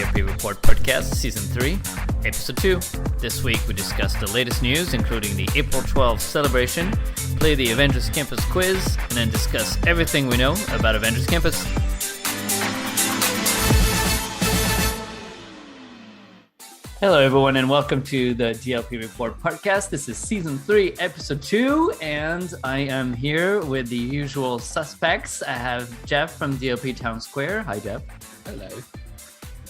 DLP Report Podcast, Season 3, Episode 2. This week we discuss the latest news, including the April 12th celebration, play the Avengers Campus quiz, and then discuss everything we know about Avengers Campus. Hello, everyone, and welcome to the DLP Report Podcast. This is Season 3, Episode 2, and I am here with the usual suspects. I have Jeff from DLP Town Square. Hi, Jeff. Hello.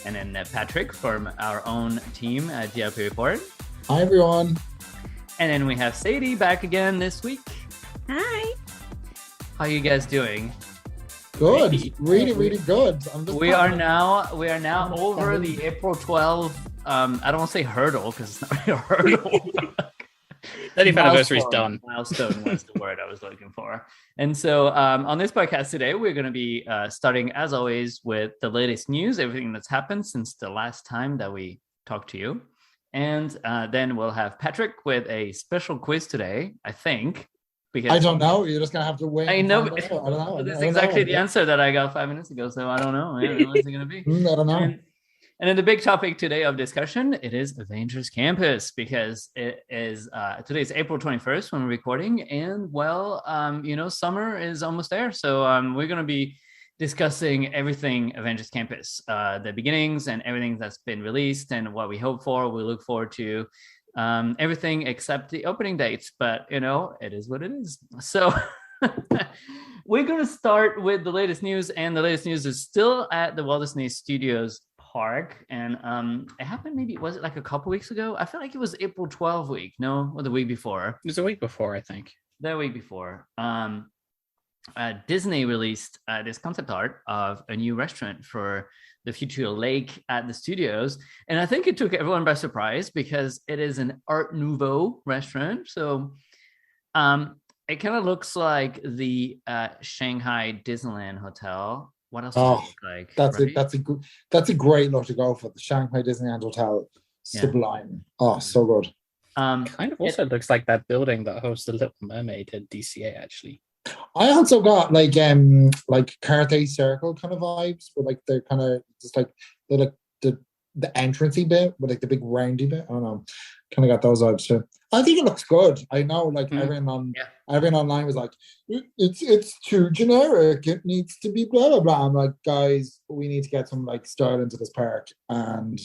And then Patrick from our own team at DLP Report. Hi, everyone. And then we have Sadie back again this week. Hi. How are you guys doing? Good. Really good. We are now over the April 12th. I don't want to say hurdle because it's not really a hurdle. 30th anniversary is done. Milestone was the word I was looking for. And so on this podcast today, we're going to be starting, as always, with the latest news, everything that's happened since the last time that we talked to you. And then we'll have Patrick with a special quiz today, I think. Because I don't know. You're just going to have to wait. I know. I don't know. That's exactly the answer that I got 5 minutes ago. So I don't know. What's it going to be? I don't know. And then the big topic today of discussion, it is Avengers Campus, because it is today's April 21st when we're recording. And well, summer is almost there. So we're going to be discussing everything Avengers Campus, the beginnings and everything that's been released and what we hope for. We look forward to everything except the opening dates. But, it is what it is. So we're going to start with the latest news. And the latest news is still at the Walt Disney Studios Park, and it happened was it like a couple weeks ago? I feel like it was April 12th week, no, or the week before. It was a week before, I think. The week before. Disney released this concept art of a new restaurant for the future lake at the studios, and I think it took everyone by surprise because it is an Art Nouveau restaurant. So it kind of looks like the Shanghai Disneyland Hotel. What else does it look like? That's a great look to go for. The Shanghai Disneyland Hotel, sublime. Oh, so good. Kind of also looks like that building that hosts the Little Mermaid at DCA. Actually, I also got like Carthay Circle kind of vibes, but like they're kind of just like the entrancey bit with like the big roundy bit. I don't know. Kind of got those vibes too. I think it looks good. I know, everyone online was like, "It's too generic. It needs to be blah blah blah." I'm like, guys, we need to get some like style into this park, and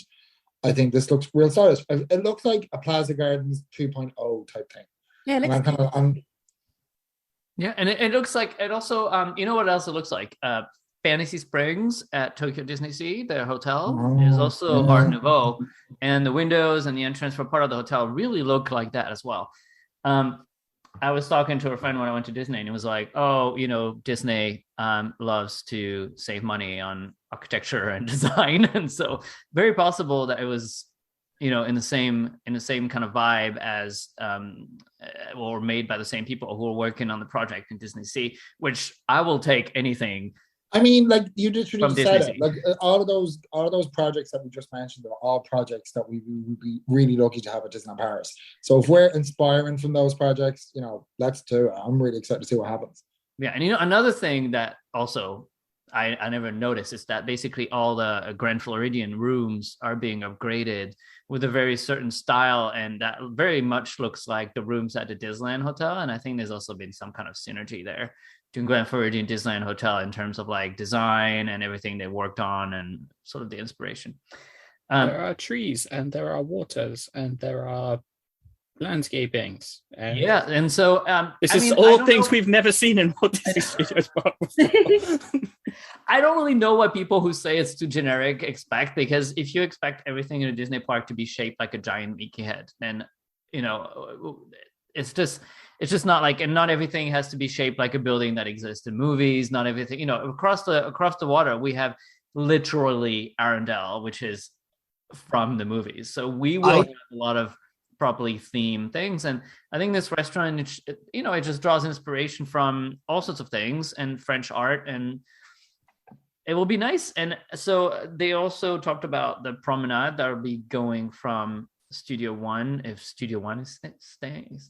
I think this looks real stylish. It looks like a Plaza Gardens 2.0 type thing. Yeah, it looks Yeah, and it looks like it also. You know what else it looks like? Fantasy Springs at Tokyo Disney Sea, their hotel, is also Art Nouveau, and the windows and the entrance for part of the hotel really look like that as well. I was talking to a friend when I went to Disney, and he was like, Disney loves to save money on architecture and design, and so very possible that it was, in the same kind of vibe as or made by the same people who are working on the project in Disney Sea, which I will take anything. I mean, like you just said it. Like all of those projects that we just mentioned are all projects that we would be really lucky to have at Disneyland Paris. So if we're inspiring from those projects, let's do it. I'm really excited to see what happens. Yeah, and another thing that also I never noticed is that basically all the Grand Floridian rooms are being upgraded with a very certain style, and that very much looks like the rooms at the Disneyland Hotel. And I think there's also been some kind of synergy there between Grand Floridian Disneyland Hotel in terms of like design and everything they worked on and sort of the inspiration. There are trees and there are waters and there are landscapings. And so this is all things we've never seen in Walt Disney Studios Park before. I don't really know what people who say it's too generic expect, because if you expect everything in a Disney park to be shaped like a giant Mickey head, then it's just not like, and not everything has to be shaped like a building that exists in movies. Not everything, across the water, we have literally Arendelle, which is from the movies. So we will have a lot of properly themed things. And I think this restaurant, it just draws inspiration from all sorts of things and French art, and it will be nice. And so they also talked about the promenade that will be going from Studio One, if Studio One is staying,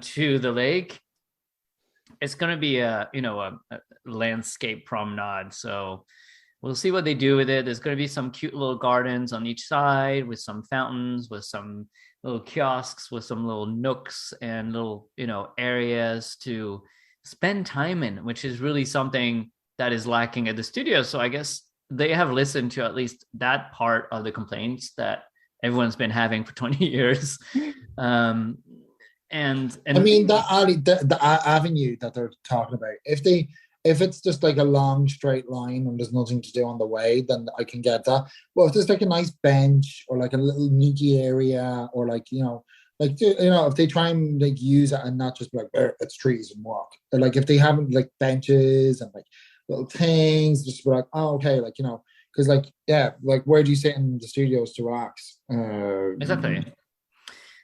to the lake. It's going to be a landscape promenade. So we'll see what they do with it. There's going to be some cute little gardens on each side with some fountains, with some little kiosks, with some little nooks and little, areas to spend time in, which is really something that is lacking at the studio. So I guess they have listened to at least that part of the complaints that everyone's been having for 20 years. And I mean, the avenue that they're talking about, if it's just like a long straight line and there's nothing to do on the way, then I can get that. Well, if there's like a nice bench or like a little nookie area, or like, if they try and like use it and not just be like, it's trees and walk. Or like if they haven't like benches and like little things, just be like, oh, okay, like, because like, yeah, like where do you sit in the studios to relax? Exactly.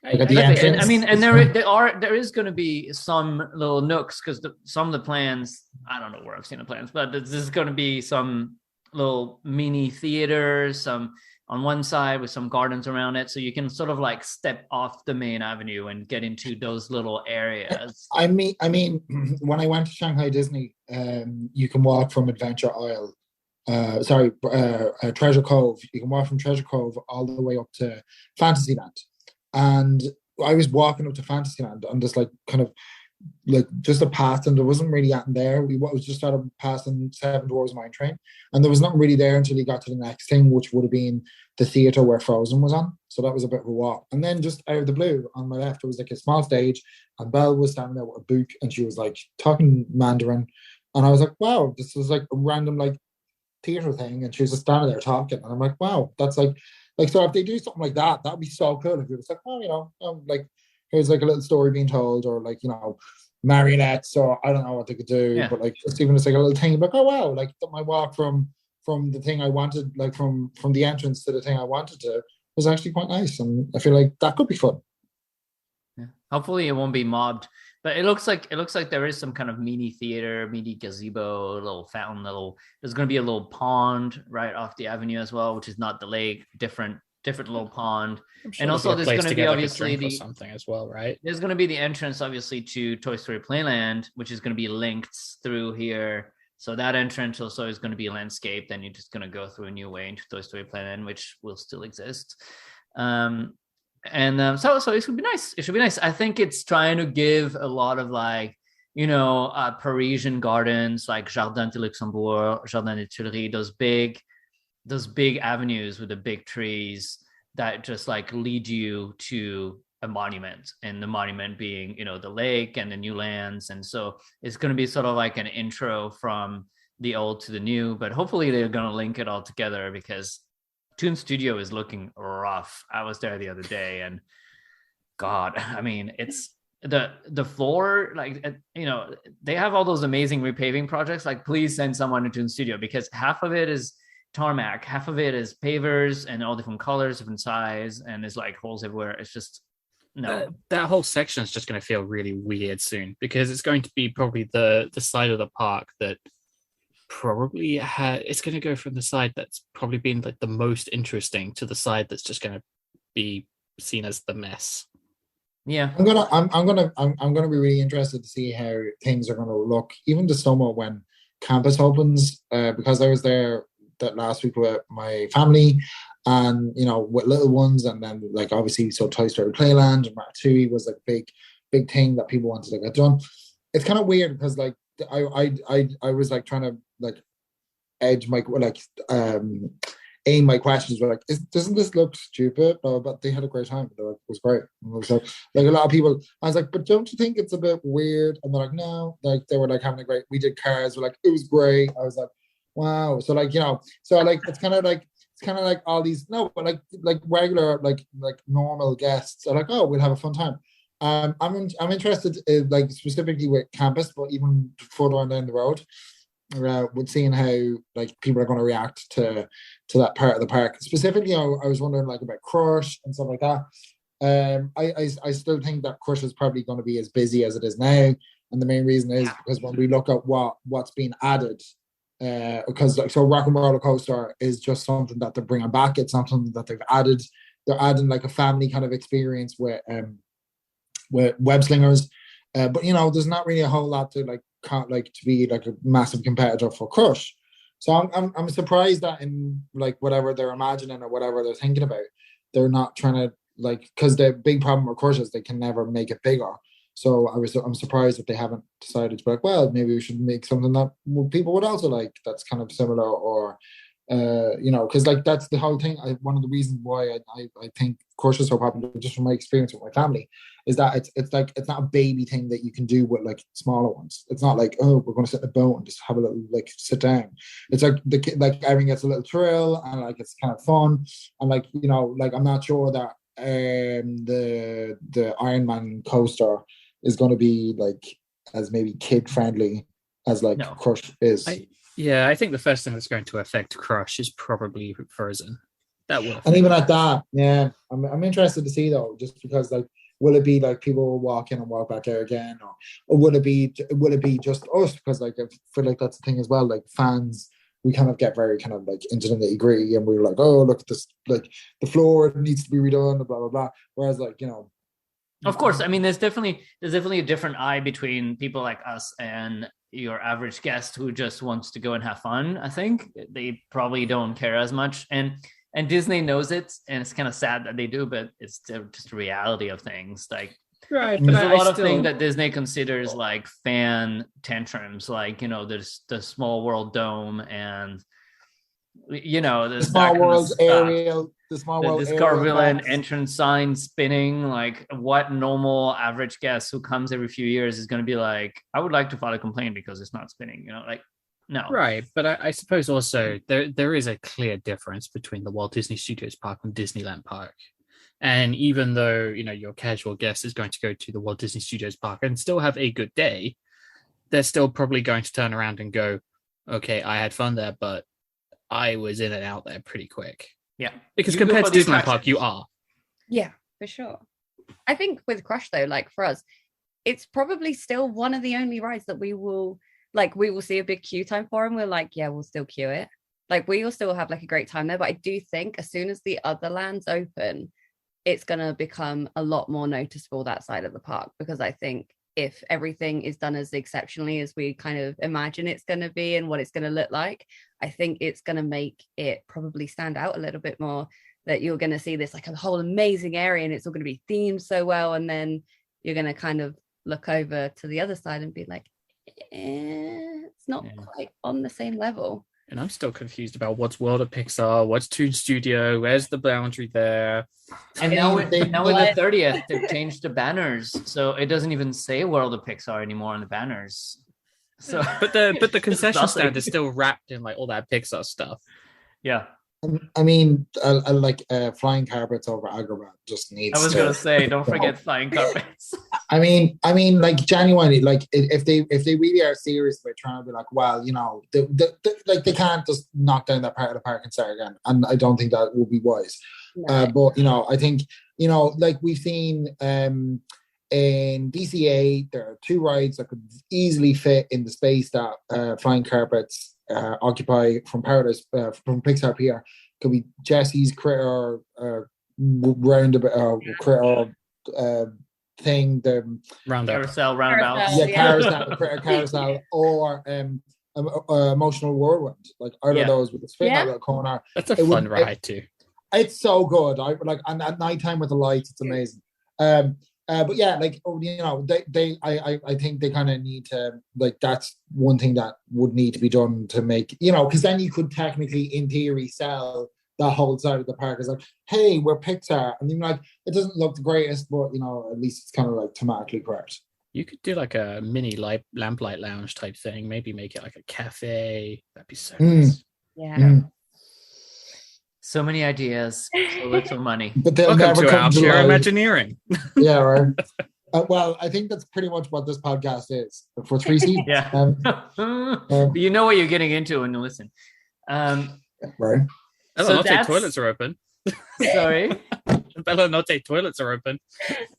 Like at the Exactly. entrance. And I mean, and there is going to be some little nooks, because some of the plans, I don't know where I've seen the plans, but there's going to be some little mini theaters, some on one side with some gardens around it, so you can sort of like step off the main avenue and get into those little areas. I mean, when I went to Shanghai Disney, you can walk from Adventure Isle. Treasure Cove. You can walk from Treasure Cove all the way up to Fantasyland. And I was walking up to Fantasyland and just like kind of like just a path, and there wasn't really anything there. We was just started passing Seven Dwarfs Mine Train, and there was nothing really there until you got to the next thing, which would have been the theater where Frozen was on. So that was a bit of a walk. And then just out of the blue, on my left, there was like a small stage, and Belle was standing there with a book, and she was like talking Mandarin, and I was like, wow, this is like a random like theater thing, and she was just standing there talking, and I'm like, wow, that's like so if they do something like that, that'd be so cool. If it was like, oh, like here's like a little story being told, or like, marionettes, or I don't know what they could do, but like just even it's like a little thing, like, oh wow, like my walk from the thing I wanted, like from the entrance to the thing I wanted to, was actually quite nice, and I feel like that could be fun. Yeah. Hopefully it won't be mobbed, but it looks like there is some kind of mini theater, mini gazebo, little fountain, there's going to be a little pond right off the avenue as well, which is not the lake, different little pond. Sure, and also there's going to be obviously like something as well, right? There's going to be the entrance obviously to Toy Story Playland, which is going to be linked through here. So that entrance also is going to be landscaped, and you're just going to go through a new way into Toy Story Playland, which will still exist. So it should be nice. It should be nice. I think it's trying to give a lot of like, Parisian gardens, like Jardin de Luxembourg, Jardin des Tuileries, those big avenues with the big trees that just like lead you to a monument, and the monument being, the lake and the new lands. And so it's going to be sort of like an intro from the old to the new, but hopefully they're going to link it all together, because Toon Studio is looking rough. I was there the other day, and God, I mean, it's the floor, like, they have all those amazing repaving projects. Like, please send someone to Toon Studio, because half of it is tarmac, half of it is pavers and all different colors, different size, and there's like holes everywhere. It's just no. That whole section is just going to feel really weird soon, because it's going to be probably the side of the park that probably it's going to go from the side that's probably been like the most interesting to the side that's just going to be seen as the mess. Yeah, I'm gonna be really interested to see how things are going to look, even the summer when campus opens, because I was there that last week with my family, and with little ones, and then like obviously so Toy Story Playland and Ratatouille was like big thing that people wanted to get done. It's kind of weird because like I was like trying to like edge my aim my questions were like, doesn't this look stupid? But they had a great time. They're like, it was great. And it was like a lot of people. I was like, but don't you think it's a bit weird? And they're like, no. Like they were like having a great. We did Cars. We're like, it was great. I was like, wow. So like so like it's kind of like all these but like regular like normal guests are like, oh, we'll have a fun time. I'm interested in, like specifically with campus, but even further on down the road, with seeing how like people are going to react to that part of the park. Specifically, I was wondering like about Crush and stuff like that. I still think that Crush is probably going to be as busy as it is now, and the main reason is because when we look at what's being added, because like so Rock and Roller Coaster is just something that they're bringing back. It's not something that they've added. They're adding like a family kind of experience with web slingers, but there's not really a whole lot to like to be like a massive competitor for Crush. So I'm surprised that in like whatever they're imagining or whatever they're thinking about, they're not trying to like, because the big problem of course is they can never make it bigger. So I'm surprised that they haven't decided to be like, well, maybe we should make something that people would also like, that's kind of similar, or because like that's the whole thing. One of the reasons why I think Crush is so popular, just from my experience with my family, is that it's like it's not a baby thing that you can do with like smaller ones. It's not like, oh, we're going to sit in a boat and just have a little like sit down. It's like the kid, like everyone gets a little thrill and like it's kind of fun, and like like I'm not sure that the Iron Man coaster is going to be like as maybe kid friendly as like No. Crush is. I think the first thing that's going to affect Crush is probably Frozen. That will. And even at that, yeah, I'm interested to see though, just because like, will it be like people will walk in and walk back out again, or will it be just us? Because like I feel like that's the thing as well. Like fans, we kind of get very kind of like into the nitty gritty, and we're like, oh, look at this, like the floor needs to be redone, blah blah blah. Whereas like Of course, I mean, there's definitely a different eye between people like us and your average guest who just wants to go and have fun. I think they probably don't care as much, and Disney knows it, and it's kind of sad that they do, but it's just the reality of things. Like, right, there's a lot of things that Disney considers like fan tantrums, like there's the Small World Dome, and the Small World aerial. The Small World this Garvillain entrance sign spinning. Like, what normal average guest who comes every few years is going to be like, I would like to file a complaint because it's not spinning, like, no. Right, but I suppose also there is a clear difference between the Walt Disney Studios Park and Disneyland Park. And even though your casual guest is going to go to the Walt Disney Studios Park and still have a good day, they're still probably going to turn around and go, okay, I had fun there, but I was in and out there pretty quick. Yeah, because compared to Disneyland Park, you are. Yeah, for sure. I think with Crush though, like for us, it's probably still one of the only rides that we will see a big queue time for, and we're like, yeah, we'll still queue it. Like we will still have like a great time there. But I do think as soon as the other lands open, it's gonna become a lot more noticeable, that side of the park, because I think if everything is done as exceptionally as we kind of imagine it's going to be and what it's going to look like, I think it's going to make it probably stand out a little bit more, that you're going to see this like a whole amazing area and it's all going to be themed so well, and then you're going to kind of look over to the other side and be like, it's not quite on the same level. And I'm still confused about what's World of Pixar, what's Toon Studio, where's the boundary there? And now with the 30th, they've changed the banners, so it doesn't even say World of Pixar anymore on the banners. So, but the concession stand is still wrapped in like all that Pixar stuff. Yeah. I mean, like flying carpets over Agrabah just needs. I was gonna say, don't forget flying carpets. I mean, like genuinely, like if they really are serious about trying to be like, well, they can't just knock down that part of the park and start again, and I don't think that would be wise. No. But I think like we've seen in DCA, there are 2 rides that could easily fit in the space that flying carpets occupy from Paradise, from Pixar Pier. Could be Jesse's Critter roundabout critter thing, the carousel roundabout. Carousel, or Emotional Whirlwind. Like either of those with the spin out of the corner. That's a fun ride too. It's so good. I like, and at nighttime with the lights, it's amazing. But yeah, like I think they kind of need to, like, that's one thing that would need to be done to make, because then you could technically, in theory, sell that whole side of the park as like, hey, we're Pixar, and like it doesn't look the greatest, but at least it's kind of like thematically correct. You could do like a mini lamplight lounge type thing. Maybe make it like a cafe. That'd be so nice. Yeah. So many ideas, so little money. But they'll Welcome never to come to Outshare life. Imagineering. Yeah, right. Well, I think that's pretty much what this podcast is for 3 seasons. Yeah. You know what you're getting into when you listen. Right. Bella Notte toilets are open. Sorry? Bella Notte toilets are open.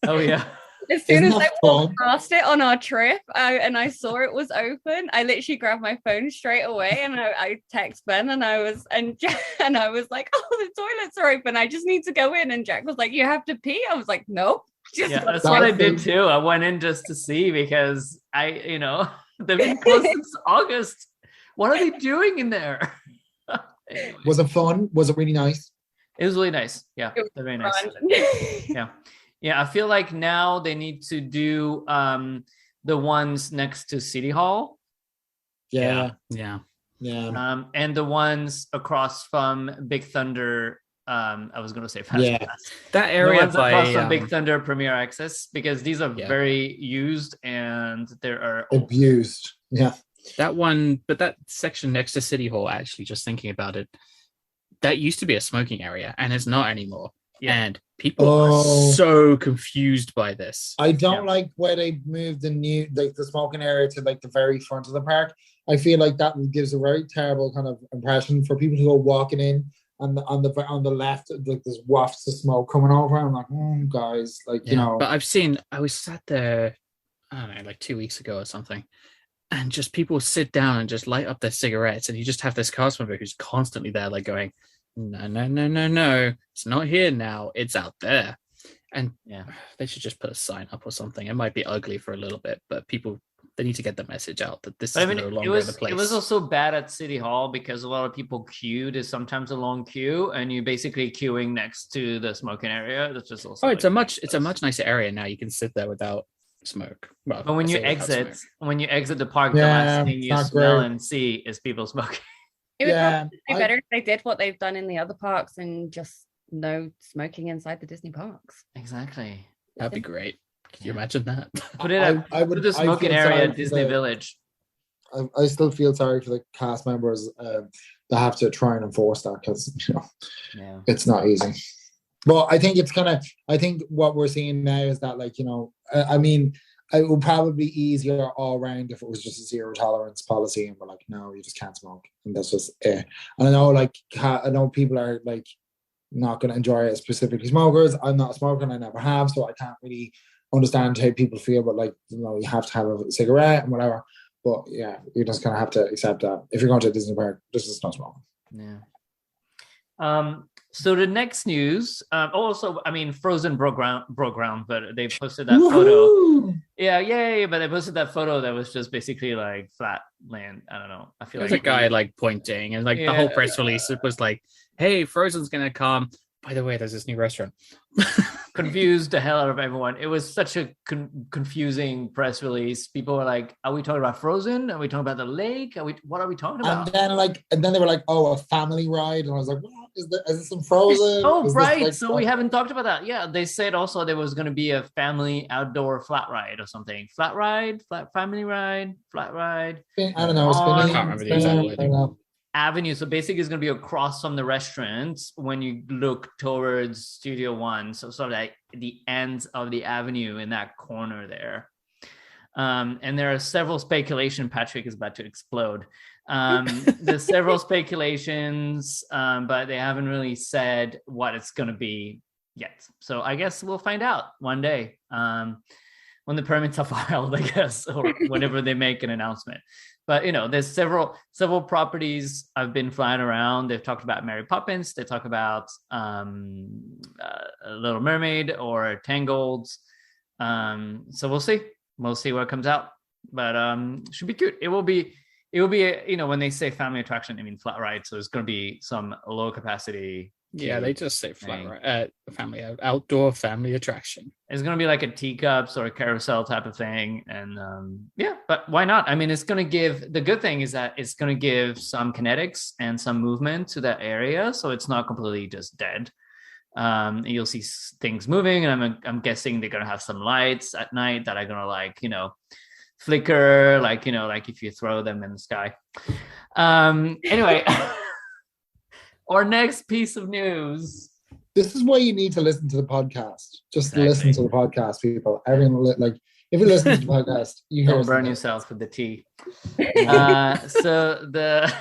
Oh, yeah. As soon as I walked past it on our trip and I saw it was open, I literally grabbed my phone straight away and I text Ben and I was like, oh, the toilets are open. I just need to go in. And Jack was like, you have to pee? I was like, nope. That's what I did too. I went in just to see because they've been closed since August. What are they doing in there? Anyway. Was it fun? Was it really nice? It was really nice. Yeah, It was they're very nice. fun. Yeah. I feel like now they need to do the ones next to City Hall. Yeah. And the ones across from Big Thunder. I was going to say Fast Yeah. Pass. That The area ones across by from Big Thunder Premier Access, because these are very used and there are abused. Yeah. that one, but that section next to City Hall, actually, just thinking about it, that used to be a smoking area and it's not anymore. Yeah. And people are so confused by this. I don't like where they moved the smoking area to like the very front of the park. I feel like that gives a very terrible kind of impression for people who go walking in. On the left, like there's wafts of smoke coming over. I'm like, guys, like you know. But I was sat there, I don't know, like 2 weeks ago or something, and just people sit down and just light up their cigarettes, and you just have this cast member who's constantly there, like going, no, it's not here now, it's out there. And they should just put a sign up or something. It might be ugly for a little bit, but they need to get the message out that this is no longer the place. It was also bad at City Hall because a lot of people queued. There's sometimes a long queue, and you're basically queuing next to the smoking area. That's just also. It's a much nicer area now. You can sit there without smoke. Well, but when you exit the park, the last thing you smell and see is people smoking. It would probably be better if they did what they've done in the other parks and just no smoking inside the Disney parks. Exactly. That'd be great. Can you imagine that? Put the smoking area at Disney Village. I still feel sorry for the cast members that have to try and enforce that because it's not easy. But I think I think what we're seeing now is that, like, you know, I mean, it would probably be easier all around if it was just a zero tolerance policy and we're like, no, you just can't smoke, and that's just it. And I know people are like not going to enjoy it, specifically smokers. I'm not a smoker and I never have, so I can't really understand how people feel, but like, you know, you have to have a cigarette and whatever. But yeah, you're just gonna have to accept that if you're going to a Disney park, this is not wrong. Yeah. So the next news, also, I mean, Frozen broke ground, but they posted that photo. Yeah, but they posted that photo that was just basically like flat land. I don't know. I feel There's like a guy like pointing, and like the whole press release, it was like, "Hey, Frozen's gonna come. By the way, there's this new restaurant." Confused the hell out of everyone. It was such a confusing press release. People were like, "Are we talking about Frozen? Are we talking about the lake? What are we talking about?" And then they were like, "Oh, a family ride," and I was like, "What is this? Some Frozen?" Oh, right. So we haven't talked about that. Yeah, they said also there was going to be a family outdoor flat ride or something. Flat ride, family ride, flat ride. I don't know. I can't remember the exact wording. Avenue. So basically it's going to be across from the restaurant when you look towards Studio One. So sort of like the ends of the avenue in that corner there. And there are several speculations. Patrick is about to explode. There's several speculations, but they haven't really said what it's going to be yet. So I guess we'll find out one day when the permits are filed, I guess, or whenever they make an announcement. But, you know, there's several properties I've been flying around. They've talked about Mary Poppins. They talk about Little Mermaid or Tangled. So we'll see. We'll see what comes out. But should be cute. It will be, you know, when they say family attraction, I mean flat ride. So there's going to be some low capacity. Yeah, they just say flat ride, outdoor family attraction. It's going to be like a teacups or a carousel type of thing. And but why not? I mean, the good thing is that it's going to give some kinetics and some movement to that area. So it's not completely just dead. You'll see things moving, and I'm guessing they're going to have some lights at night that are going to, like, you know, flicker, like, you know, like if you throw them in the sky. Anyway, our next piece of news. This is why you need to listen to the podcast. Just listen to the podcast, people. Everyone, like, if you listen to the podcast, you don't burn yourself with the tea. So the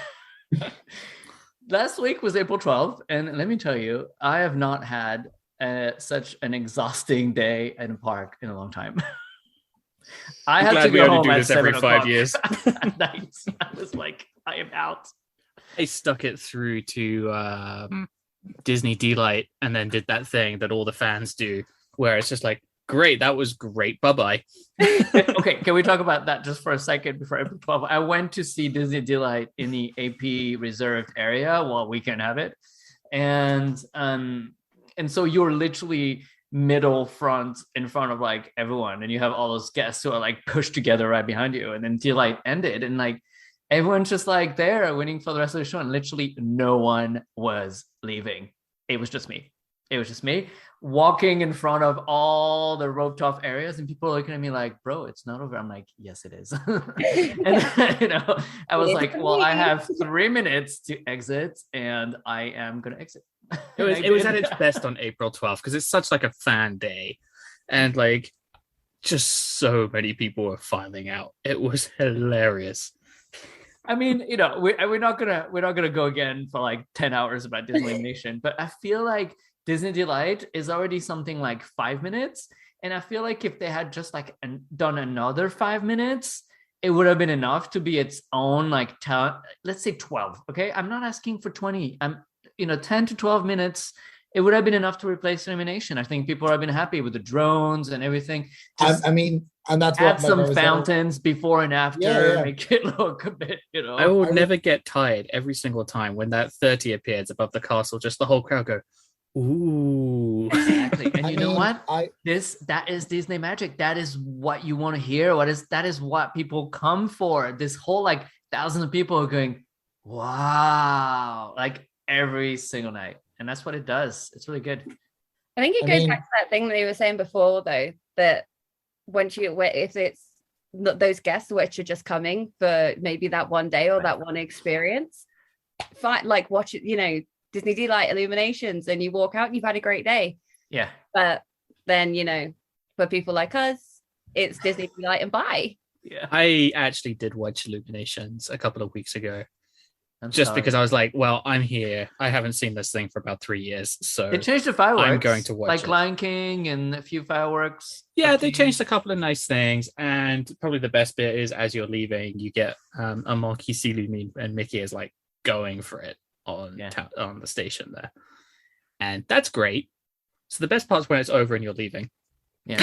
last week was April 12th, and let me tell you, I have not had such an exhausting day in a park in a long time. I had to go home at 7 o'clock every 5 years. At night. I was like, I am out. I stuck it through to Disney Delight and then did that thing that all the fans do, where it's just like, Great, that was great. Bye-bye. Okay, can we talk about that just for a second before April 12th? I went to see Disney Delight in the AP reserved area while we can have it. And so you're literally middle front in front of like everyone, and you have all those guests who are like pushed together right behind you. And then Delight ended, and like everyone's just like there waiting for the rest of the show, and literally no one was leaving. It was just me. It was just me walking in front of all the roped off areas, and people are looking at me like, bro, it's not over. I'm like, yes, it is. And you know, I was like, well, I have 3 minutes to exit, and I am gonna exit. It was at its best on April 12th because it's such like a fan day, and like just so many people were filing out. It was hilarious. I mean, you know, we're not gonna go again for like 10 hours about Disney Animation, but I feel like Disney Delight is already something like 5 minutes, and I feel like if they had just like done another 5 minutes, it would have been enough to be its own like let's say 12. Okay, I'm not asking for 20. I'm 10 to 12 minutes. It would have been enough to replace Illumination. I think people have been happy with the drones and everything. I mean, and that's add what some fountains before and after, Yeah. make it look a bit, I will never get tired every single time when that 30 appears above the castle. Just the whole crowd go, ooh. Exactly. And you know what? That is Disney magic. That is what you want to hear. That is what people come for. This whole like thousands of people are going, wow, like every single night. And that's what it does. It's really good. I think it goes back to that thing that you were saying before, though, that if it's not those guests which are just coming for maybe that one day or that one experience, like watch it, Disney Delight Illuminations, and you walk out and you've had a great day. Yeah. But then, for people like us, it's Disney Delight and bye. Yeah. I actually did watch Illuminations a couple of weeks ago. Because they changed the fireworks. I'm going to watch like it. Lion King and a few fireworks. Yeah, they changed a couple of nice things. And probably the best bit is as you're leaving, you get a monkey see Lumi, and Mickey is like going for it on the station there. And that's great. So the best part's when it's over and you're leaving. Yeah.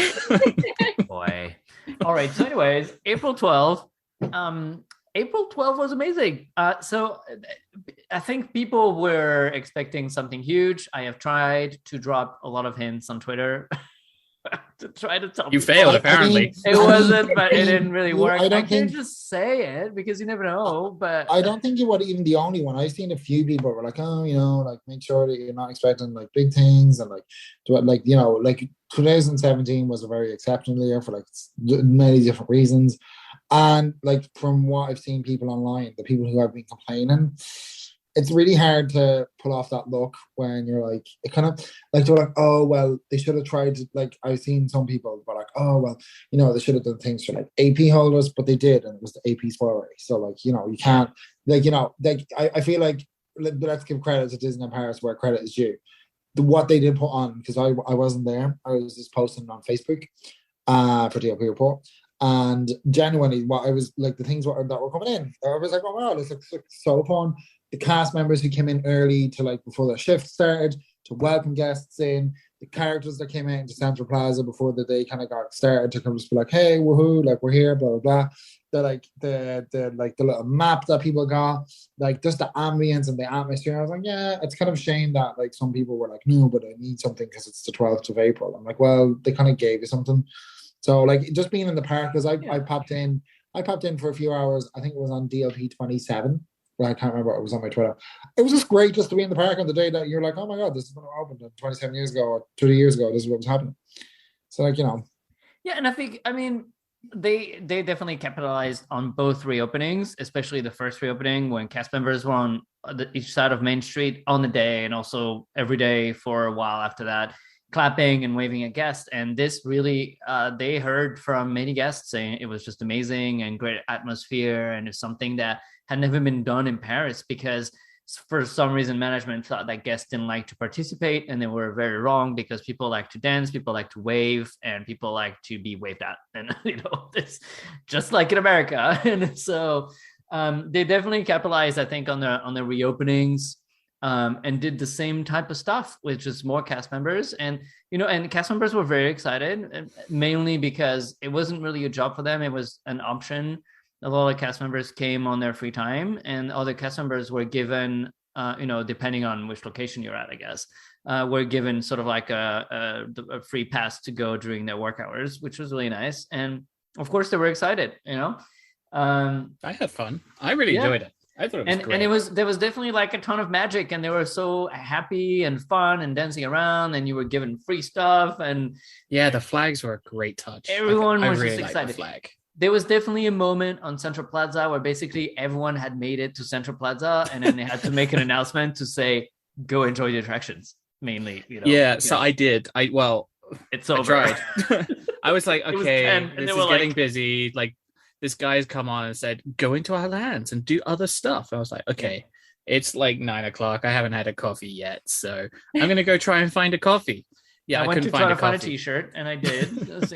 Boy. All right. So anyways, April 12th. April 12th was amazing. So I think people were expecting something huge. I have tried to drop a lot of hints on Twitter to try to tell you failed, apparently. It wasn't, but it didn't really work. I can't just say it because you never know. But I don't think you were even the only one. I've seen a few people were like, oh, like make sure that you're not expecting like big things, and like 2017 was a very exceptional year for like many different reasons. And like from what I've seen people online, the people who have been complaining, it's really hard to pull off that look when you're like, it kind of like they're like, oh well, they should have tried to, like I've seen some people were like, oh well, they should have done things for like AP holders, but they did, and it was the AP spoiler. So like, you can't I feel like let's give credit to Disney Paris where credit is due. What they did put on, because I wasn't there, I was just posting on Facebook for DLP report. And genuinely, what I was like, the things that were coming in, I was like, oh wow, this looks so fun. The cast members who came in early to like before the shift started to welcome guests in, the characters that came out into Central Plaza before the day kind of got started to come just be like, hey, woohoo, like we're here, blah blah blah. The little map that people got, like just the ambience and the atmosphere. I was like, yeah, it's kind of a shame that like some people were like, no, but I need something because it's the 12th of April. I'm like, well, they kind of gave you something. So like just being in the park, because I popped in for a few hours. I think it was on DLP 27. I can't remember. It was on my Twitter. It was just great just to be in the park on the day that you're like, oh my god, this is going to open 27 years ago or 30 years ago. This is what was happening. So like, Yeah, and I mean, they definitely capitalized on both reopenings, especially the first reopening when cast members were on each side of Main Street on the day, and also every day for a while after that, clapping and waving at guests. And this really, they heard from many guests saying it was just amazing and great atmosphere, and it's something that had never been done in Paris, because for some reason management thought that guests didn't like to participate, and they were very wrong, because people like to dance, people like to wave, and people like to be waved at, and it's just like in America. And so they definitely capitalized, I think, on the reopenings. and did the same type of stuff with just more cast members. And and cast members were very excited, mainly because it wasn't really a job for them, it was an option. A lot of cast members came on their free time, and other cast members were given depending on which location you're at, I guess, were given sort of like a free pass to go during their work hours, which was really nice. And of course they were excited. I had fun. I really enjoyed it. I thought it was great. And there was definitely like a ton of magic, and they were so happy and fun and dancing around, and you were given free stuff. And yeah, the flags were a great touch. Everyone was really just excited. The flag. There was definitely a moment on Central Plaza where basically everyone had made it to Central Plaza, and then they had to make an announcement to say, "Go enjoy the attractions." Mainly, Yeah, I did. It's over. I tried. I was like, okay, this is getting busy. Like, this guy's come on and said, "Go into our lands and do other stuff." I was like, okay, it's like 9 o'clock. I haven't had a coffee yet, so I'm gonna go try and find a coffee. Yeah, I went to try to find a t-shirt, and I did. So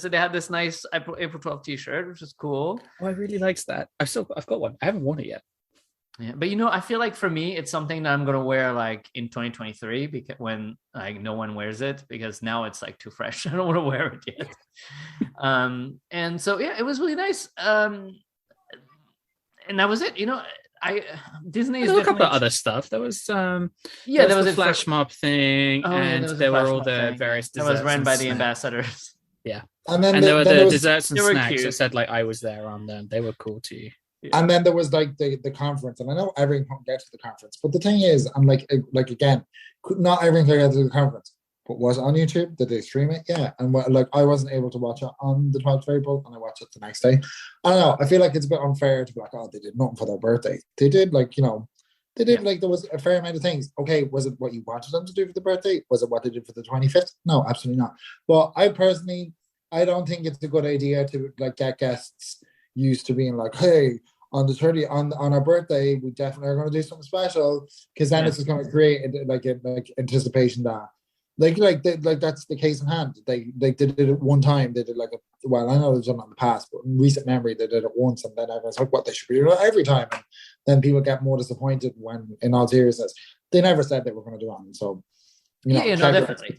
they had this nice April 12th t-shirt, which is cool. Oh, I really liked that. I've got one. I haven't worn it yet. Yeah, but I feel like for me, it's something that I'm gonna wear like in 2023, because when like no one wears it, because now it's like too fresh. I don't want to wear it yet. And so yeah, it was really nice. And that was it. Disney is a couple of other stuff. There was there was a flash mob thing, and there were all the various desserts. That was run by the ambassadors. Yeah, and then there were the desserts and snacks that said like I was there on them. They were cool too. Yeah. And then there was like the conference, and I know everyone can't get to the conference, but the thing is, I'm like again, not everyone can get to the conference. But was it on YouTube? Did they stream it? Yeah. And I wasn't able to watch it on the 12th of April, and I watched it the next day. I don't know. I feel like it's a bit unfair to be like, oh, they did nothing for their birthday. They did there was a fair amount of things. Okay, was it what you wanted them to do for the birthday? Was it what they did for the 25th? No, absolutely not. But I don't think it's a good idea to like get guests used to being like, hey, on the 30th, on our birthday, we definitely are going to do something special, because then it's just going to create like anticipation that like that's the case in hand. They did it at one time. They did I know they've done it in the past, but in recent memory they did it once, and then everyone's like, what, they should be doing it every time. And then people get more disappointed when, in all seriousness, they never said they were going to do it. So definitely.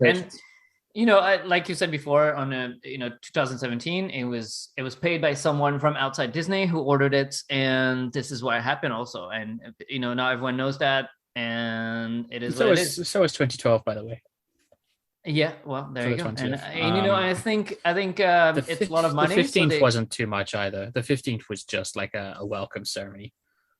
And like you said before, on 2017, it was paid by someone from outside Disney who ordered it, and this is what happened also. And now everyone knows that, and it is what it is. So is 2012, by the way. Yeah, well, there you go. And I think it's a lot of money. The 15th wasn't too much either. The 15th was just like a welcome ceremony.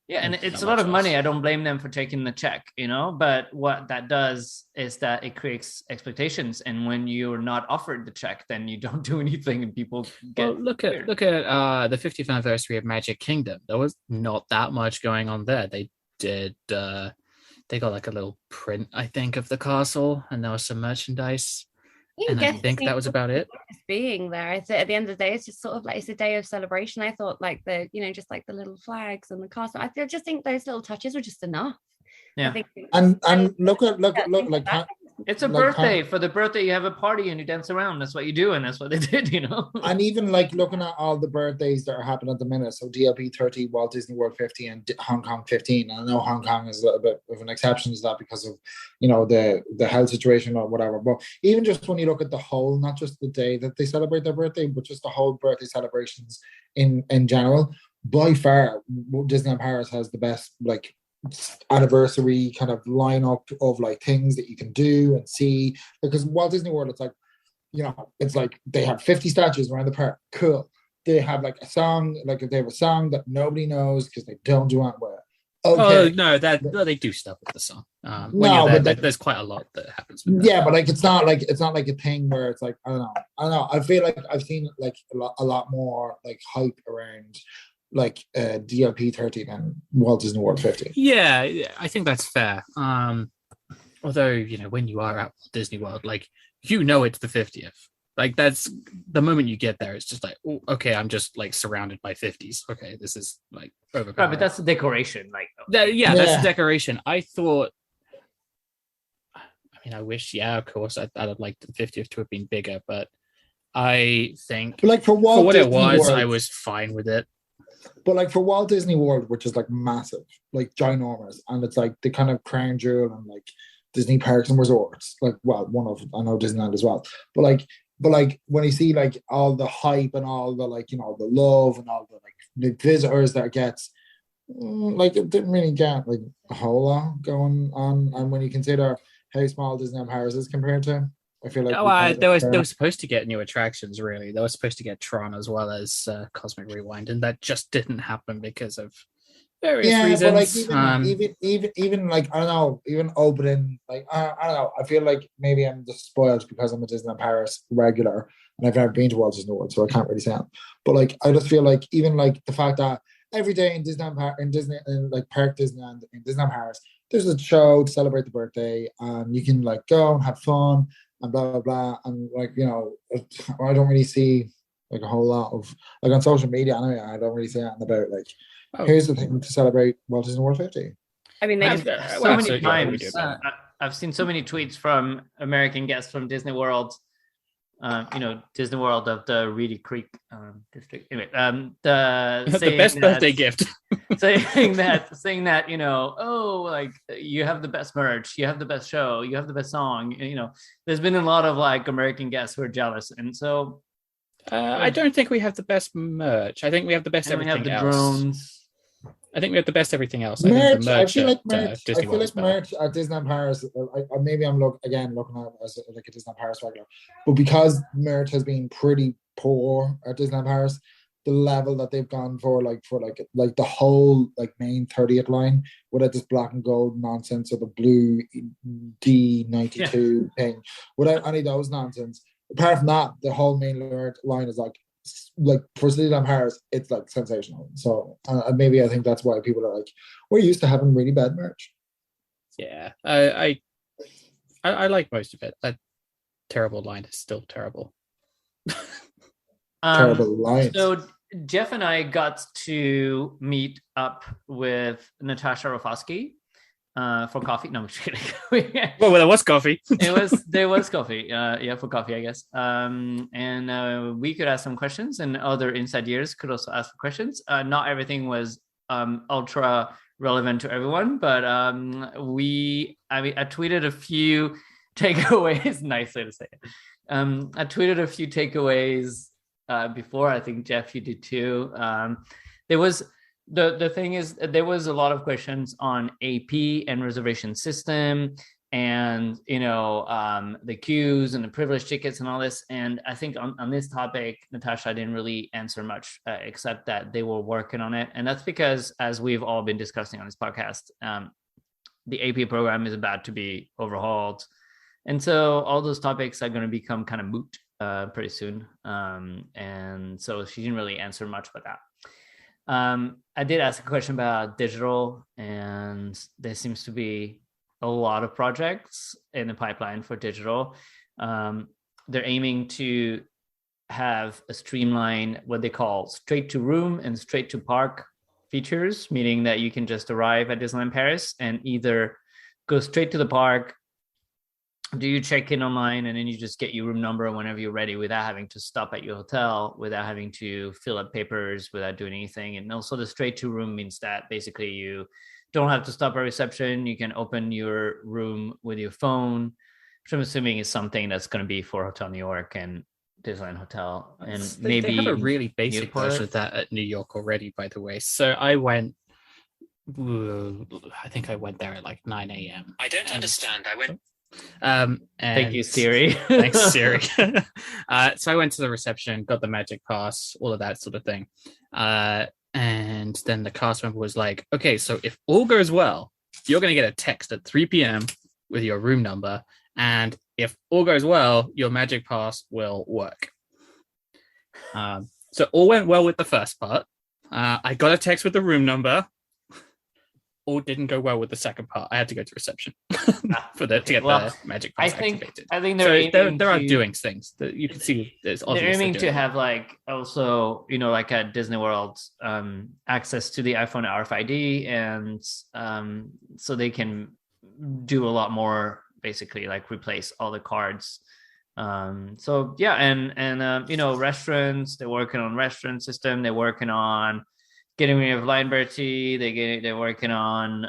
Yeah, and it's a lot of money. I don't blame them for taking the check, But what that does is that it creates expectations, and when you're not offered the check, then you don't do anything, and people get. Well, look at the 50th anniversary of Magic Kingdom. There was not that much going on there. They did. They got like a little print, I think, of the castle, and there was some merchandise. And I think that was about it. Being there, at the end of the day, it's just sort of like it's a day of celebration. I thought like just like the little flags and the castle. I just think those little touches were just enough. Yeah. And look like it's a birthday. For the birthday, you have a party and you dance around. That's what you do, and that's what they did, And even like looking at all the birthdays that are happening at the minute, so DLP 30, Walt Disney World 50, and Hong Kong 15. And I know Hong Kong is a little bit of an exception to that because of the health situation or whatever. But even just when you look at the whole, not just the day that they celebrate their birthday, but just the whole birthday celebrations in general, by far, Disneyland Paris has the best anniversary kind of lineup of like things that you can do and see, because Walt Disney World, it's like they have 50 statues around the park. Cool. They have like a song, they have a song that nobody knows because they don't do it well. Okay. Oh no, they do stuff with the song. There's quite a lot that happens with that. Yeah, but it's not like a thing where it's like I don't know. I feel like I've seen like a lot more like hype around DLP 30 than Walt Disney World 50. Yeah, I think that's fair. Although, when you are at Disney World, it's the 50th. Like, that's the moment you get there, it's just like, oh, okay, I'm just like surrounded by 50s. Okay, this is like overpowered. Right, but that's the decoration. That's the decoration. I thought, I wish, of course, I'd have liked the 50th to have been bigger, but I think for what Disney it was, World, I was fine with it. But like for Walt Disney World, which is like massive, like ginormous, and it's like the kind of crown jewel and like Disney parks and resorts, like well, one of I know Disneyland as well, but like when you see like all the hype and all the like the love and all the like the visitors that it gets, like it didn't really get like a whole lot going on, and when you consider how small Disneyland Paris is compared to, I feel like they were supposed to get new attractions. Really, they were supposed to get Tron as well as Cosmic Rewind, and that just didn't happen because of various reasons. But like even like I don't know, even opening like I don't know. I feel like maybe I'm just spoiled because I'm a Disneyland Paris regular and I've never been to Walt Disney World, so I can't really say it. But like I just feel like even like the fact that every day in like Park Disneyland in Disneyland Paris, there's a show to celebrate the birthday, and you can like go and have fun and blah blah blah, and like I don't really see like a whole lot of like on social media anyway. I don't really see anything about like here's the thing to celebrate Walt Disney World 50. I mean, they so many times I've seen so many tweets from American guests from Disney World. Disney World of the Reedy Creek district. Anyway, the best birthday gift. saying that, like you have the best merch, you have the best show, you have the best song. There's been a lot of like American guests who are jealous, and so I don't think we have the best merch. I think we have the best everything we have the else. drones. I think we have the best everything else. Merch, I feel like merch at Disneyland Paris. Maybe I'm looking at it as like a Disneyland Paris regular, but because merch has been pretty poor at Disneyland Paris, the level that they've gone for the whole like main 30th line without this black and gold nonsense or the blue D92 thing, without any of those nonsense. Apart from that, the whole main line is like for Disneyland Paris, it's like sensational. So maybe I think that's why people are like, we're used to having really bad merch. Yeah, I like most of it. That terrible line is still terrible. Terrible line. So Jeff and I got to meet up with Natasha Rofosky for coffee. No, I'm just kidding. Well, there was coffee. There was coffee. For coffee, I guess. And we could ask some questions, and other inside ears could also ask questions. Not everything was ultra relevant to everyone, but I tweeted a few takeaways. Nice way to say it. I tweeted a few takeaways before. I think Jeff, you did too. There was. The thing is, there was a lot of questions on AP and reservation system, and the queues and the privilege tickets and all this. And I think on this topic, Natasha didn't really answer much, except that they were working on it. And that's because, as we've all been discussing on this podcast, the AP program is about to be overhauled, and so all those topics are going to become kind of moot pretty soon. And so she didn't really answer much about that. I did ask a question about digital, and there seems to be a lot of projects in the pipeline for digital. They're aiming to have a streamline, what they call straight to room and straight to park features, meaning that you can just arrive at Disneyland Paris and either go straight to the park, do you check in online, and then you just get your room number whenever you're ready without having to stop at your hotel, without having to fill up papers, without doing anything. And also the straight to room means that basically you don't have to stop at reception. You can open your room with your phone, which I'm assuming is something that's going to be for Hotel New York and Disneyland Hotel. And they have a really basic version of that at New York already, by the way. So I think I went there at like 9 a.m. I don't understand. I went. Thank you, Siri. Thanks, Siri. So I went to the reception, got the magic pass, all of that sort of thing. And then the cast member was like, okay, so if all goes well, you're going to get a text at 3 p.m. with your room number. And if all goes well, your magic pass will work. So all went well with the first part. I got a text with the room number. All didn't go well with the second part. I had to go to reception to get the magic pass activated. I think there are doing things that you can see. They're aiming to have like also like at Disney World access to the iPhone RFID, and so they can do a lot more, basically like replace all the cards. So yeah, and restaurants, they're working on restaurant system. They're working on getting rid of line Bertie. They're working on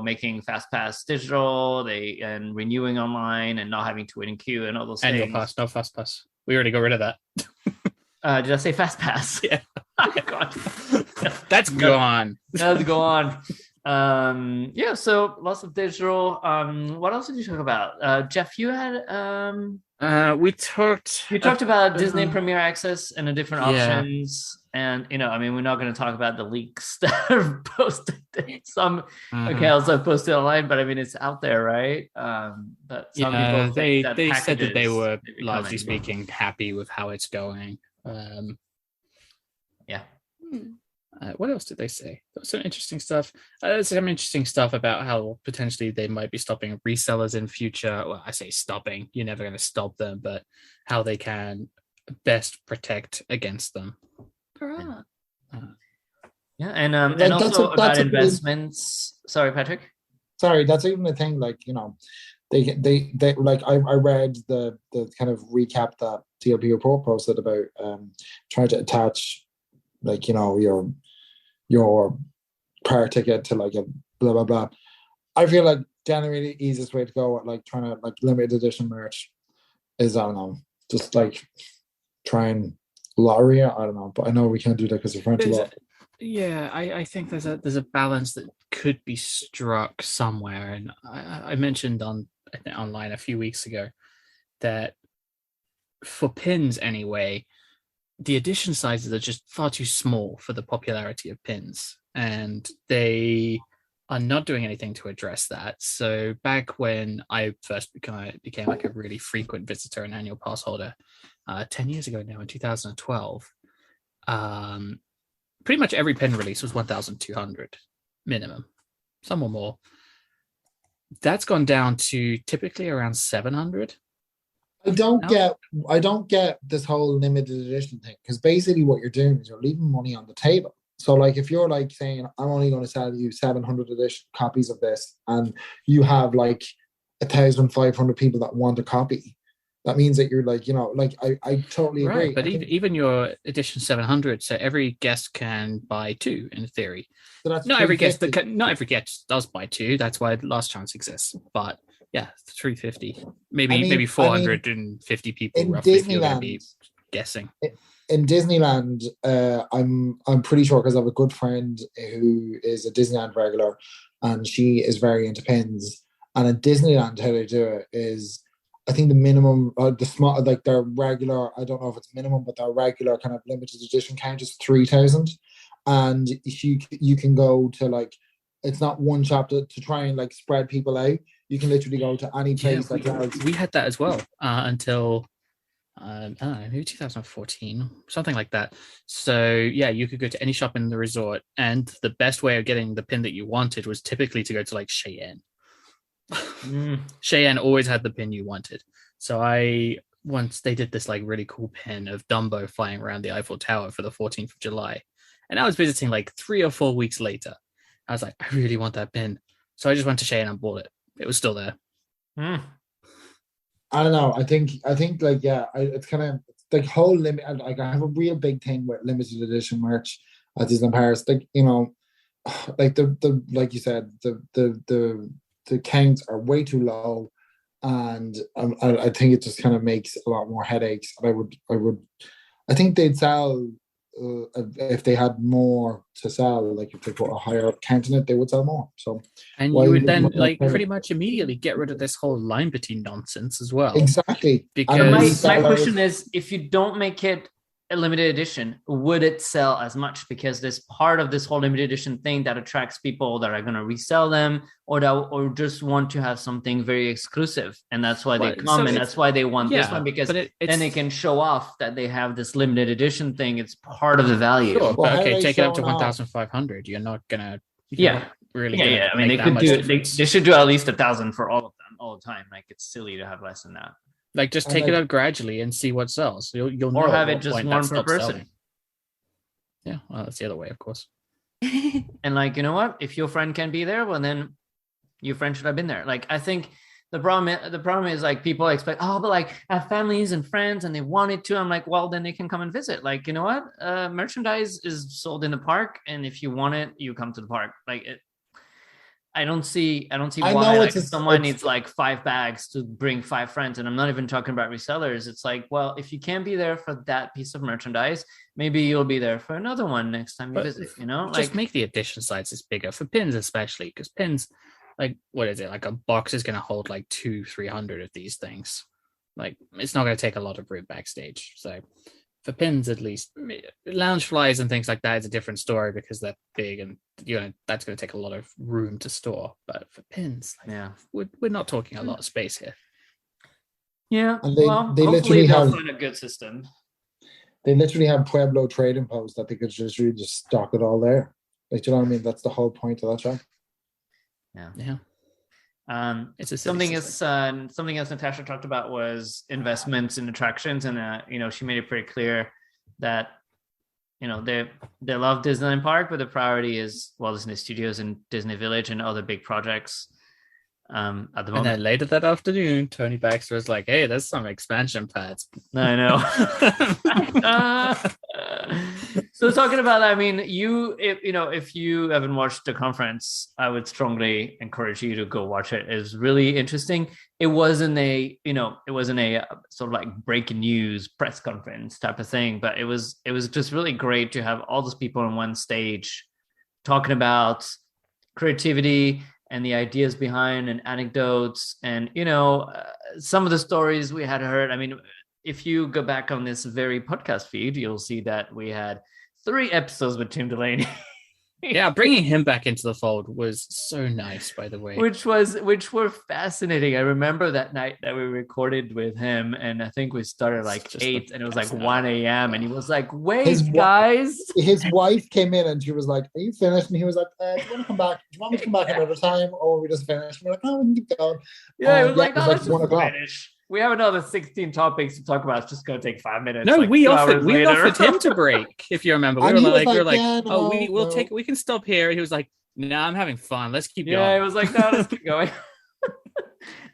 making FastPass digital. And renewing online and not having to wait in queue and all those Annual things. pass, no FastPass. We already got rid of that. Did I say FastPass? Yeah. Oh, God. That's gone. Let's go on. So lots of digital. What else did you talk about? Jeff, you had we talked about Disney Premier Access and the different options. And we're not going to talk about the leaks that are posted. Some accounts have posted online, but it's out there, right? But some people they said that they were largely speaking happy with how it's going. What else did they say? There was some interesting stuff. Some interesting stuff about how potentially they might be stopping resellers in future. Well, I say stopping. You're never going to stop them, but how they can best protect against them. And also about investments. Sorry, Patrick. Sorry, that's even the thing. Like they like I read the kind of recap that TLP report posted about trying to attach like your prior ticket to like a blah blah blah. I feel like generally the easiest way to go at like trying to like limited edition merch is, I don't know, just like try and lottery it. I don't know, but I know we can't do that because we're trying to lot. Yeah, I think there's a balance that could be struck somewhere, and I mentioned online a few weeks ago that for pins anyway, the edition sizes are just far too small for the popularity of pins, and they are not doing anything to address that. So back when I first became like a really frequent visitor and annual pass holder, 10 years ago now in 2012, pretty much every pin release was 1,200 minimum, some or more. That's gone down to typically around 700. I don't get this whole limited edition thing, because basically what you're doing is you're leaving money on the table. So like if you're like saying I'm only going to sell you 700 edition copies of this, and you have like 1,500 people that want a copy, that means that you're like, I totally agree. Right, but even your edition 700, so every guest can buy two in theory. So that's not every guest does buy two. That's why last chance exists. But yeah, 350, maybe 450 people roughly. If you're going to be guessing. In Disneyland, I'm pretty sure, because I have a good friend who is a Disneyland regular, and she is very into pins. And in Disneyland, how they do it is, I think the minimum, the small, like their regular, I don't know if it's minimum, but their regular kind of limited edition count is 3,000. And you can go to like, it's not one shop to try and like spread people out. You can literally go to any place. We had that as well until I don't know, maybe 2014, something like that. So yeah, you could go to any shop in the resort, and the best way of getting the pin that you wanted was typically to go to like Cheyenne. Cheyenne always had the pin you wanted. So once they did this like really cool pin of Dumbo flying around the Eiffel Tower for the 14th of July, and I was visiting like 3 or 4 weeks later. I was like, I really want that pin, so I just went to Cheyenne and bought it. It was still there. I don't know. I think like, yeah, it's kind of like whole limit. Like I have a real big thing with limited edition merch at Disneyland Paris. Like, like the like you said, the counts are way too low, and I think it just kind of makes a lot more headaches. I think they'd sell if they had more to sell. Like if they put a higher count in it, they would sell more. So, and you would then like pretty much immediately get rid of this whole line between nonsense as well. Exactly. Because my question is, if you don't make it a limited edition, would it sell as much? Because there's part of this whole limited edition thing that attracts people that are going to resell them, or just want to have something very exclusive, and that's why they come, and that's why they want this one, because then they can show off that they have this limited edition thing. It's part of the value. Sure, but okay, take it up to 1,500. You're not gonna, really. Yeah. I mean, they could do. They should do at least 1,000 for all of them all the time. Like, it's silly to have less than that. Like, just take it up gradually and see what sells. You'll know, or have it just one per person. Selling. Yeah, well, that's the other way, of course. And like, you know what? If your friend can be there, well, then your friend should have been there. Like, I think the problem is like people expect, oh, but like I have families and friends and they wanted to. I'm like, well, then they can come and visit. Like, you know what? Merchandise is sold in the park, and if you want it, you come to the park. Like it, I don't see I why know like it's if a- someone it's- needs like 5 bags to bring 5 friends, and I'm not even talking about resellers. It's like, well, if you can't be there for that piece of merchandise, maybe you'll be there for another one next time you But visit, you know? just Like, make the edition sizes bigger for pins, especially because pins, like what is it? Like a box is going to hold like 200-300 of these things. Like it's not going to take a lot of room backstage. So for pins, at least, lounge flies and things like that is a different story because they're big and that's going to take a lot of room to store. But for pins, like, yeah. we're not talking a lot of space here. Yeah. And they hopefully literally they'll have- find a good system. They literally have Pueblo trading posts that they could just really just stock it all there. Like, do you know what I mean? That's the whole point of that shop. Yeah. It's a something else Natasha talked about was investments in attractions, and she made it pretty clear that they love Disneyland Park, but the priority is Walt Disney Studios and Disney Village and other big projects at the And moment. then later that afternoon, Tony Baxter was like, "Hey, there's some expansion pads." I know. So talking about that, I mean, if you haven't watched the conference, I would strongly encourage you to go watch it. It's really interesting. It wasn't a sort of like breaking news press conference type of thing, but it was just really great to have all those people on one stage talking about creativity and the ideas behind and anecdotes and some of the stories we had heard. I mean, if you go back on this very podcast feed, you'll see that we had 3 episodes with Tim Delaney. Yeah, bringing him back into the fold was so nice, by the way. which were fascinating. I remember that night that we recorded with him, and I think we started like 8 and it was like 1 a.m. and he was like, wait, guys. His wife came in and she was like, "Are you finished?" And he was like, "Do you want to come back? Do you want me to come back another time, or are we just finished?" And we're like, "Oh, we can keep going." Yeah, it was like, it was oh, like let's 1 just o'clock. finish. We have another 16 topics to talk about. It's just going to take 5 minutes. No, like we 2 offered hours we later. offered him to break, if you remember. We And were he was like, "Yeah, no, we can stop here. And he was like, "No, I'm having fun. Let's keep Yeah, going." it was like, no, let's keep going.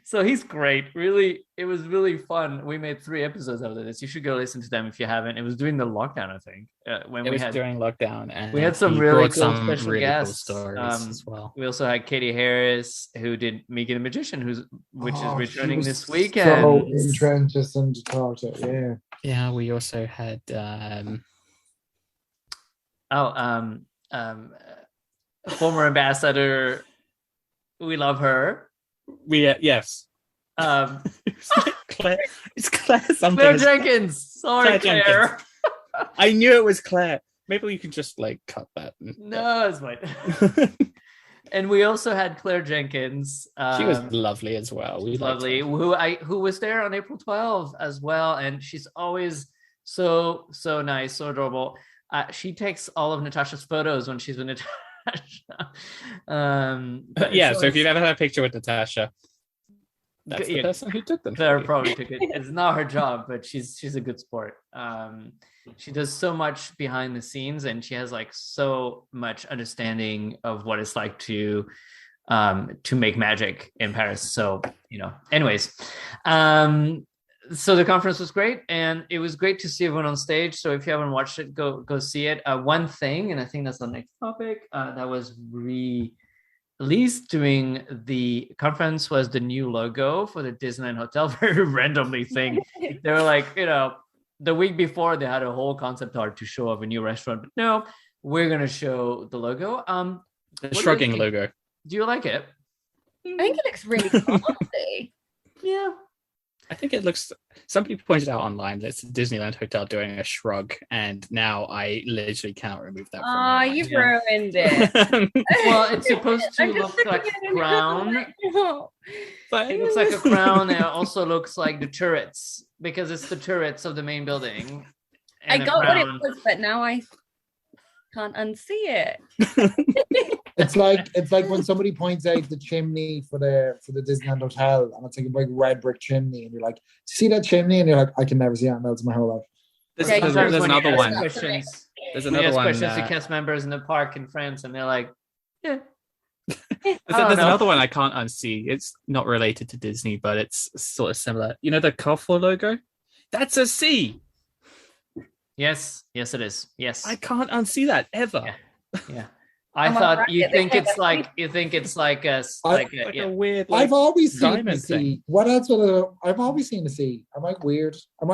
So he's great. Really, it was really fun. We made 3 episodes out of this. You should go listen to them if you haven't. It was during the lockdown, I think, when It we was had during lockdown, and we had some he really brought cool some special really guests. cool stories as well. We also had Katie Harris, who did Megan the Magician, which is returning She was this weekend. So interesting to talk to. Yeah. Yeah, we also had Former ambassador. We love her. yes. It's like Claire. It's Claire something. Claire Jenkins. Sorry, Claire Claire. Jenkins. I knew it was Claire. Maybe we can just like cut that. No, it's fine. And we also had Claire Jenkins. She was lovely as well. We liked lovely. her. Who was there on April 12th as well, and she's always so nice, so adorable. She takes all of Natasha's photos when she's with Natasha. So if you've ever had a picture with Natasha, that's the person who took them. Claire probably took it. It's not her job, but she's a good sport. She does so much behind the scenes, and she has like so much understanding of what it's like to make magic in Paris. So anyways, so the conference was great, and it was great to see everyone on stage. So if you haven't watched it, go see it. One thing, and I think that's the next topic, that was released during the conference was the new logo for the Disneyland Hotel. Very randomly thing. They were like, the week before they had a whole concept art to show of a new restaurant, but no, we're gonna show the logo. The shrugging logo. Do you like it? I think it looks really classy. Yeah. I think it looks. Some people pointed out online that it's a Disneyland Hotel doing a shrug, and now I literally cannot remove that. Oh, you've ruined it. Well, it's supposed to look like a crown. But it looks like a crown, and it also looks like the turrets because it's the turrets of the main building. I got what it was, but now I can't unsee it. It's like when somebody points out the chimney for the Disneyland Hotel, and it's like a big red brick chimney, and you're like, "See that chimney?" And you're like, "I can never see anything else in my whole life." There's another one. There's another one. Questions to cast members in the park in France, and they're like, "Yeah, There's another one I can't unsee. It's not related to Disney, but it's sort of similar. You know the Carrefour logo? That's a C. Yes, it is. Yes, I can't unsee that ever. Yeah. I thought you think it's like a weird. Like, I've always seen diamond the C. thing. What else would I've always seen the C? Am I weird? I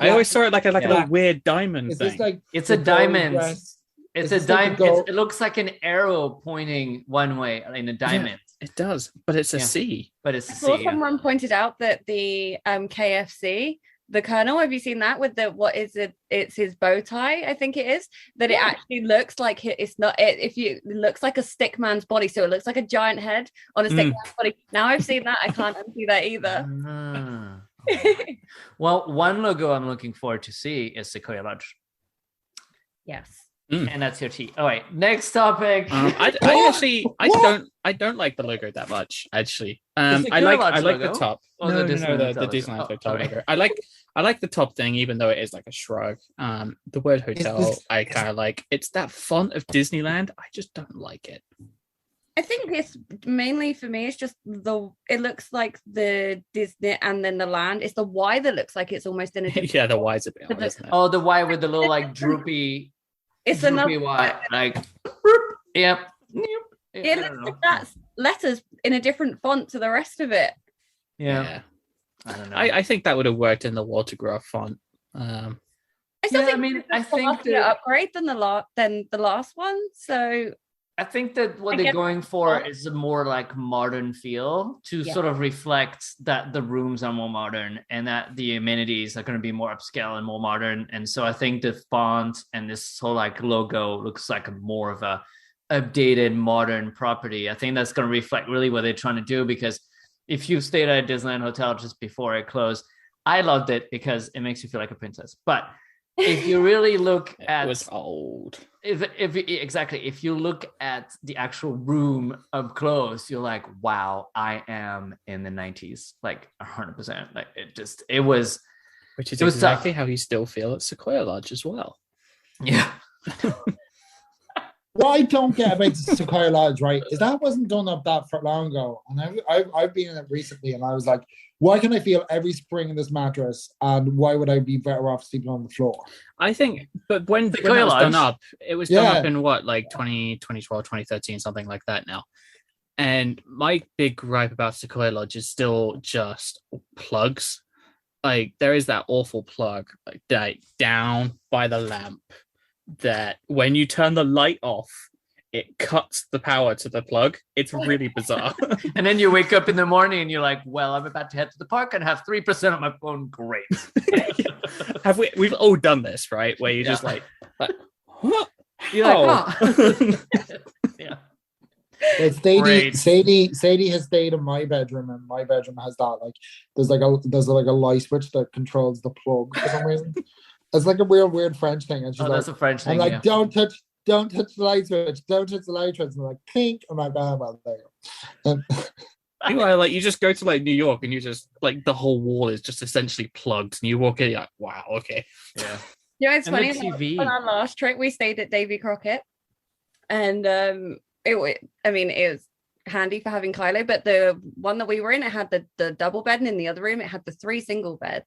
always saw it like a little weird diamond Is thing. this like it's a diamond. dress? It's Is a this like a diamond. gold- It looks like an arrow pointing one way in a diamond, It does, but it's a Yeah. C. but it's I a saw C. someone pointed out that the KFC, the Colonel, have you seen that with the what is it? It's his bow tie, I think it is. That it actually looks like it's not. It looks like a stick man's body, so it looks like a giant head on a stick man's body. Now I've seen that, I can't unsee that either. Ah, well, one logo I'm looking forward to see is Sequoia Lodge, Yes. and that's your T. All right, next topic. I don't like the logo that much. Actually, I like the top. Oh, No, the Disneyland Disneyland logo. hotel Oh, logo. I like the top thing, even though it is like a shrug. The word hotel, I kind of like. It's that font of Disneyland. I just don't like it. I think it's mainly for me. It's just it looks like the Disney and then the land. It's the Y that looks like it's almost in a different. Yeah, the Y's a bit odd, isn't it? Oh, the Y with the little like droopy. It's droopy another Y, like. Yep. It looks like that's letters in a different font to the rest of it. Yeah. I don't know. I think that would have worked in the Watergraph font. I still think I think the upgrade than the last one. So I think that what I they're guess- going for is a more like modern feel to Yeah. sort of reflect that the rooms are more modern and that the amenities are going to be more upscale and more modern. And so I think the font and this whole like logo looks like more of a updated modern property. I think that's going to reflect really what they're trying to do, because if you stayed at a Disneyland hotel just before it closed, I loved it because it makes you feel like a princess. But if you really look at It was old. if you look at the actual room up close, you're like, wow, I am in the 90s, like 100%. Like it was Which is it was exactly tough. how you still feel at Sequoia Lodge as well. Yeah. What I don't get about the Sequoia Lodge, right, is that wasn't done up that for long ago. And I've been in it recently, and I was like, why can I feel every spring in this mattress? And why would I be better off sleeping on the floor? I think, but when that Sequoia was done Lodge. up, it was done Yeah. up in what, like 2012, 2013, something like that now. And my big gripe about Sequoia Lodge is still just plugs. Like, there is that awful plug like down by the lamp that when you turn the light off, it cuts the power to the plug. It's really bizarre. And then you wake up in the morning and you're like, well, I'm about to head to the park and have 3% on my phone. Great. We've all done this, right? Where you just like what? You're like, Oh. yeah. Well, Great. Sadie has stayed in my bedroom, and my bedroom has that like there's like a light switch that controls the plug for some reason. It's like a weird French thing, and she's Oh, like, that's a French I'm thing. like, Yeah. don't touch the light switch, don't touch the light switch. And I'm like, clink. I'm like, oh, well, there you go. Meanwhile, like you just go to like New York and you just like the whole wall is just essentially plugged, and you walk in, you're like, wow, okay. Yeah. You know, it's And the funny. TV. On our last trip, we stayed at Davy Crockett, and it was handy for having Kylo. But the one that we were in, it had the double bed, and in the other room, it had the 3 single beds,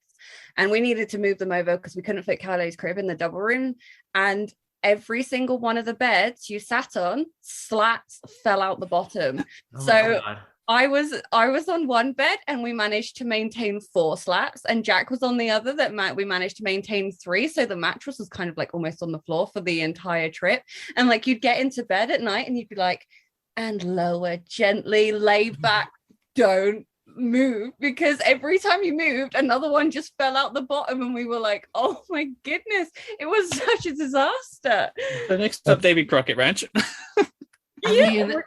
and we needed to move them over because we couldn't fit Kylo's crib in the double room. And every single one of the beds you sat on, slats fell out the bottom. Oh my So God. I was on one bed and we managed to maintain 4 slats, and Jack was on the other we managed to maintain 3. So the mattress was kind of like almost on the floor for the entire trip. And like you'd get into bed at night and you'd be like, and lower gently, lay back, don't move, because every time you moved, another one just fell out the bottom, and we were like, oh my goodness, it was such a disaster. The next up, Davy Crockett Ranch. I mean,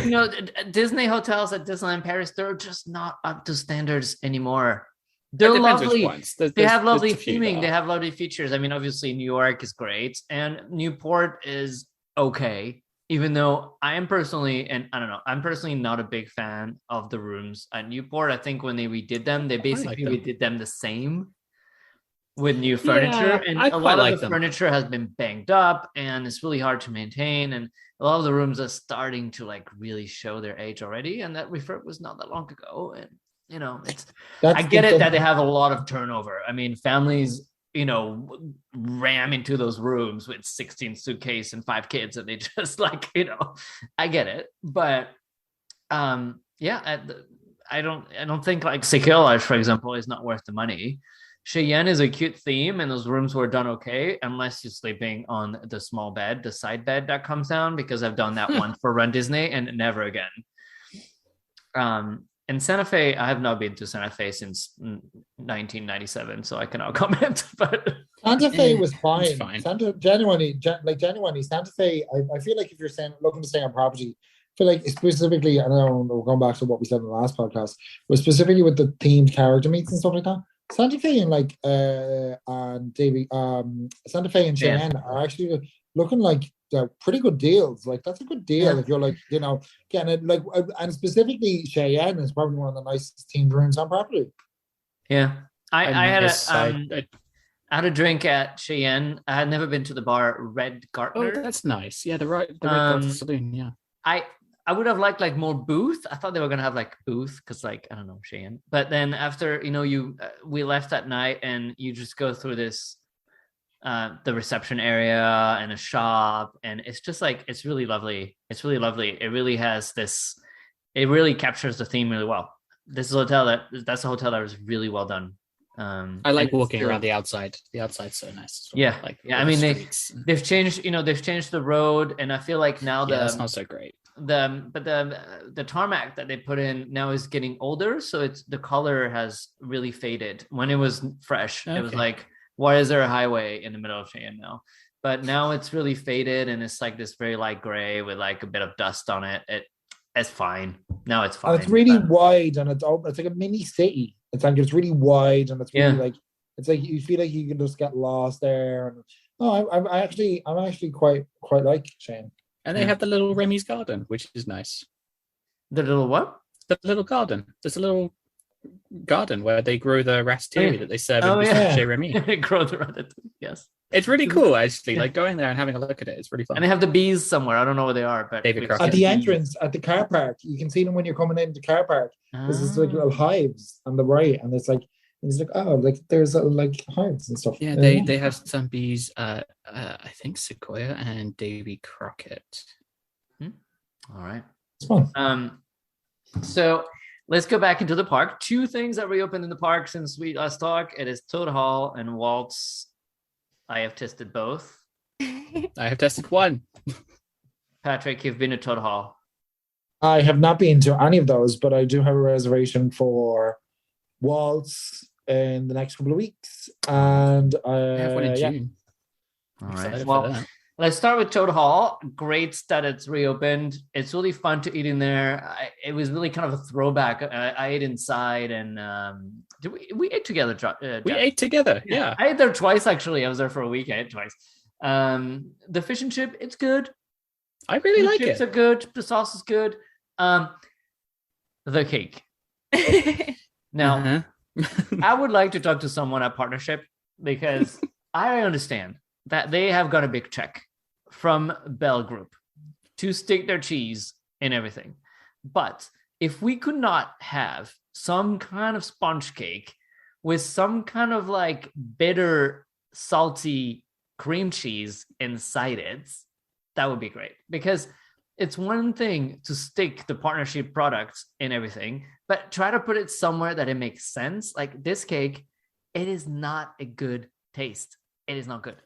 you know, Disney hotels at Disneyland Paris, they're just not up to standards anymore. They're It depends which lovely. ones. They have lovely there's a few theming. that They are. have lovely features. I mean, obviously, New York is great, and Newport is okay. Even though I'm personally not a big fan of the rooms at Newport. I think when they redid them, they basically them. redid them the same. with new furniture, and I a quite lot like of the them. furniture has been banged up and it's really hard to maintain, and a lot of the rooms are starting to like really show their age already, and that refurb was not that long ago. And it's I That's get it that they the have a lot of turnover. I mean, families ram into those rooms with 16 suitcase and 5 kids, and they just like I get it. But yeah, I don't think like Secure Lodge, for example, is not worth the money. Cheyenne is a cute theme, and those rooms were done okay, unless you're sleeping on the small bed, the side bed that comes down, because I've done that one for Run Disney and never again. And Santa Fe, I have not been to Santa Fe since 1997, so I cannot comment. But Santa Fe was It's fine. fine. Genuinely, Santa Fe. I feel like if you're looking to stay on property, I feel like specifically, I know we're going back to what we said in the last podcast, but specifically with the themed character meets and stuff like that. Santa Fe and Davy, Santa Fe and Yeah. Cheyenne are actually looking like they're pretty good deals. Like that's a good deal Yeah. if you're like getting it like, and specifically Cheyenne is probably one of the nicest themed rooms on property. yeah, I had I had a drink at Cheyenne. I had never been to the bar Red Oh, Gartner. that's nice. Yeah, the Red Garter Saloon. Yeah, I would have liked like more booth. I thought they were gonna have like booth because like I don't know Cheyenne. But then after we left that night, and you just go through this the reception area and a shop, and it's just like it's really lovely. It's really lovely. It really has this. It really captures the theme really well. This is a hotel that's a hotel that was really well done. I like and walking it's around the outside. The outside's so nice. as well. Yeah, like yeah. all I the mean, streets. they've changed the road, and I feel like now Yeah, that's not so great. the tarmac that they put in now is getting older, so it's the color has really faded. When it was fresh, it was Okay. like, why is there a highway in the middle of Cheyenne now? But now it's really faded, and it's like this very light gray with like a bit of dust on it. It's fine. Now it's fine. And it's really but- wide, and it's like a mini city. It's like it's really wide, and it's really Yeah. like it's like you feel like you can just get lost there. And I'm actually quite like Shane. And they Yeah. have the little Remy's garden, which is nice. The little what? The little garden. There's a little garden where they grow the ratatouille that they serve Oh, in yeah. Chez Remy. Grow the ratatouille. Yes. It's really cool, actually. Like going there and having a look at it, it's really fun. And they have the bees somewhere. I don't know where they are, but David we've Crockett. seen At the bees. entrance at the car park, you can see them when you're coming into the car park. There's this like Ah. little hives on the right, and it's like oh, like there's like hives and stuff. Yeah, they have some bees. I think Sequoia and Davy Crockett. All right. It's fun. So let's go back into the park. 2 things that reopened in the park since we last talked. It is Toad Hall and Waltz. I have tested both. I have tested one. Patrick, you've been to Toad Hall. I have not been to any of those, but I do have a reservation for Waltz in the next couple of weeks, and I have one in yeah. June. All Excited right. for Well, that. let's start with Toad Hall. Great that it's reopened. It's really fun to eat in there. It was really kind of a throwback. I ate inside, and we ate together. We Jeff? ate together. Yeah. I ate there twice actually. I was there for a week. I ate twice. The fish and chip, it's good. I really The like chips it. are good. The sauce is good. The cake. Now, Uh-huh. I would like to talk to someone at partnership, because I understand that they have got a big check from Bell Group to stick their cheese in everything. But if we could not have some kind of sponge cake with some kind of like bitter, salty cream cheese inside it, that would be great. Because it's one thing to stick the partnership products in everything, but try to put it somewhere that it makes sense. Like this cake, it is not a good taste. It is not good.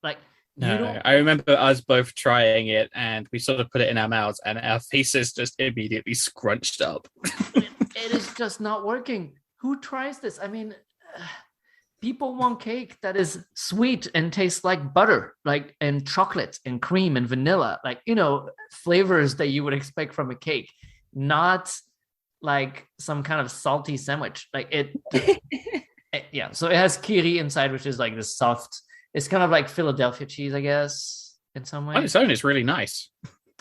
Like you No, don't. I remember us both trying it, and we sort of put it in our mouths, and our faces just immediately scrunched up. It is just not working. Who tries this? I mean, people want cake that is sweet and tastes like butter, like and chocolate and cream and vanilla, like flavors that you would expect from a cake, not like some kind of salty sandwich. Like yeah. So it has kiri inside, which is like this soft. It's kind of like Philadelphia cheese, I guess, in some way. On its own, it's really nice.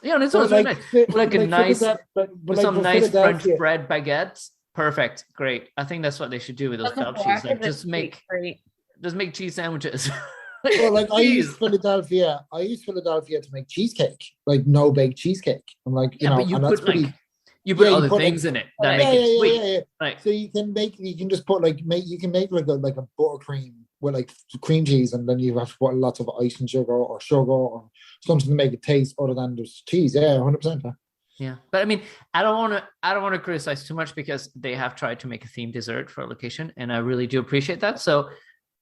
Yeah, and it's So, also nice. Like a nice, with some nice French Philadelphia- bread baguette. Perfect. Great. I think that's what they should do with those Bell cheese. Like just make just make cheese sandwiches. Well, like I Cheese. used Philadelphia. I used Philadelphia to make cheesecake, like no bake cheesecake. I'm like, you Yeah, know, but you and that's put pretty. like you put Yeah, you other put, like, things in it that yeah, make it sweet. Yeah. Like So you can just put like you can make like a buttercream with like cream cheese, and then you have to put lots of ice and sugar or something to make it taste other than just cheese. Yeah, 100%. yeah, but I mean, I don't want to criticize too much because they have tried to make a themed dessert for a location, and I really do appreciate that. So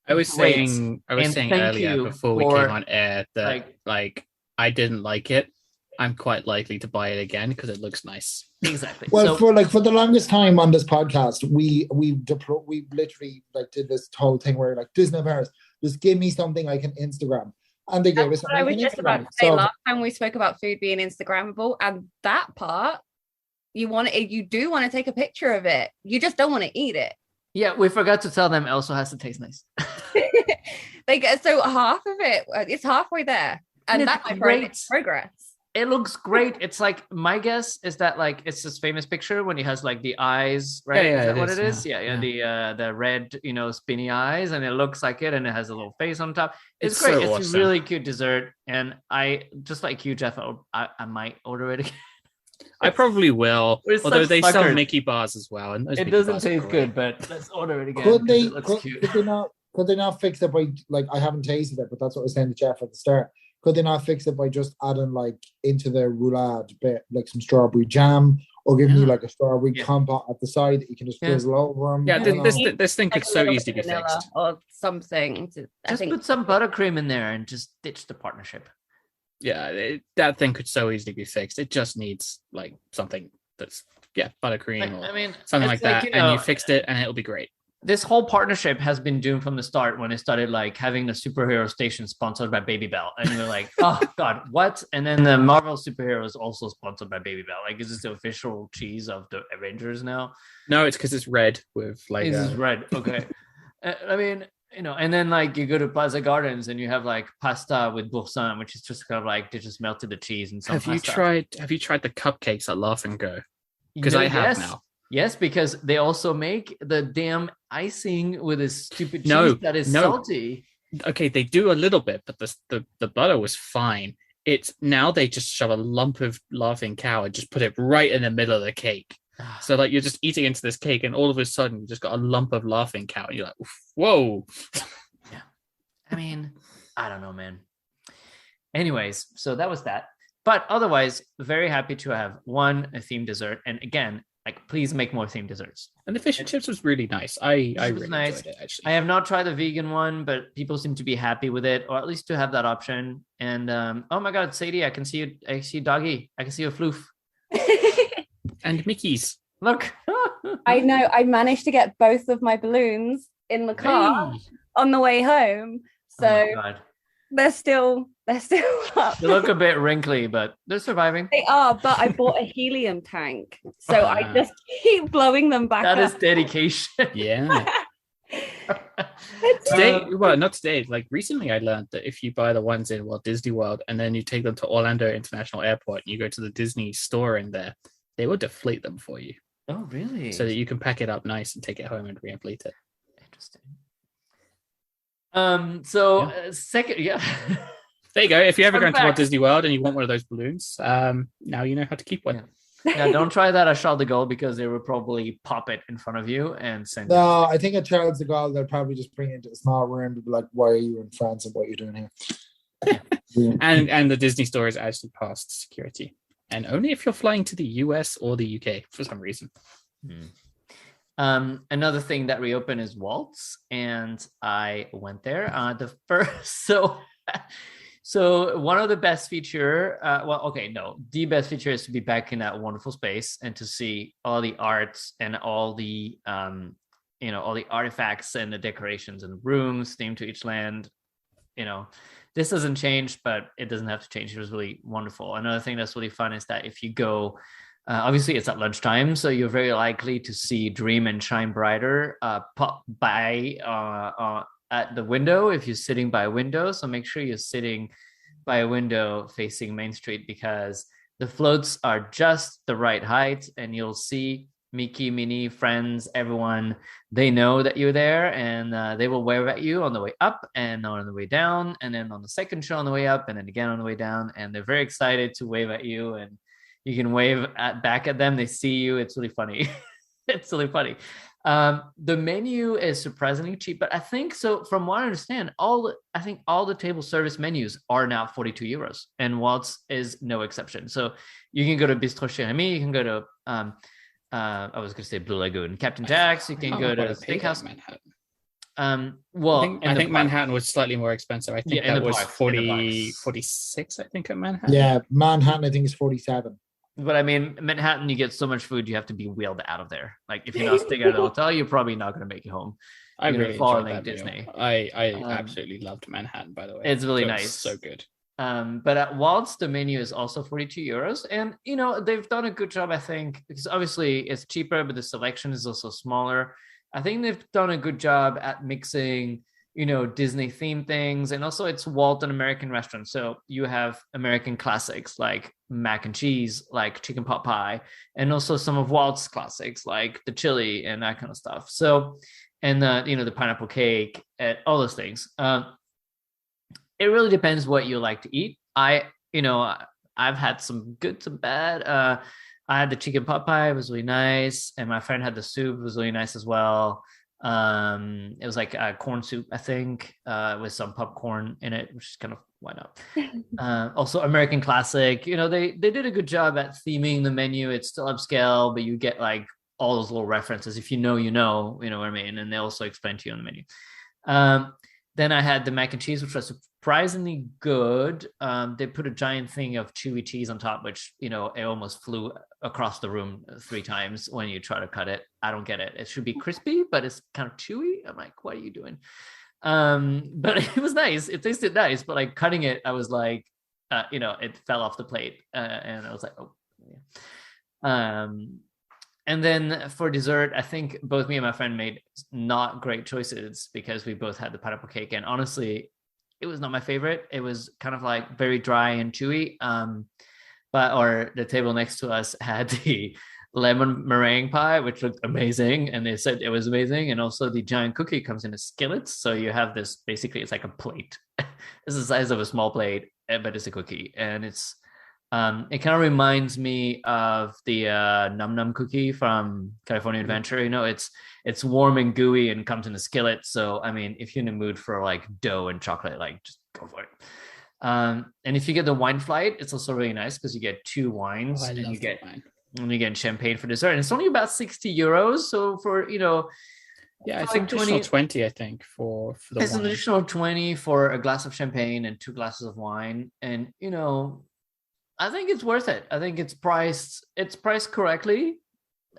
I was great. saying And thank earlier you before we came for, on air that like I didn't like it. I'm quite likely to buy it again because it looks nice. exactly. Well, So for the longest time on this podcast, we literally like did this whole thing where like Disney Paris, just give me something I can Instagram, and they gave us That's what I something was we just can about Instagram. to say. So Last time we spoke about food being Instagrammable, and that part, you do want to take a picture of it. You just don't want to eat it. yeah, we forgot to tell them it also has to taste nice. They get so half of it. It's halfway there, and it's that's my friend, great. it's progress. It looks great. It's like, my guess is that like it's this famous picture when he has like the eyes, right? Yeah, is that it what is, it is? yeah. Yeah. The red, spinny eyes, and it looks like it, and it has a little face on top. It's It's great. so It's awesome. a really cute dessert, and I just like you, Jeff. I might order it again. I probably will. We're Although such they sell suckers. Mickey bars as well, and those It Mickey doesn't bars are taste great. good, but let's order it again. could 'cause they it looks cute. could they not fix it by like I haven't tasted it, but that's what I was saying to Jeff at the start. Could they not fix it by just adding like into the roulade bit like some strawberry jam, or giving you Yeah. like a strawberry Yeah. compote at the side that you can just Yeah. drizzle over them? Yeah, I don't know. this thing Like could a so little easily be bit of vanilla fixed. or something. I Just think put some buttercream in there and just ditch the partnership. Yeah, that thing could so easily be fixed. It just needs like something that's buttercream Like, or I mean, something it's like that, and you fixed it, and it'll be great. This whole partnership has been doomed from the start when it started like having the superhero station sponsored by Baby Bell, and you're like, oh god, what? And then the Marvel superhero is also sponsored by Baby Bell. Like, is this the official cheese of the Avengers now? No, it's because it's red with like This is red. Okay. I mean, and then like you go to Plaza Gardens and you have like pasta with boursin, which is just kind of like they just melted the cheese and some Have you tried the cupcakes at Laugh and Go? Because I have yes. now. Yes, because they also make the damn icing with this stupid cheese No, that is no. salty. Okay, they do a little bit, but the butter was fine. It's now they just shove a lump of Laughing Cow and just put it right in the middle of the cake. So like you're just eating into this cake, and all of a sudden you just got a lump of Laughing Cow, and you're like, whoa. Yeah, I mean, I don't know, man. Anyways, so that was that. But otherwise, very happy to have a themed dessert, and again, like, please make more themed desserts. And the fish and chips was really nice. I was really nice. enjoyed it actually. I have not tried the vegan one, but people seem to be happy with it, or at least to have that option. And oh my God, Sadie, I can see you. I see Doggy. I can see your floof. And Mickey's. Look. I know. I managed to get both of my balloons in the car Hey. on the way home, so Oh my God. they're still up. They look a bit wrinkly, but they're surviving. They are, but I bought a helium tank, so I just keep blowing them back That up. is dedication. Yeah. It's Today, well, not today. Like recently, I learned that if you buy the ones in Walt Disney World and then you take them to Orlando International Airport and you go to the Disney store in there, they will deflate them for you Oh, really? so that you can pack it up nice and take it home and re-inflate it. Interesting. So Yeah. second, yeah. There you go. If you're ever Fun going to Walt fact. Disney World and you want one of those balloons, now you know how to keep one. Yeah. Now, don't try that at Charles de Gaulle because they will probably pop it in front of you and send you. No, I think at Charles de Gaulle they'll probably just bring it into a small room and be like, "Why are you in France and what are you doing here?" Yeah. And the Disney store is actually past security, and only if you're flying to the US or the UK for some reason. Another thing that reopened is Waltz, and I went there. The first, so one of the best feature, the best feature is to be back in that wonderful space and to see all the arts and all the all the artifacts and the decorations and rooms themed to each land. This doesn't change, but it doesn't have to change. It was really wonderful. Another thing that's really fun is that if you go, obviously it's at lunchtime, so you're very likely to see Dream and Shine Brighter pop by at the window if you're sitting by a window. So make sure you're sitting by a window facing Main Street because the floats are just the right height, and you'll see Mickey, Minnie, friends, everyone, they know that you're there, and they will wave at you on the way up and on the way down, and then on the second show on the way up, and then again on the way down. And they're very excited to wave at you, and you can wave back at them. They see you. It's really funny. It's really funny. The menu is surprisingly cheap, but I think so. From what I understand, I think all the table service menus are now 42 euros, and Waltz is no exception. So you can go to Bistro Chez Remy, you can go to I was going to say Blue Lagoon, Captain Jack's. You can go to Steakhouse Manhattan. Well, I think Manhattan was slightly more expensive. I think that was parks, 46, I think, at Manhattan. Yeah, Manhattan, I think, is 47. But I mean, Manhattan, you get so much food, you have to be wheeled out of there. Like if you're not staying at a hotel, you're probably not going to make it home. I really enjoyed that Disney. Meal. I absolutely loved Manhattan, by the way. It's really nice. So good. But at Waltz, the menu is also 42 euros. And, they've done a good job, I think, because obviously it's cheaper, but the selection is also smaller. I think they've done a good job at mixing, Disney themed things. And also it's Walt, an American restaurant. So you have American classics like mac and cheese, like chicken pot pie, and also some of Walt's classics like the chili and that kind of stuff. So, and the pineapple cake and all those things. It really depends what you like to eat. I've had some good, some bad. I had the chicken pot pie, it was really nice, and my friend had the soup, it was really nice as well. It was like a corn soup, I think, with some popcorn in it, which is kind of why not. Also, American classic. They did a good job at theming the menu. It's still upscale, but you get like all those little references. If you know what I mean. And they also explain to you on the menu. Then I had the mac and cheese, which was surprisingly good. They put a giant thing of chewy cheese on top, which, it almost flew across the room 3 times when you try to cut it. I don't get it. It should be crispy, but it's kind of chewy. I'm like, what are you doing? But it was nice. It tasted nice, but like cutting it, I was like, it fell off the plate. And I was like, oh, yeah. And then for dessert, I think both me and my friend made not great choices because we both had the pineapple cake. And honestly, it was not my favorite. It was kind of like very dry and chewy. Or the table next to us had the lemon meringue pie, which looked amazing. And they said it was amazing. And also the giant cookie comes in a skillet. So you have this, basically it's like a plate. It's the size of a small plate, but it's a cookie. And it's, it kind of reminds me of the Num Num cookie from California Adventure. It's warm and gooey and comes in a skillet. So, I mean, if you're in the mood for like dough and chocolate, like just go for it. And if you get the wine flight, it's also really nice because you get 2 wines and you get champagne for dessert. And it's only about 60 euros. So for, yeah, I think additional 20, I think, for the wine. It's an additional 20 for a glass of champagne and 2 glasses of wine. And, I think it's worth it. I think it's priced correctly.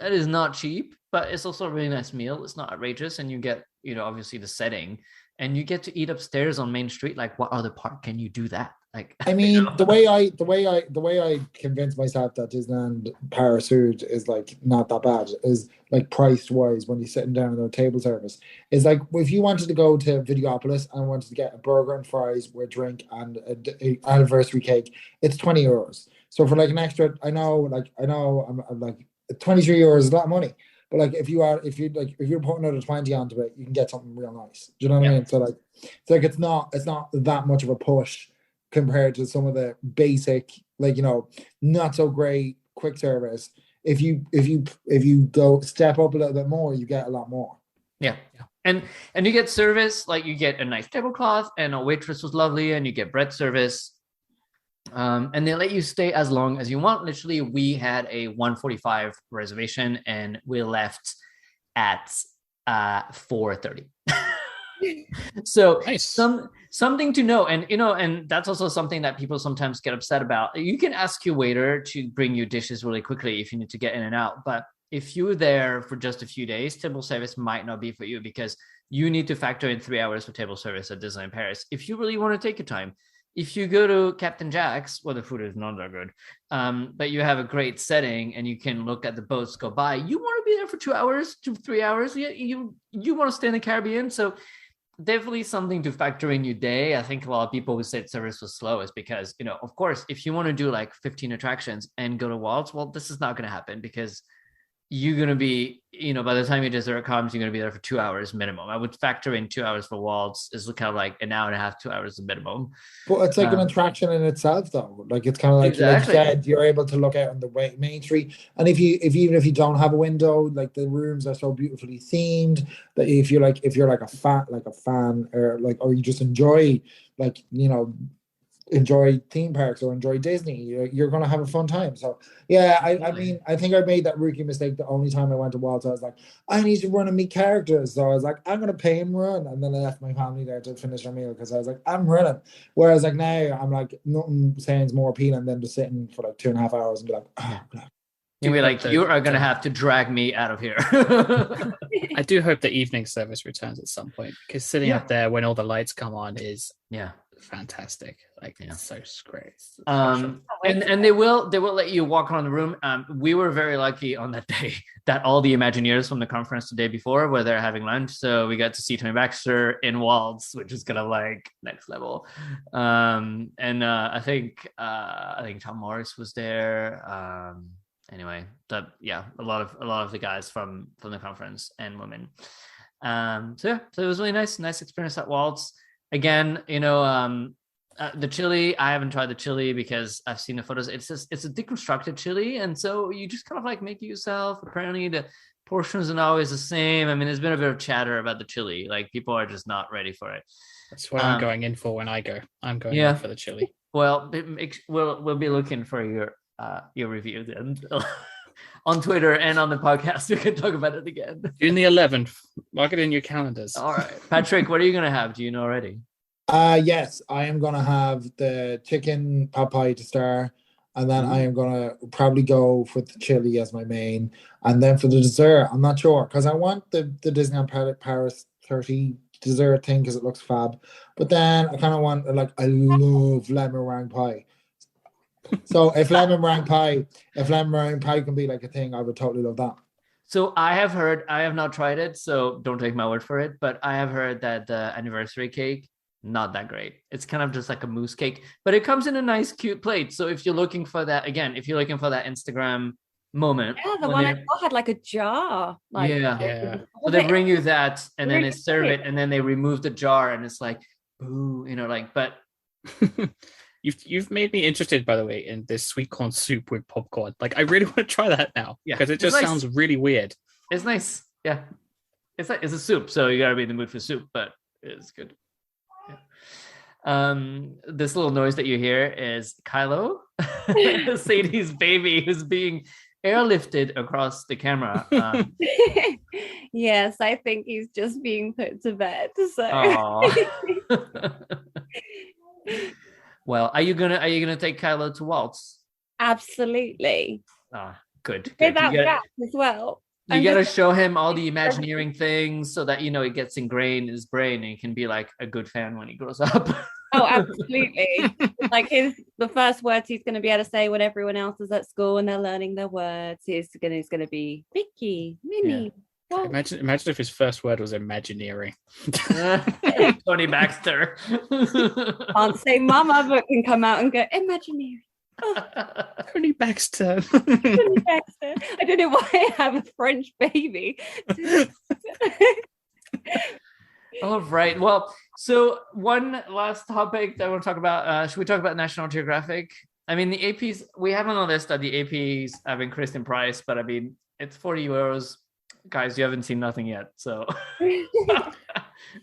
It is not cheap, but it's also a really nice meal. It's not outrageous, and you get, obviously the setting, and you get to eat upstairs on Main Street. Like, what other park can you do that? Like, I mean, the way I convince myself that Disneyland Paris food is like not that bad is like priced wise when you're sitting down in their table service is like if you wanted to go to Videopolis and wanted to get a burger and fries with a drink and a anniversary cake, it's 20 euros. So for like an extra, I know I'm like 23 euros is a lot of money. But like if you're putting another 20 onto it, you can get something real nice. Do you know what I mean? So like it's not that much of a push compared to some of the basic, not so great quick service. If you go step up a little bit more, you get a lot more. Yeah. And you get service, like you get a nice tablecloth, and a waitress was lovely, and you get bread service. And they let you stay as long as you want. Literally, we had a 1:45 reservation, and we left at 4:30. So nice. Something to know, and and that's also something that people sometimes get upset about. You can ask your waiter to bring you dishes really quickly if you need to get in and out, but if you're there for just a few days, table service might not be for you because you need to factor in 3 hours for table service at Disneyland Paris. If you really want to take your time, if you go to Captain Jack's, well, the food is not that good, but you have a great setting and you can look at the boats go by. You want to be there for 2 hours to 3 hours. You want to stay in the Caribbean, so definitely something to factor in your day. I think a lot of people who said service was slow is because, of course, if you want to do like 15 attractions and go to Waltz, well, this is not going to happen because you're going to be, by the time your dessert comes, you're going to be there for 2 hours minimum. I would factor in 2 hours for waltz is kind of like an hour and a half, 2 hours minimum. But it's like an attraction in itself, though. Like it's kind of like Exactly. like you said, you're able to look out on the main street, and even if you don't have a window, like the rooms are so beautifully themed that if you're like a fan, or you just enjoy enjoy theme parks or enjoy Disney, you're going to have a fun time. So yeah, I mean, I think I made that rookie mistake the only time I went to Waltz. I was like, I need to run and meet characters. So I was like, I'm going to pay him run. And then I left my family there to finish their meal because I was like, I'm running. Whereas like now I'm like, nothing sounds more appealing than just sitting for like 2.5 hours and be like, oh, God. You'll be like, you are going to have to drag me out of here. I do hope the evening service returns at some point, because sitting up there when all the lights come on is fantastic. Like it's so great. And they will let you walk around the room. We were very lucky on that day that all the Imagineers from the conference the day before were there having lunch, so we got to see Tony Baxter in Waltz, which is kind of like next level. I think Tom Morris was there. Anyway, a lot of the guys from the conference and women. So it was really nice experience at Waltz. Again, the chili, I haven't tried the chili because I've seen the photos. It's a deconstructed chili, and so you just kind of like make it yourself. Apparently the portions are not always the same. I mean, there's been a bit of chatter about the chili, like people are just not ready for it. That's what I'm going in for when I go. I'm going in for the chili. Well, we'll be looking for your review then. On Twitter and on the podcast, we can talk about it again. June the 11th. Mark it in your calendars. All right. Patrick, what are you going to have? Do you know already? Yes, I am going to have the chicken pot pie to start, and then I am going to probably go for the chili as my main. And then for the dessert, I'm not sure, because I want the Disneyland Paris 30 dessert thing because it looks fab. But then I kind of want, I love lemon meringue pie. So if lemon meringue pie can be like a thing, I would totally love that. So I have not tried it, so don't take my word for it, but I have heard that the anniversary cake, not that great. It's kind of just like a mousse cake, but it comes in a nice, cute plate. So if you're looking for that, Instagram moment. Yeah, the one I saw had like a jar. So they bring you that, and then they serve it, and then they remove the jar, and it's like, ooh, but... You've made me interested, by the way, in this sweet corn soup with popcorn. Like, I really want to try that now because it just sounds really weird. It's nice. Yeah. It's a soup, so you got to be in the mood for soup, but it's good. Yeah. This little noise that you hear is Kylo, Sadie's baby, who's being airlifted across the camera. Yes, I think he's just being put to bed. So. Well, are you gonna take Kylo to Waltz? Absolutely. Good. Without that as well. You gotta show him all the Imagineering things so that it gets ingrained in his brain and he can be like a good fan when he grows up. Oh, absolutely. Like the first words he's gonna be able to say when everyone else is at school and they're learning their words is gonna be Mickey, Minnie. Yeah. Well, imagine if his first word was Imagineering. Tony Baxter. Can't say mama, but can come out and go Imagineering. Oh. Tony Baxter. Tony Baxter. I don't know why I have a French baby. All right. Well, so one last topic that I want to talk about. Should we talk about National Geographic? I mean, the APs, we have on the list that the APs have increased in price, but I mean, it's €40. Guys, you haven't seen nothing yet, so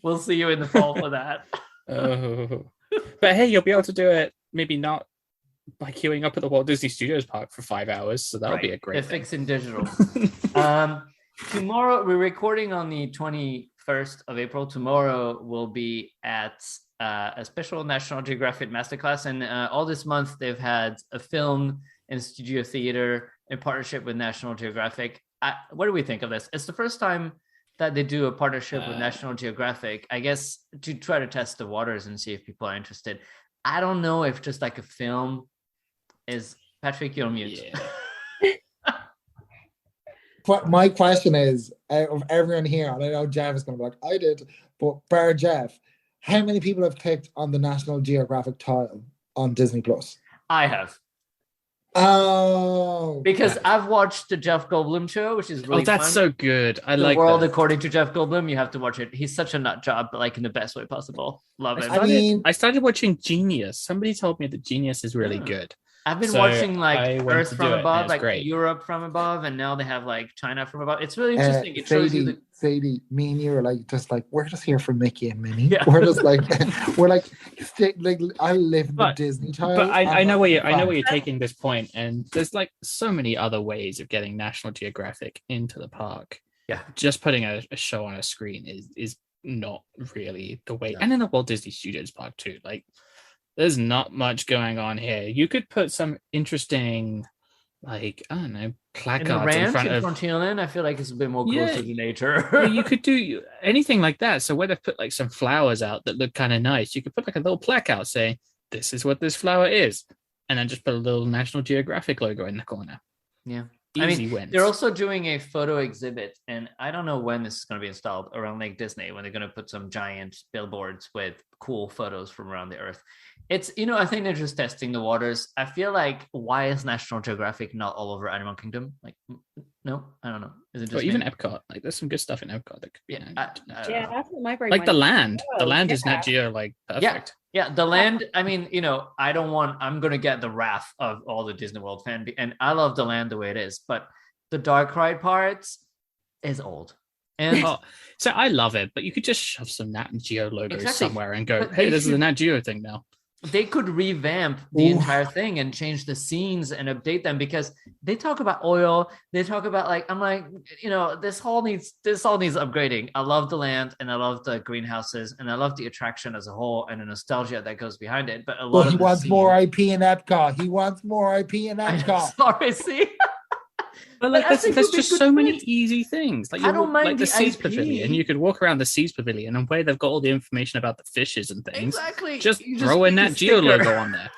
we'll see you in the fall for that. But hey, you'll be able to do it, maybe not by queuing up at the Walt Disney Studios Park for 5 hours, so that'll be a great thing. Fix in digital. Tomorrow, we're recording on the 21st of April. Tomorrow we'll be at a special National Geographic Masterclass, and all this month they've had a film and studio theater in partnership with National Geographic. What do we think of this? It's the first time that they do a partnership with National Geographic, I guess, to try to test the waters and see if people are interested. I don't know if just like a film is... Patrick, you're on mute. Yeah. But my question is, out of everyone here, and I know Jeff is going to be like, I did, but bar Jeff, how many people have clicked on the National Geographic tile on Disney Plus? I have. Oh, Because I've watched the Jeff Goldblum show, which is really that's fun. so good. I The like World that. According to Jeff Goldblum. You have to watch it. He's such a nut job, but like in the best way possible. Love it. I started watching Genius. Somebody told me that Genius is really good. I've been So watching like I went Earth to from do it, and above, it's like great. Europe from above, and now they have like China from above. It's really interesting. It shows you the Sadie, me and you are like just like we're just here for Mickey and Minnie. Yeah. We're just like we're like I live in the Disney child. But I know where you're taking this point, and there's like so many other ways of getting National Geographic into the park. Yeah, just putting a show on a screen is not really the way. And in the Walt Disney Studios Park too, like there's not much going on here. You could put some interesting, like, I don't know, placards in the ranch in front of Frontierland. I feel like it's a bit more closer to nature. Yeah, you could do anything like that. So where they've put like some flowers out that look kind of nice, you could put like a little plaque out saying, "This is what this flower is," and then just put a little National Geographic logo in the corner. Yeah. Easy wins. They're also doing a photo exhibit, and I don't know when this is going to be installed around Lake Disney, when they're going to put some giant billboards with cool photos from around the earth. It's, I think they're just testing the waters. I feel like, why is National Geographic not all over Animal Kingdom? Like, no, I don't know. Is it just even Epcot? Like, there's some good stuff in Epcot that could be. That's what my brain. Like the land. The land is Nat Geo, like perfect. Yeah, the land. I mean, I'm going to get the wrath of all the Disney World fan, and I love the land the way it is, but the dark ride parts is old. And so I love it, but you could just shove some Nat Geo logos somewhere and go, "Hey, this is a Nat Geo thing now." They could revamp the entire thing and change the scenes and update them, because they talk about oil. They talk about this all needs upgrading. I love the land, and I love the greenhouses, and I love the attraction as a whole, and the nostalgia that goes behind it. But he wants more IP in Epcot. He wants more IP in Epcot. Sorry, see. But like that's just so many easy things. Like I don't mind like the Seas IP. Pavilion. You could walk around the Seas Pavilion, and where they've got all the information about the fishes and things. Exactly. Just throw a Nat Geo logo on there.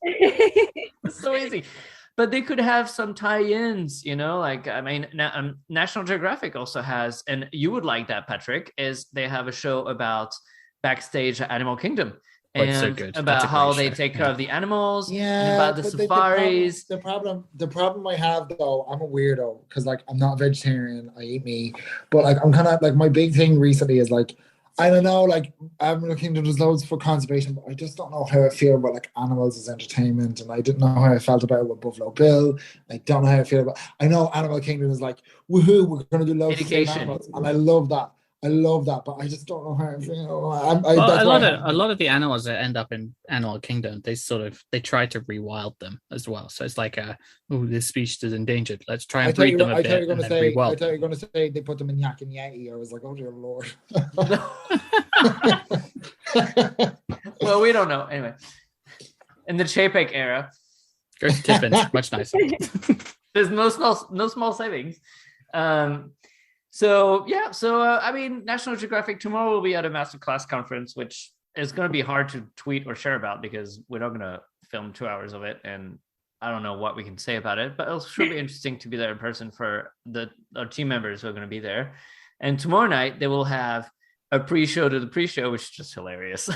It's so easy. But they could have some tie-ins, National Geographic also has, and you would like that, Patrick, is they have a show about backstage at Animal Kingdom. And so good. About how they take care of the animals, and about the safaris. The problem I have, though, I'm a weirdo because I'm not a vegetarian. I eat meat, but I'm kind of my big thing recently is I don't know, Animal Kingdom does loads for conservation, but I just don't know how I feel about animals as entertainment, and I didn't know how I felt about it with Buffalo Bill. I don't know how I feel about. I know Animal Kingdom is woohoo, we're going to do loads of animals, and I love that. But I just don't know how I feel. A lot of the animals that end up in Animal Kingdom, they try to rewild them as well. So it's this species is endangered. Let's try and breed them a bit. I thought you were going to say they put them in Yak and Yeti. I was like, oh dear Lord. Well, we don't know. Anyway, in the Chapek era, go to Tiffins, much nicer. There's no small savings. National Geographic tomorrow will be at a masterclass conference, which is going to be hard to tweet or share about because we're not going to film 2 hours of it, and I don't know what we can say about it. But it'll sure be interesting to be there in person for our team members who are going to be there. And tomorrow night they will have a pre-show to the pre-show, which is just hilarious.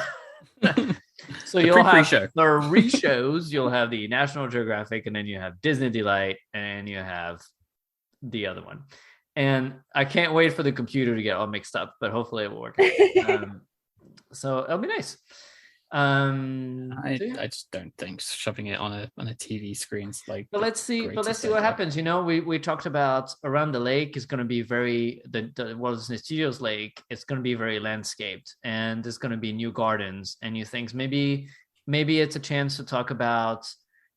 So you'll have the re-shows. You'll have the National Geographic, and then you have Disney Delight, and you have the other one. And I can't wait for the computer to get all mixed up, but hopefully it will work. So it'll be nice. I just don't think shoving it on a TV screen's But let's see what happens. We talked about around the lake is going to be the Walt Disney Studios lake. It's going to be very landscaped, and there's going to be new gardens and new things. Maybe it's a chance to talk about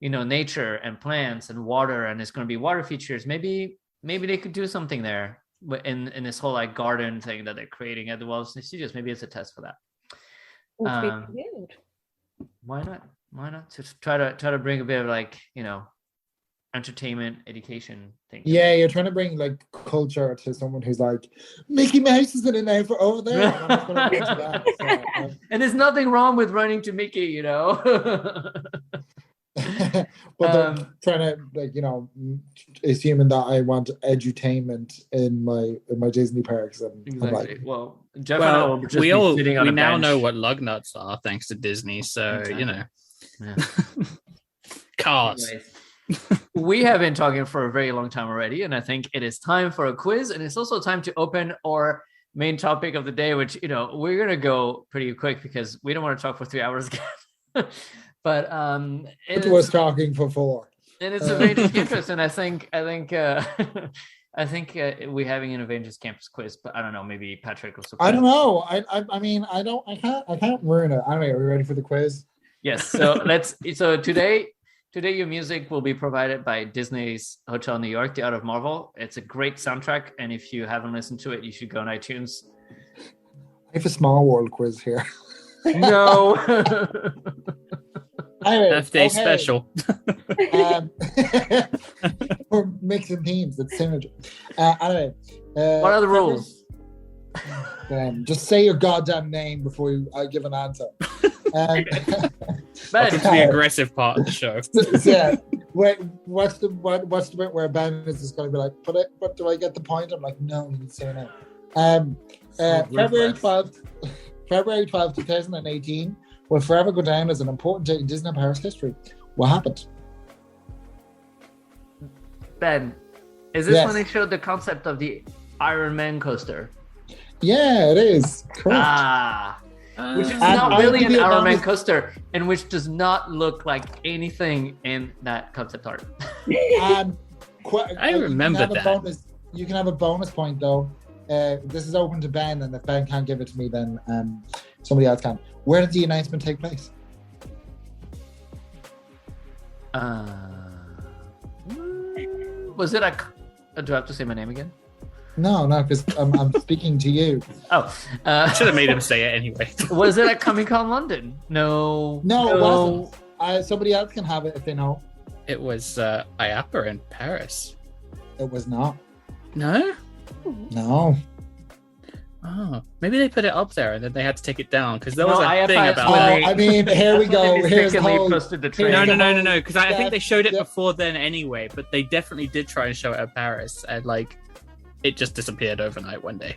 nature and plants and water, and it's going to be water features. Maybe they could do something there in this whole garden thing that they're creating at the Walt Disney Studios. Maybe it's a test for that. Why not? To try to bring a bit of entertainment, education thing. Yeah, you're trying to bring culture to someone who's Mickey Mouse is in there for over there. And I'm just gonna bring to that, and there's nothing wrong with running to Mickey, But they're trying to assuming that I want edutainment in my Disney parks, and exactly. Jeff we now know what lug nuts are thanks to Disney, so exactly. Cars. Anyways. we have been talking for a very long time already, and I think it is time for a quiz, and it's also time to open our main topic of the day, which, you know, we're gonna go pretty quick because we don't want to talk for 3 hours again. But It was talking for 4. and it's Avengers Campus, and I think I think we're having an Avengers Campus quiz, but I don't know, maybe Patrick will support. I don't know. I mean, I can't ruin it. Anyway, are we ready for the quiz? Yes. So today your music will be provided by Disney's Hotel New York, The Art of Marvel. It's a great soundtrack, and if you haven't listened to it, you should go on iTunes. I have a small world quiz here. No. Anyway, Birthday special. We're mixing themes. It's synergy. Anyway, What are the rules? Just say your goddamn name before I give an answer. Ben, Welcome to the aggressive part of the show. Yeah. Wait, what's the bit where Ben is just going to be like, but do I get the point? I'm like, no, you can say no. February 12th, 2018 will forever go down as an important day in Disney Paris history. What happened? Ben, is this Yes. when they showed the concept of the Iron Man coaster? Yeah, it is. Correct. Which is And not I really will an be Iron Man honest- coaster, and which does not look like anything in that concept art. I remember that. You can have a bonus point though. This is open to Ben, and if Ben can't give it to me, then somebody else can. Where did the announcement take place? Was it a? Do I have to say my name again? No, because I'm speaking to you. Oh, Should have made him say it anyway. was it at Comic Con London? No, No, it wasn't. Somebody else can have it if they know. It was IAPA in Paris. It was not. No? No. Oh, maybe they put it up there and then they had to take it down because there No, was a IFI thing is about when it. they- I mean, here we That's when go. they Here's the mistakenly whole. posted the trailer. No, because I think they showed it Yeah. before then anyway, but they definitely did try and show it at Paris and like it just disappeared overnight one day.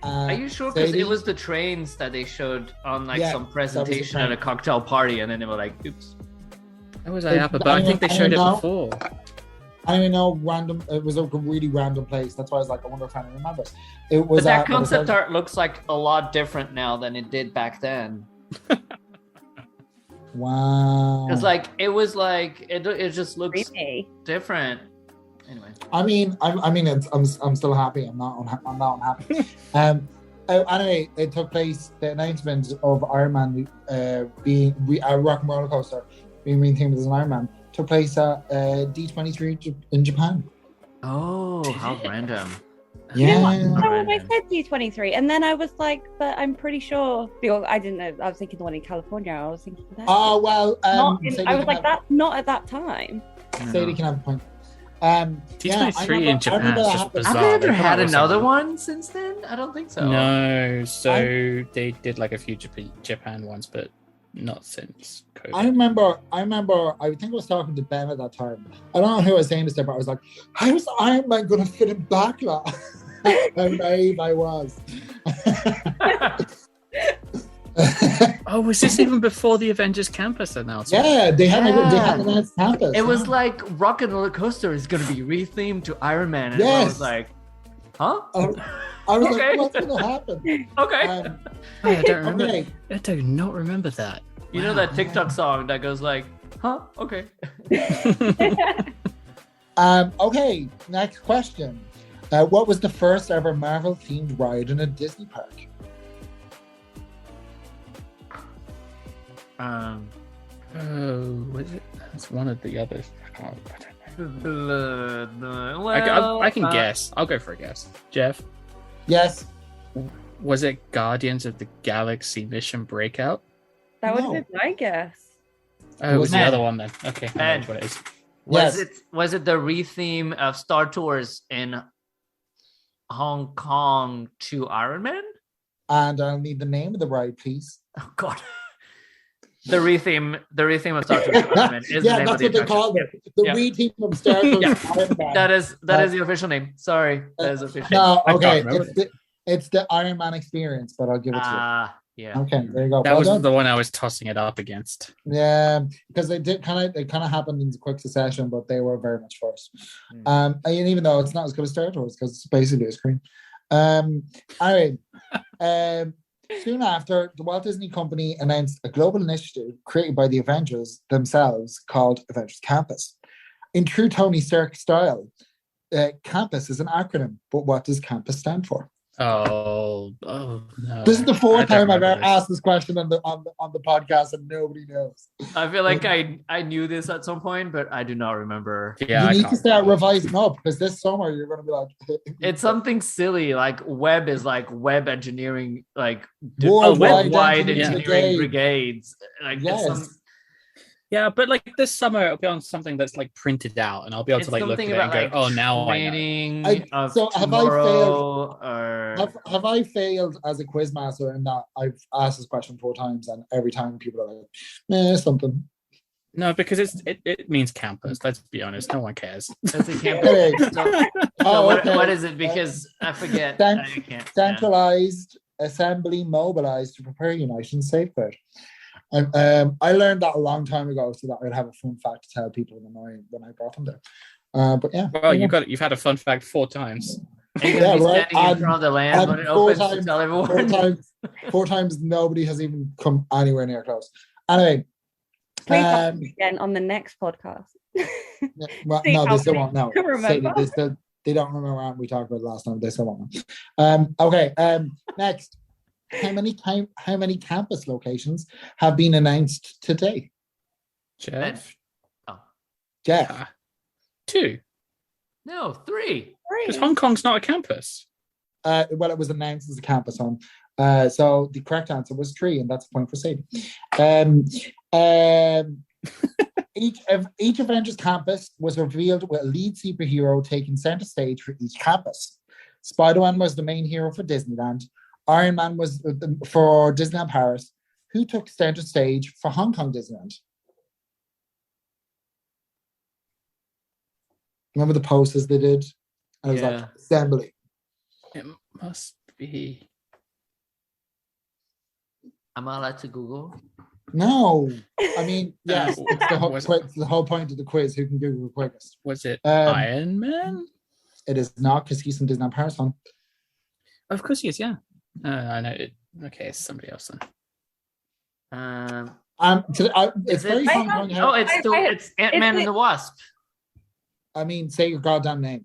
Are you sure? Because Sadie? it was the trains that they showed on like Yeah, some that was the presentation at train. a cocktail party, and then they were like, "Oops." It was IAPA, but I think they showed it before. I don't even know. Random. It was a really random place. That's why I was like, I wonder if I remember. It was. But that at- concept art looks like a lot different now than it did back then. Wow. Because like it was like it just looks Creepy. different. Anyway, I'm still happy. I'm not unhappy. Anyway, it took place. The announcement of Iron Man being a rock and roller coaster being rethemed as an Iron Man took place at D23 in Japan. oh, how random. Yeah. No, I said D23, and then I was like, but I'm pretty sure. I didn't know. I was thinking the one in California. I was thinking that. Oh well. I was like, that's not at that time. Sadie can have a point. D23 in Japan is just bizarre. Have they ever They had come up with another something. one since then? I don't think so. No, so they did like a few Japan ones, but not since COVID. I remember. I think I was talking to Ben at that time. I don't know who I was saying this to, but I was like, "How is Iron Man going to fit in backlot?" How naive I was. Oh, was this even before the Avengers Campus announcement? Yeah, they had announced campus. It was like Rock and Roller Coaster is going to be rethemed to Iron Man, and I Yes. was like, "Huh? I was Okay. like, "What's going to happen?" Okay." Oh, I don't remember. Okay. I do not remember that. You know that TikTok song that goes like, "Huh? Okay." Okay. Next question. What was the first ever Marvel themed ride in a Disney park? Oh, was it? That's one of the others. I don't know. I can guess. I'll go for a guess. Jeff, Yes. was it Guardians of the Galaxy Mission Breakout? That would No. have been my guess. Oh, it was the Man. other one then. Okay, I know which one it is. Yes. Was it the retheme of Star Tours in Hong Kong to Iron Man? And I'll need the name of the ride, please. Oh God. The retheme of Star Tours to Iron Man is the Yeah, name that's of the what they attraction. called it. The Yeah. re-team of Star Wars. Yeah. Iron Man. That is the official name. Sorry, that is official. No, I okay. can't remember. It's the Iron Man experience, but I'll give it to you. Yeah. Okay, there you go. That Well was done. the one I was tossing it up against. Yeah, because they kind of happened in quick succession, but they were very much first. Mm. And even though it's not as good as Star Wars, because it's basically a screen. Anyway, soon after, the Walt Disney Company announced a global initiative created by the Avengers themselves called Avengers Campus. In true Tony Stark style, Campus is an acronym, but what does Campus stand for? Oh no! This is the I fourth don't time I've remember ever this. asked this question on the podcast, and nobody knows. I feel like I knew this at some point, but I do not remember. Yeah, You I need can't to start remember. revising up because this summer you're going to be like, It's something silly like web is like web engineering, like Worldwide worldwide Engineering engineering Brigade. brigades. Like Yes. it's some. Yeah, but like this summer, it'll be on something that's like printed out, and I'll be able It's to like look at something it about and go, like "Oh, now I know." training of So have I tomorrow, or Have I failed as a quiz master in that I've asked this question 4 times and every time people are like, something. No, because it means campus. Let's be honest, no one cares. that's a campus. Anyway. So Oh, what, okay. what is it? Because I forget. Cent- I can't. Yeah. Centralized assembly mobilized to prepare unite and safeguard. I learned that a long time ago so that I'd have a fun fact to tell people when I brought them there. But yeah. Well, you've had a fun fact 4 times. Are you gonna be right. standing in front of the land And when it 4 opens to times, tell four everyone? times, 4 times nobody has even come anywhere near close. Anyway. Please ask me again on the next podcast. Well, See no, how they still many won't know. you remember. They don't remember what we talked about last time. They still won't know. Okay. Next, how many campus locations have been announced today? Jeff, Jeff. 2. No, 3. Because Hong Kong's not a campus. Well, it was announced as a campus on. So the correct answer was 3, and that's a point for Sadie. Each Avengers campus was revealed with a lead superhero taking center stage for each campus. Spider-Man was the main hero for Disneyland. Iron Man was for Disneyland Paris. Who took center stage for Hong Kong Disneyland? Remember the posters they did? And it was like assembly. It must be. Am I allowed to Google? No, I mean, yes, it's Was- the whole point of the quiz. Who can Google the quickest? Was it Iron Man? It is not because he's from Disneyland Paris fan. Of course he is, yeah. I know it. Okay, it's somebody else then. It's Is very it- Hong Kong. Oh, it's Ant-Man and the Wasp. I mean, say your goddamn name.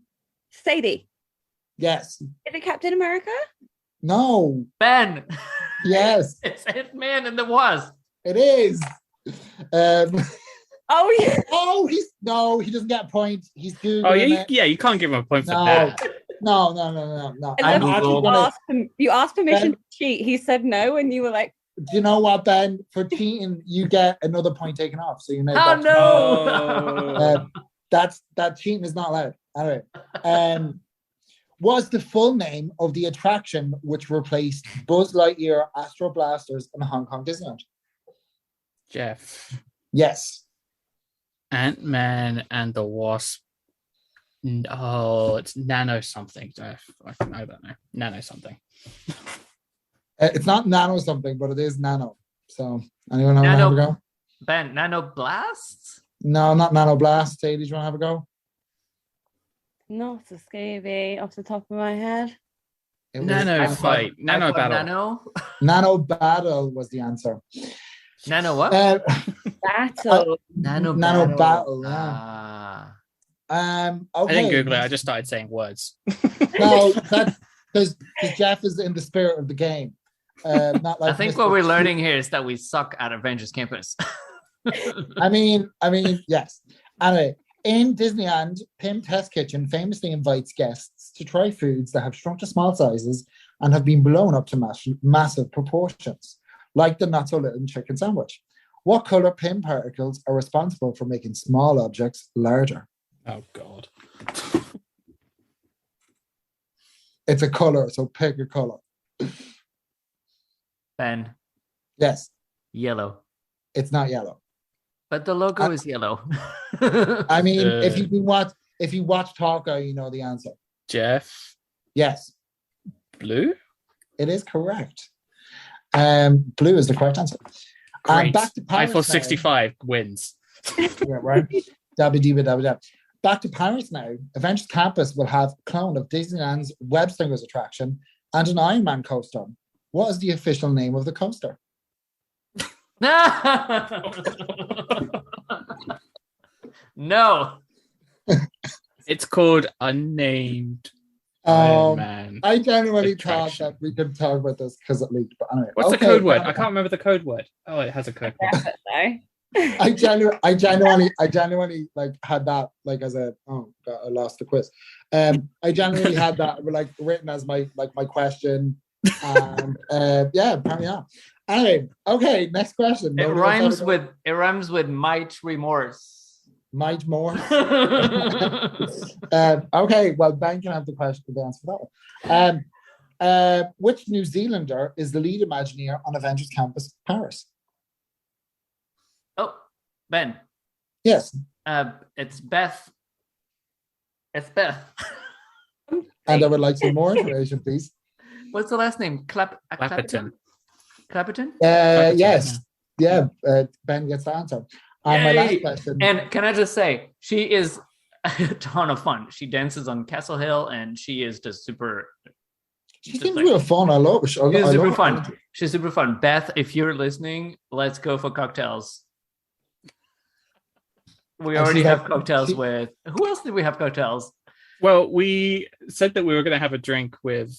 Sadie, Yes. is it Captain America? No. Ben. Yes, It's Ant-Man and the Wasp. it is. Oh yeah. Oh, he doesn't get a point. He's Googling Oh, it. you can't give him a point for No. that. No. I'm And actually Googled. gonna, you asked permission Ben- to cheat. He said no, and you were like, do you know what, Ben? For cheating, you get another point taken off. So you know. Oh that- no! that cheating is not allowed. Anyway, was the full name of the attraction which replaced Buzz Lightyear, Astro Blasters, and Hong Kong Disneyland? Jeff, Yes. Ant-Man and the Wasp. Oh, it's Nano something, Jeff. I don't know. Nano something. It's not Nano something, but it is Nano. So anyone want to have a go? Ben, Nano Blasts? No, not Nano Blast. Sadie, do you want to have a go? not a scary off the top of my head. It was Nano iPod- fight. Nano iPod battle. Nano? Nano Battle was the answer. Nano what? Battle. Nano Battle, yeah. Ah. I Okay. didn't Google it. I just started saying words. No, that's because Jeff is in the spirit of the game. Not like I think Mr. what we're learning here is that we suck at Avengers Campus. I mean, yes. Anyway, in Disneyland, Pim Test Kitchen famously invites guests to try foods that have shrunk to small sizes and have been blown up to massive proportions, like the not so little chicken sandwich. What color Pim particles are responsible for making small objects larger? Oh God. It's a color, so pick a color. Ben, Yes, yellow. it's not yellow. But the logo is yellow. I mean, if you watch Taco, you know the answer. Jeff, Yes, blue. it is correct. Blue is the correct answer. Great. Back to Paris Eiffel now. 65 wins. Yeah, right. WDW. Back to Paris now. Avengers Campus will have a clone of Disneyland's Web Slingers attraction and an Iron Man coaster. What is the official name of the coaster? No. It's called Unnamed Iron Man. I genuinely attraction. thought that we could talk about this because it leaked. But anyway, What's the okay, code word? well, I can't remember the code word. Oh, it has a code word. No. I genuinely like had that like as a oh god, I lost the quiz. I genuinely had that like written as my question, and yeah, apparently not. Anyway, okay, next question. It rhymes with might remorse. Might more. Okay, well Ben can have the answer for that one. Which New Zealander is the lead Imagineer on Avengers Campus Paris? Oh, Ben. Yes. It's Beth. It's Beth. And I would like some more information, please. What's the last name? Clapperton. Clapperton? Yes. Yeah, Ben gets the answer. And my last Yay! question. And can I just say, she is a ton of fun. She dances on Castle Hill, and she is just super. She just seems like- real fun. I love it. She's super fun. She's super fun. Beth, if you're listening, let's go for cocktails. We And already she's have like- cocktails with. Who else did we have cocktails? Well, we said that we were going to have a drink with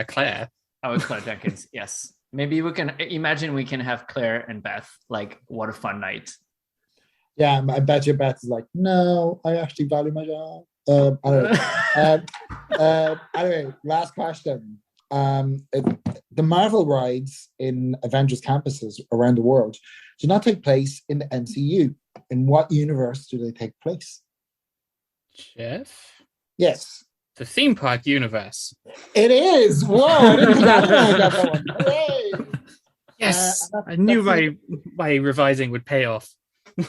Claire. Oh, it's Claire Jenkins. Yes. Maybe we can imagine we can have Claire and Beth. Like, what a fun night. Yeah, I bet you Beth is like, no, I actually value my job. Anyway, last question. The Marvel rides in Avengers campuses around the world do not take place in the MCU. In what universe do they take place? Jeff? Yes, The theme park universe. it is. Whoa, I didn't think I got that one. Hooray! Yes. And I knew that's my revising would pay off.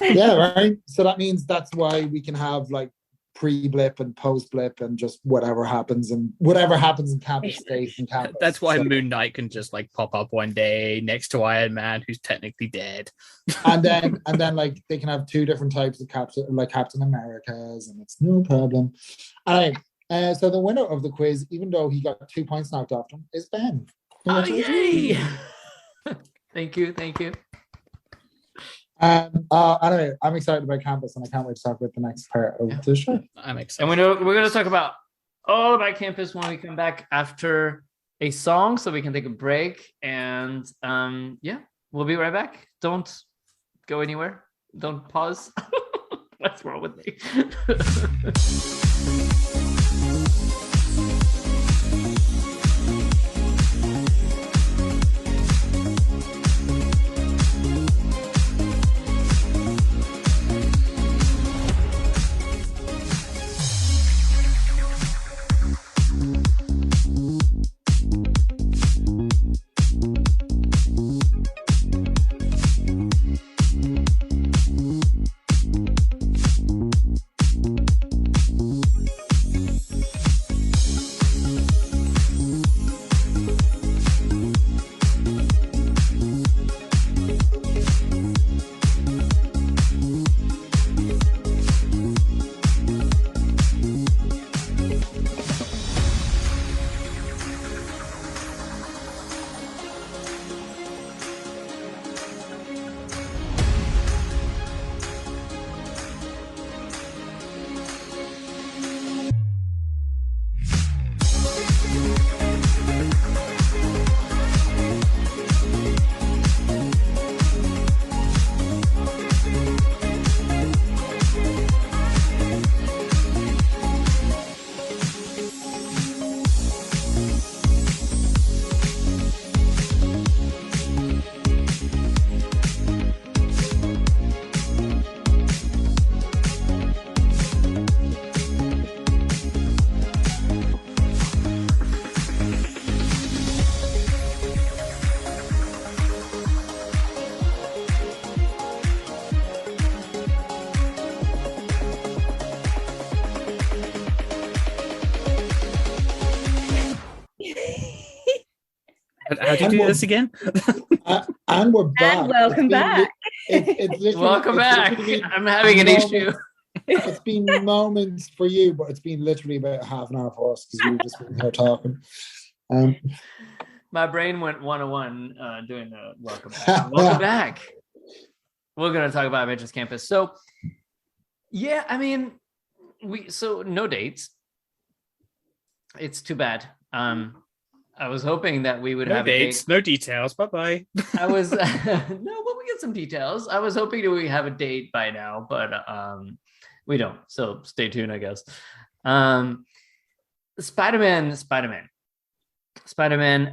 Yeah, right. So that means that's why we can have like pre-blip and post-blip and just whatever happens in campus stays in campus. That's why So- Moon Knight can just like pop up one day next to Iron Man, who's technically dead. and then like they can have two different types of Captain Americas, and it's no problem. All right. So the winner of the quiz, even though he got 2 points knocked off him, is Ben. Oh, yay! Thank you. Anyway, I'm excited about campus, and I can't wait to talk about the next part of the show. I'm And excited. we're going to talk about all about campus when we come back after a song, so we can take a break. And yeah, we'll be right back. Don't go anywhere. Don't pause. What's wrong with me? How'd you And do we're- this again? And we're back. And welcome back. It's literally, Welcome it's back. literally I'm having an moments- issue. It's been moments for you, but it's been literally about half an hour for us because we've just been here talking. My brain went 101 doing the welcome back. Welcome back. We're going to talk about Avengers Campus. So, yeah, I mean, no dates. It's too bad. I was hoping that we would No have dates, no details. Bye-bye. I was no, but we get some details. I was hoping that we have a date by now, but we don't. So stay tuned, I guess. Spider-Man.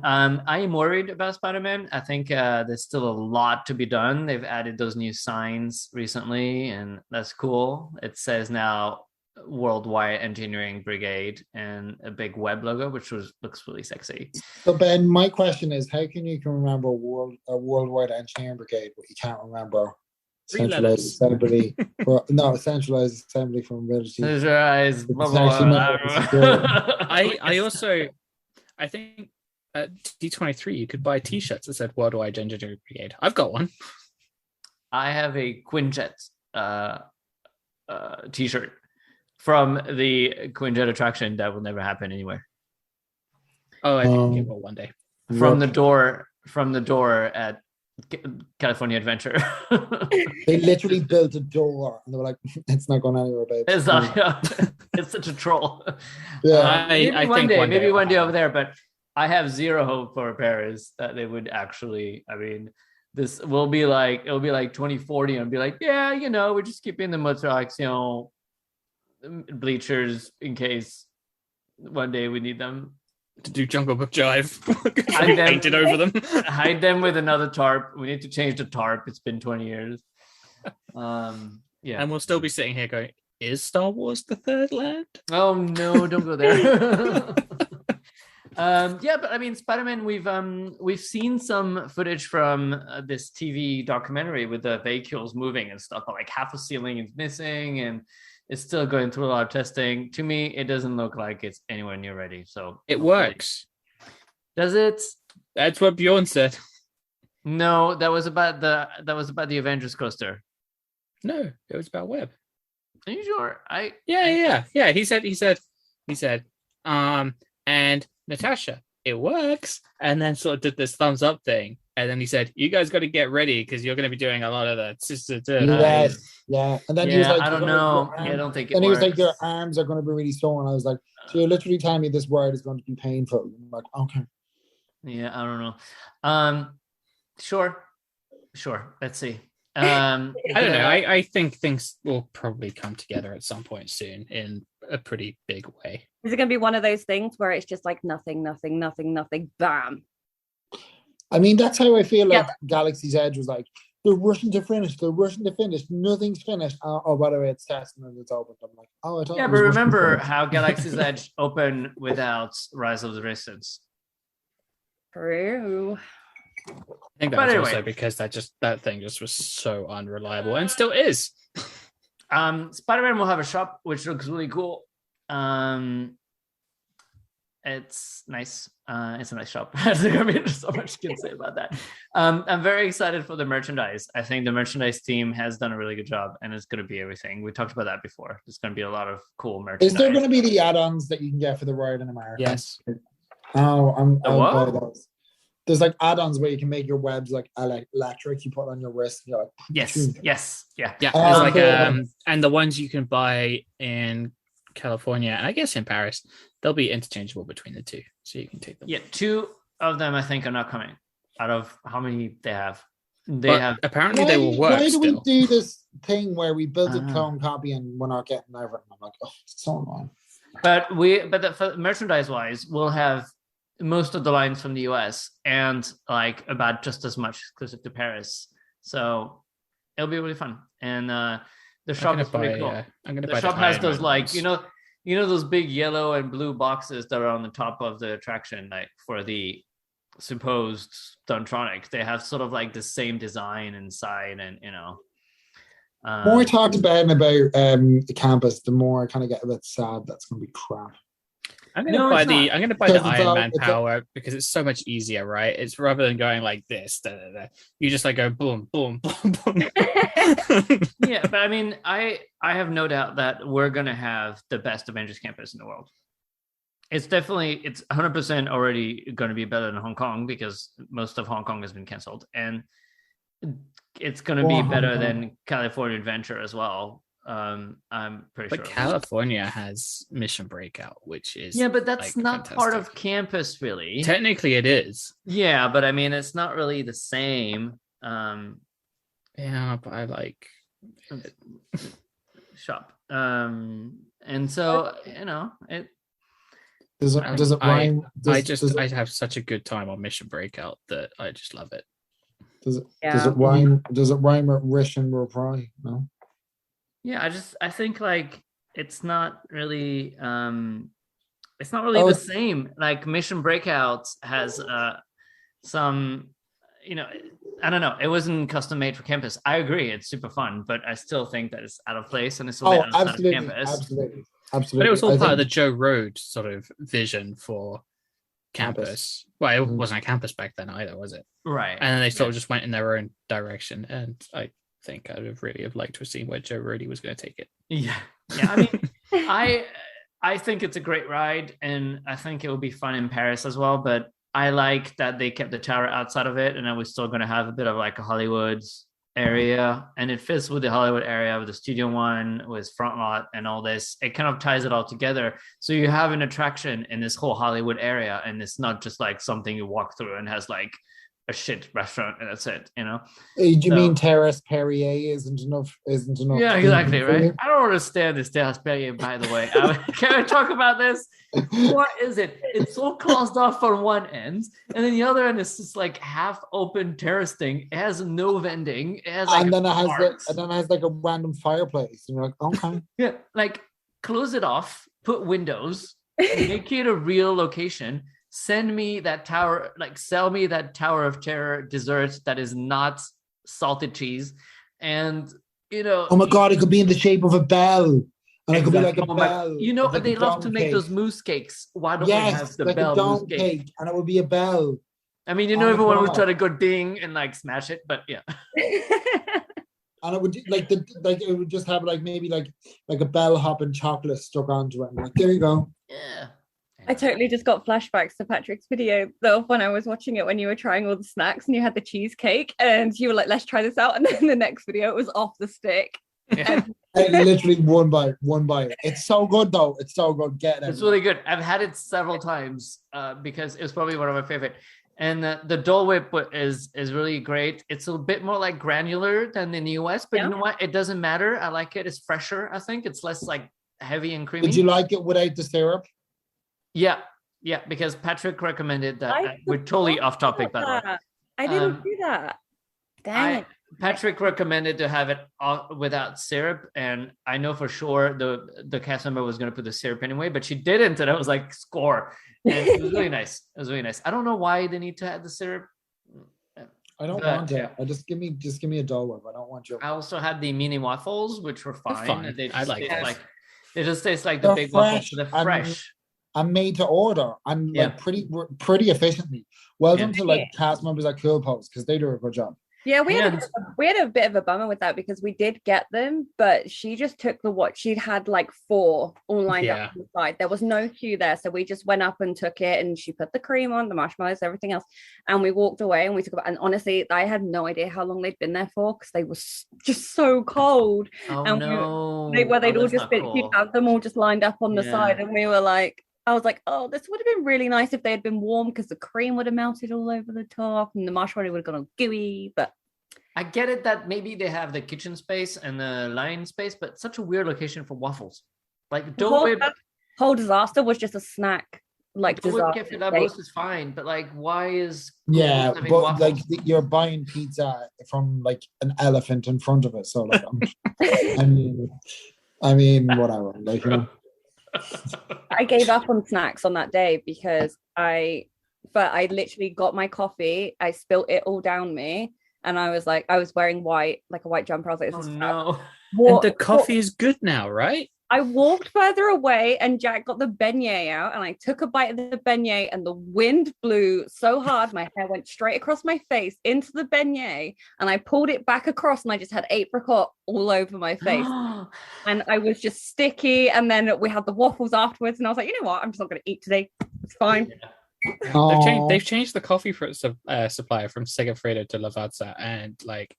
I am worried about Spider-Man. I think there's still a lot to be done. They've added those new signs recently, and that's cool. It says now Worldwide Engineering Brigade and a big web logo, which looks really sexy. So Ben, my question is, how can you remember a Worldwide Engineering Brigade, but you can't remember centralized assembly? Centralized assembly for mobility. Centralized. I think at D23 you could buy T-shirts that said Worldwide Engineering Brigade. I've got one. I have a Quinjet T-shirt from the Quinjet attraction that will never happen anywhere. Oh, I think it will one day. From the door at California Adventure. They literally built a door and they were like, it's not going anywhere, babe. It's not. It's such a troll. Yeah. Maybe one day over there, but I have zero hope for Paris that they would actually. I mean, this will be like it'll be like 2040 and be like, yeah, we're just keeping the motor bleachers in case one day we need them to do Jungle Book Jive. Painted over them. Hide them with another tarp. We need to change the tarp. It's been 20 years. Yeah, and we'll still be sitting here going, is Star Wars the third land? Oh no, don't go there. Yeah, but I mean, Spider-Man. We've seen some footage from this TV documentary with the vehicles moving and stuff. But like half a ceiling is missing, and it's still going through a lot of testing. To me, it doesn't look like it's anywhere near ready. So it works. Does it? That's what Bjorn said. No, that was about the Avengers coaster. No, it was about Webb. Are you sure? Yeah. He said, and Natasha, it works. And then sort of did this thumbs up thing. And then he said, you guys got to get ready because you're going to be doing a lot of that. Yes, yeah. And then he was like, I don't know. I don't think it And he was works. like, your arms are going to be really sore. And I was like, so you're literally telling me this word is going to be painful. I'm like, okay. Yeah, I don't know. Sure. Let's see. I don't know. I think things will probably come together at some point soon in a pretty big way. Is it going to be one of those things where it's just like nothing, bam? I mean, that's how I feel like Galaxy's Edge was like, they're rushing to finish, nothing's finished. Oh, by the way, it's testing and it's open. I'm like, oh, I thought. Yeah, but remember how Galaxy's Edge opened without Rise of the Resistance. True. I think that was also because that thing just was so unreliable and still is. Spider-Man will have a shop which looks really cool. It's nice. It's a nice shop. I mean, there's so much you can say about that. I'm very excited for the merchandise. I think the merchandise team has done a really good job, and it's going to be everything. We talked about that before. There's going to be a lot of cool merchandise. Is there going to be the add-ons that you can get for the ride in America? Yes. Oh, I'll buy those. There's like add-ons where you can make your webs like electric. You put it on your wrist. And you're like, yes, yeah. There's like and the ones you can buy in California and I guess in Paris, they'll be interchangeable between the two, so you can take them. Yeah, 2 of them I think are not coming. Out of how many they have? Apparently they will work. Why do we still. do this thing where we build a clone copy and we're not getting everything? I'm like, oh, it's so annoying. But merchandise wise, we'll have most of the lines from the US and like about just as much exclusive to Paris. So it'll be really fun. And the shop is pretty cool. The shop has those like you know those big yellow and blue boxes that are on the top of the attraction, like for the supposed Stuntronic. They have sort of like the same design inside, and the more I talked about the campus, the more I kind of get a bit sad that's going to be crap. I'm gonna No, buy it's not. I'm gonna buy Because the it's Iron all- Man it's all- power because it's so much easier, right? It's rather than going like this. You just like go boom, boom, boom, boom. Yeah, but I mean, I have no doubt that we're gonna have the best Avengers Campus in the world. It's 100% already going to be better than Hong Kong because most of Hong Kong has been canceled, and it's going to be better than California Adventure as well. I'm pretty But sure. California has Mission Breakout, which is Yeah, but that's like, not part of fantastic. campus, really. Technically, it is. Yeah, but I mean, it's not really the same. Yeah, but I like Shop. And so it. Does it rhyme? I have such a good time on Mission Breakout that I just love it. Does it Yeah. rhyme? Does it rhyme with Rish and Reply? No. Yeah, I think like it's not really the same. Like Mission Breakouts has some, I don't know, it wasn't custom made for campus. I agree, it's super fun, but I still think that it's out of place and it's a bit outside of campus. Absolutely. But it was all part of the Joe Road sort of vision for campus. Well, it wasn't a campus back then either, was it? Right. And then they sort of just went in their own direction. And I think I'd have really liked to have seen where Joe Rohde was going to take it. Yeah. I mean, I think it's a great ride, and I think it will be fun in Paris as well. But I like that they kept the tower outside of it, and I was still going to have a bit of like a Hollywood area, and it fits with the Hollywood area with the Studio One, with Front Lot, and all this. It kind of ties it all together. So you have an attraction in this whole Hollywood area, and it's not just like something you walk through and has like a shit restaurant and that's it. Do you mean Terrace Perrier isn't enough? Yeah, exactly, right. I don't understand this Terrace Perrier, by the way. Can we talk about this? What is it? It's so closed off on one end, and then the other end is just like half open terrace thing. It has no vending. It has like and then it has like a random fireplace. And you're like, okay. Yeah, like close it off, put windows, make it a real location. Send me that tower, like sell me that Tower of Terror dessert that is not salted cheese. And, oh my God, it could be in the shape of a bell. And it could be like a bell. Like they love to make those mousse cakes. Why don't we have the like bell a mousse cake? And it would be a bell. I mean, everyone would try to go ding and like smash it, but yeah. And it would it would just have like maybe like a bellhop and chocolate stuck onto it. And like, there you go. Yeah. I totally just got flashbacks to Patrick's video though when I was watching it when you were trying all the snacks and you had the cheesecake and you were like, let's try this out. And then the next video it was off the stick. Yeah. Literally one bite. It's so good though. It's so good. It's really good. I've had it several times because it's probably one of my favorite. And the Dole Whip is really great. It's a bit more like granular than in the US, but you know what? It doesn't matter. I like it. It's fresher. I think it's less like heavy and creamy. Did you like it without the syrup? Yeah, because Patrick recommended that. We're totally off topic, by the way. I didn't do that. Dang it. Patrick recommended to have it without syrup, and I know for sure the cast member was going to put the syrup anyway, but she didn't, and I was like, score. And it was really nice. It was really nice. I don't know why they need to add the syrup. I don't want it. I just give me a Dole Whip. I don't want your. I also had the mini waffles, which were fine. I like it. They just taste like the big waffles. They're fresh. I'm made to order and like pretty efficiently. Well done to like cast members at Cool Post because they do a good job. Yeah, we had a bit of a bummer with that because we did get them, but she just took she'd had like 4 all lined up on the side. There was no queue there, so we just went up and took it, and she put the cream on, the marshmallows, everything else, and we walked away and we took about. And honestly, I had no idea how long they'd been there for because they were just so cold. Oh and no! They'd all just been. She'd have them all just lined up on the side, and we were like. I was like, oh, this would have been really nice if they had been warm because the cream would have melted all over the top and the marshmallow would have gone all gooey. But I get it that maybe they have the kitchen space and the line space, but such a weird location for waffles. Like, whole disaster was just a snack. Like, disaster. That most is fine, but like, why is but waffles? Like you're buying pizza from like an elephant in front of it, so like, I mean, whatever, like you know. I gave up on snacks on that day because I literally got my coffee, I spilt it all down me, and I was wearing white, like a white jumper. I was like, oh no. And the coffee is good now, right? I walked further away and Jack got the beignet out and I took a bite of the beignet and the wind blew so hard my hair went straight across my face into the beignet and I pulled it back across and I just had apricot all over my face. And I was just sticky. And then we had the waffles afterwards and I was like, you know what? I'm just not going to eat today. It's fine. They've changed the coffee for supplier from Segafredo to Lavazza, and like,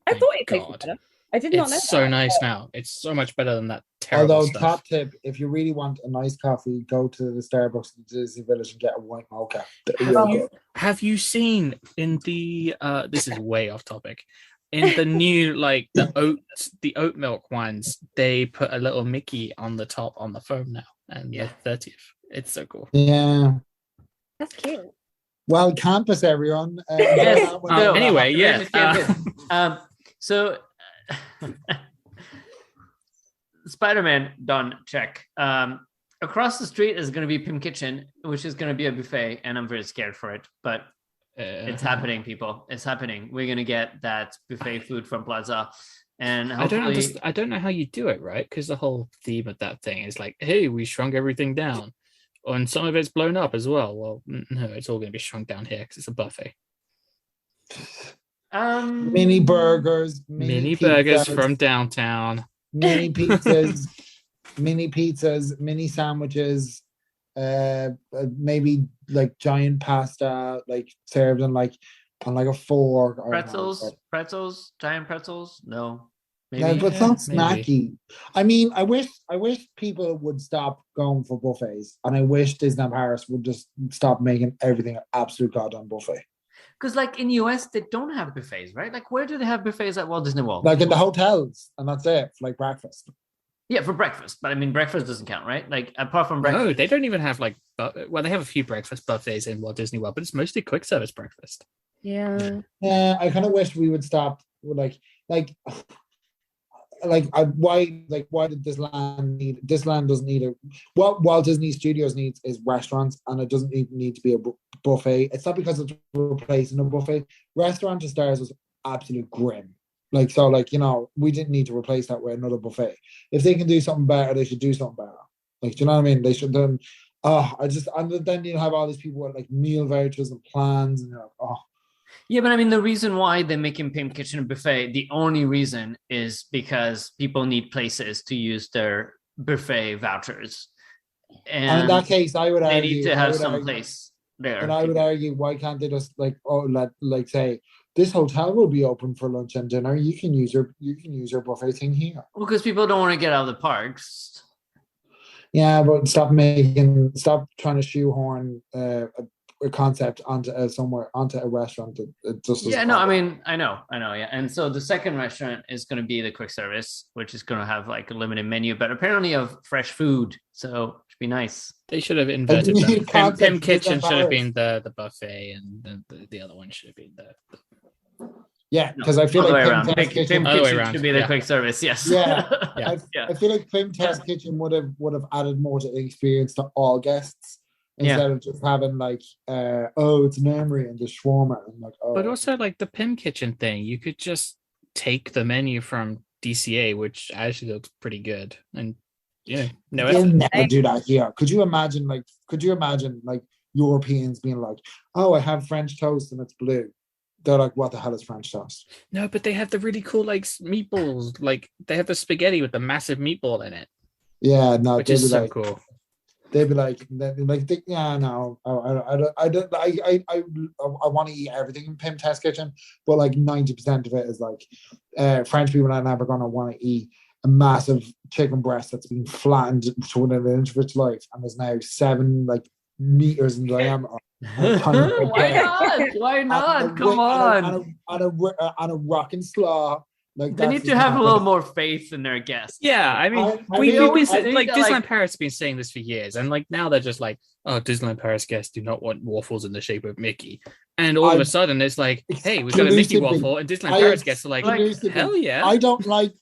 I thought it tasted better. I did not know. It's so nice now. It's so much better than that terrible Although, stuff. top tip, if you really want a nice coffee, go to the Starbucks in Disney Village and get a white mocha. Have you seen in the this is way off topic, in the new like the oat milk ones, they put a little Mickey on the top on the foam now, and the 30th. It's so cool. Yeah. That's cute. Well, campus, everyone. Yes. Anyway, so Spider-Man done, check. Across the street is going to be Pim Kitchen, which is going to be a buffet, and I'm very scared for it, but it's happening, people. It's happening. We're going to get that buffet food from Plaza, and hopefully... I don't know how you do it, right? Because the whole theme of that thing is like, hey, we shrunk everything down, and some of it's blown up as well. Well, no, it's all going to be shrunk down here because it's a buffet. Mini burgers, mini burgers from downtown, mini pizzas, mini sandwiches, maybe like giant pasta, like served on like a fork. Pretzels, giant pretzels. No, maybe. No, but it's not snacky. I mean, I wish people would stop going for buffets, and I wish Disneyland Paris would just stop making everything an absolute goddamn buffet. Because like in US, they don't have buffets, right? Like where do they have buffets at Walt Disney World? Like in the hotels, and that's it, for like breakfast. Yeah, for breakfast. But I mean, breakfast doesn't count, right? Like apart from breakfast. No, they don't even have like, well, they have a few breakfast buffets in Walt Disney World, but it's mostly quick service breakfast. Yeah. Yeah, I kind of wish we would stop why did this land doesn't need what Walt Disney Studios needs is restaurants, and it doesn't need to be a buffet. It's not because it's replacing a buffet. Restaurant to Stars was absolute grim. We didn't need to replace that with another buffet. If they can do something better, they should do something better. Like, do you know what I mean? They should then then you have all these people with like meal vouchers and plans, and you're like, oh. Yeah, but I mean, the reason why they're making Pim Kitchen a buffet, the only reason is because people need places to use their buffet vouchers. And in that case, I would argue... They need to have some place there. And I would argue, why can't they just say, this hotel will be open for lunch and dinner. You can use your buffet thing here. Well, because people don't want to get out of the parks. Yeah, but stop trying to shoehorn a concept onto a restaurant. It just I know, yeah. And so the second restaurant is going to be the quick service, which is going to have like a limited menu, but apparently of fresh food, so it should be nice. They should have inverted them. Pim Kitchen should have been the buffet, and the other one should have been the yeah, because I feel like Pim Kitchen should be the quick service. Yes. Yeah. I feel like Pim Test Kitchen would have added more to the experience to all guests. Instead of just having like, it's an memory and the shawarma. And like, But also like the Pim Kitchen thing, you could just take the menu from DCA, which actually looks pretty good. And they'll never do that here. Could you imagine Europeans being like, oh, I have French toast and it's blue. They're like, what the hell is French toast? No, but they have the really cool like meatballs. Like they have the spaghetti with the massive meatball in it. Yeah, no, which is so cool. They'd be like, yeah, no, I don't. I want to eat everything in Pim Test Kitchen, but like 90% of it is like French people are never going to want to eat a massive chicken breast that's been flattened to within an inch of its life, and is now 7 meters in diameter. Why not? Come on. On a rocking slaw. Like they need to have a little more faith in their guests. Yeah, I mean, we've been saying, like Disneyland Paris has been saying this for years, and like now they're just like, oh, Disneyland Paris guests do not want waffles in the shape of Mickey, and all of a sudden it's like, hey, we've got a Mickey waffle, and Disneyland Paris guests are like hell yeah. I don't like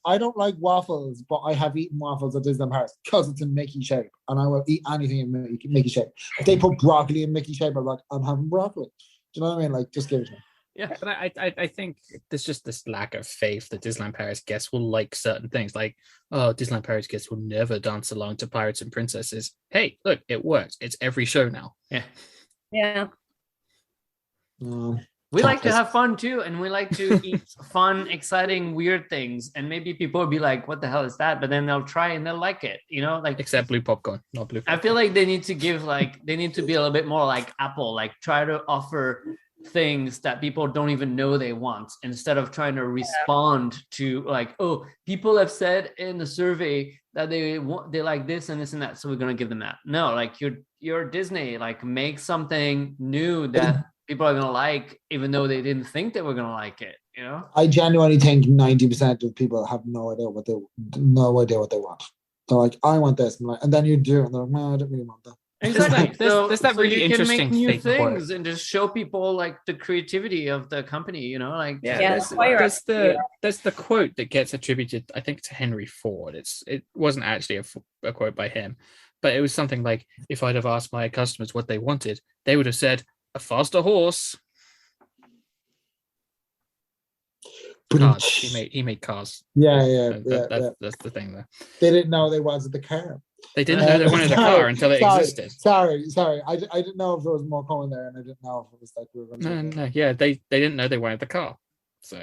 waffles, but I have eaten waffles at Disneyland Paris because it's in Mickey shape, and I will eat anything in Mickey shape. If they put broccoli in Mickey shape, I'm like, I'm having broccoli. Do you know what I mean? Like, just give it to me. Yeah. But I think there's just this lack of faith that Disneyland Paris guests will like certain things. Like, oh, Disneyland Paris guests will never dance along to Pirates and Princesses. Hey, look, it works. It's every show now. Yeah. Yeah. We like to have fun too, and we like to eat fun, exciting, weird things. And maybe people will be like, "What the hell is that?" But then they'll try and they'll like it. You know, like Except blue popcorn, not blue popcorn. I feel like they need to give they need to be a little bit more like Apple, like try to offer things that people don't even know they want, instead of trying to respond to like, oh, people have said in the survey that they like this and this and that, so we're gonna give them that. No, like you're Disney, like make something new that people are gonna like, even though they didn't think they were gonna like it. You know, I genuinely think 90% of people have no idea what they want. They're like, I want this, and then you do, and they're like, no, I don't really want that. exactly. There's that really you can interesting make new fake quote. things and just show people like the creativity of the company. You know, like that's there's the quote that gets attributed, I think, to Henry Ford. It wasn't actually a quote by him, but it was something like, if I'd have asked my customers what they wanted, they would have said a faster horse. Cars. He made cars. That's the thing there. They didn't know they wanted the car. They didn't know they wanted a car until it existed. Sorry. I didn't know if there was more coming there, and I didn't know if it was like we were going to. No. Yeah, they didn't know they wanted the car. So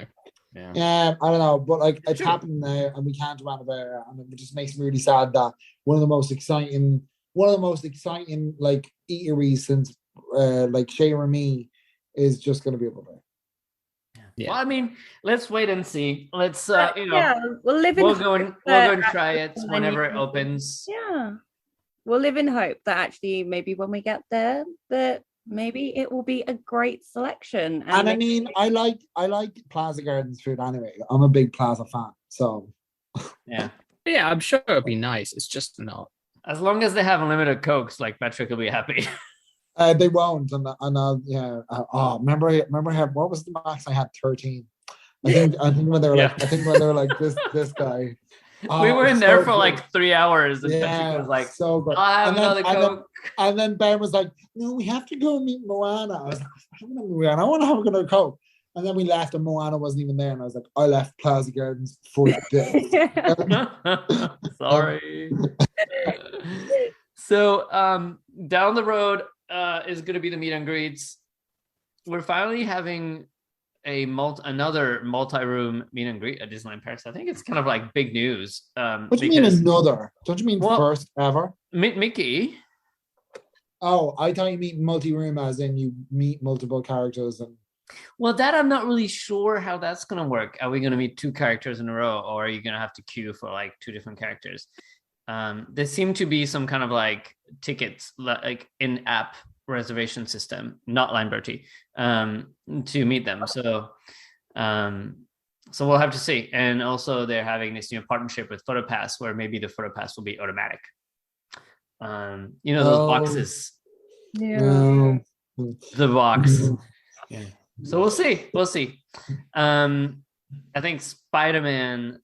yeah, I don't know, but like it's happening now, and we can't do anything about it, and it just makes me really sad that one of the most exciting like eateries since like Chez Remy is just going to be able to. Yeah. Well, I mean, let's wait and see. Let's we'll go and try it whenever it opens. Yeah, we'll live in hope that actually maybe when we get there, that maybe it will be a great selection. And I mean, I like Plaza Gardens food anyway. I'm a big Plaza fan, so yeah, I'm sure it'll be nice. It's just not. As long as they have unlimited Cokes, like Patrick will be happy. They won't, and remember what was the max? I had 13. I think when they were like this guy. We were in there for like 3 hours, and Patrick was like, so good. I'll have another Coke. And then Ben was like, no, we have to go meet Moana. I was like, I don't want Moana. I want to have another Coke. And then we left, and Moana wasn't even there, and I was like, I left Plaza Gardens for this. Sorry. So down the road is going to be the meet and greets. We're finally having another multi-room meet and greet at Disneyland Paris. I think it's kind of like big news. What do you mean another? Don't you mean first ever? Mickey. Oh, I thought you mean multi-room as in you meet multiple characters and. Well, that I'm not really sure how that's going to work. Are we going to meet 2 characters in a row, or are you going to have to queue for like 2 different characters? There seem to be some kind of like tickets, like in-app reservation system, not Line Bertie, to meet them. So we'll have to see. And also they're having this new partnership with PhotoPass, where maybe the PhotoPass will be automatic. Those boxes. Yeah. The box. Yeah. So we'll see. I think Spider-Man.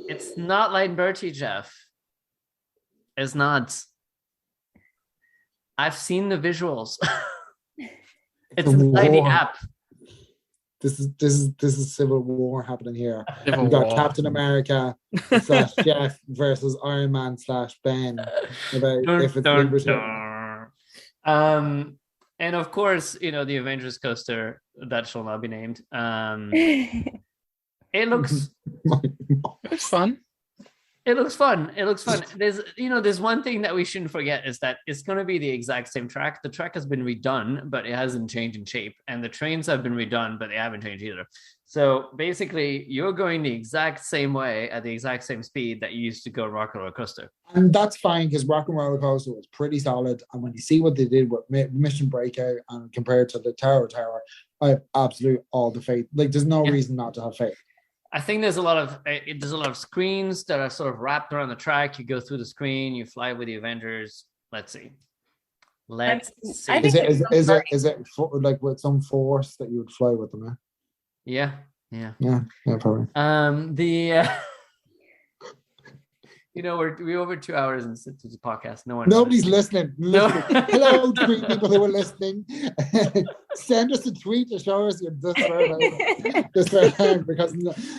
It's not like Bertie, Jeff. It's not. I've seen the visuals. It's inside the app. This is Civil War happening here. Civil We've got War. Captain America / Jeff versus Iron Man / Ben. And of course, the Avengers coaster that shall not be named. It looks it's fun. It looks fun. There's one thing that we shouldn't forget is that it's going to be the exact same track. The track has been redone, but it hasn't changed in shape. And the trains have been redone, but they haven't changed either. So basically, you're going the exact same way at the exact same speed that you used to go Rock and Roller Coaster. And that's fine because Rock and Roller Coaster was pretty solid. And when you see what they did with Mission Breakout and compared to the Tower, I have absolute all the faith. Like, there's no reason not to have faith. I think there's a lot of screens that are sort of wrapped around the track. You go through the screen, you fly with the Avengers. Let's see. Is it like with some force that you would fly with them? Yeah, probably. we're over 2 hours into the podcast. Nobody's listening. No. Hello, three people who are listening. Send us a tweet to show us your because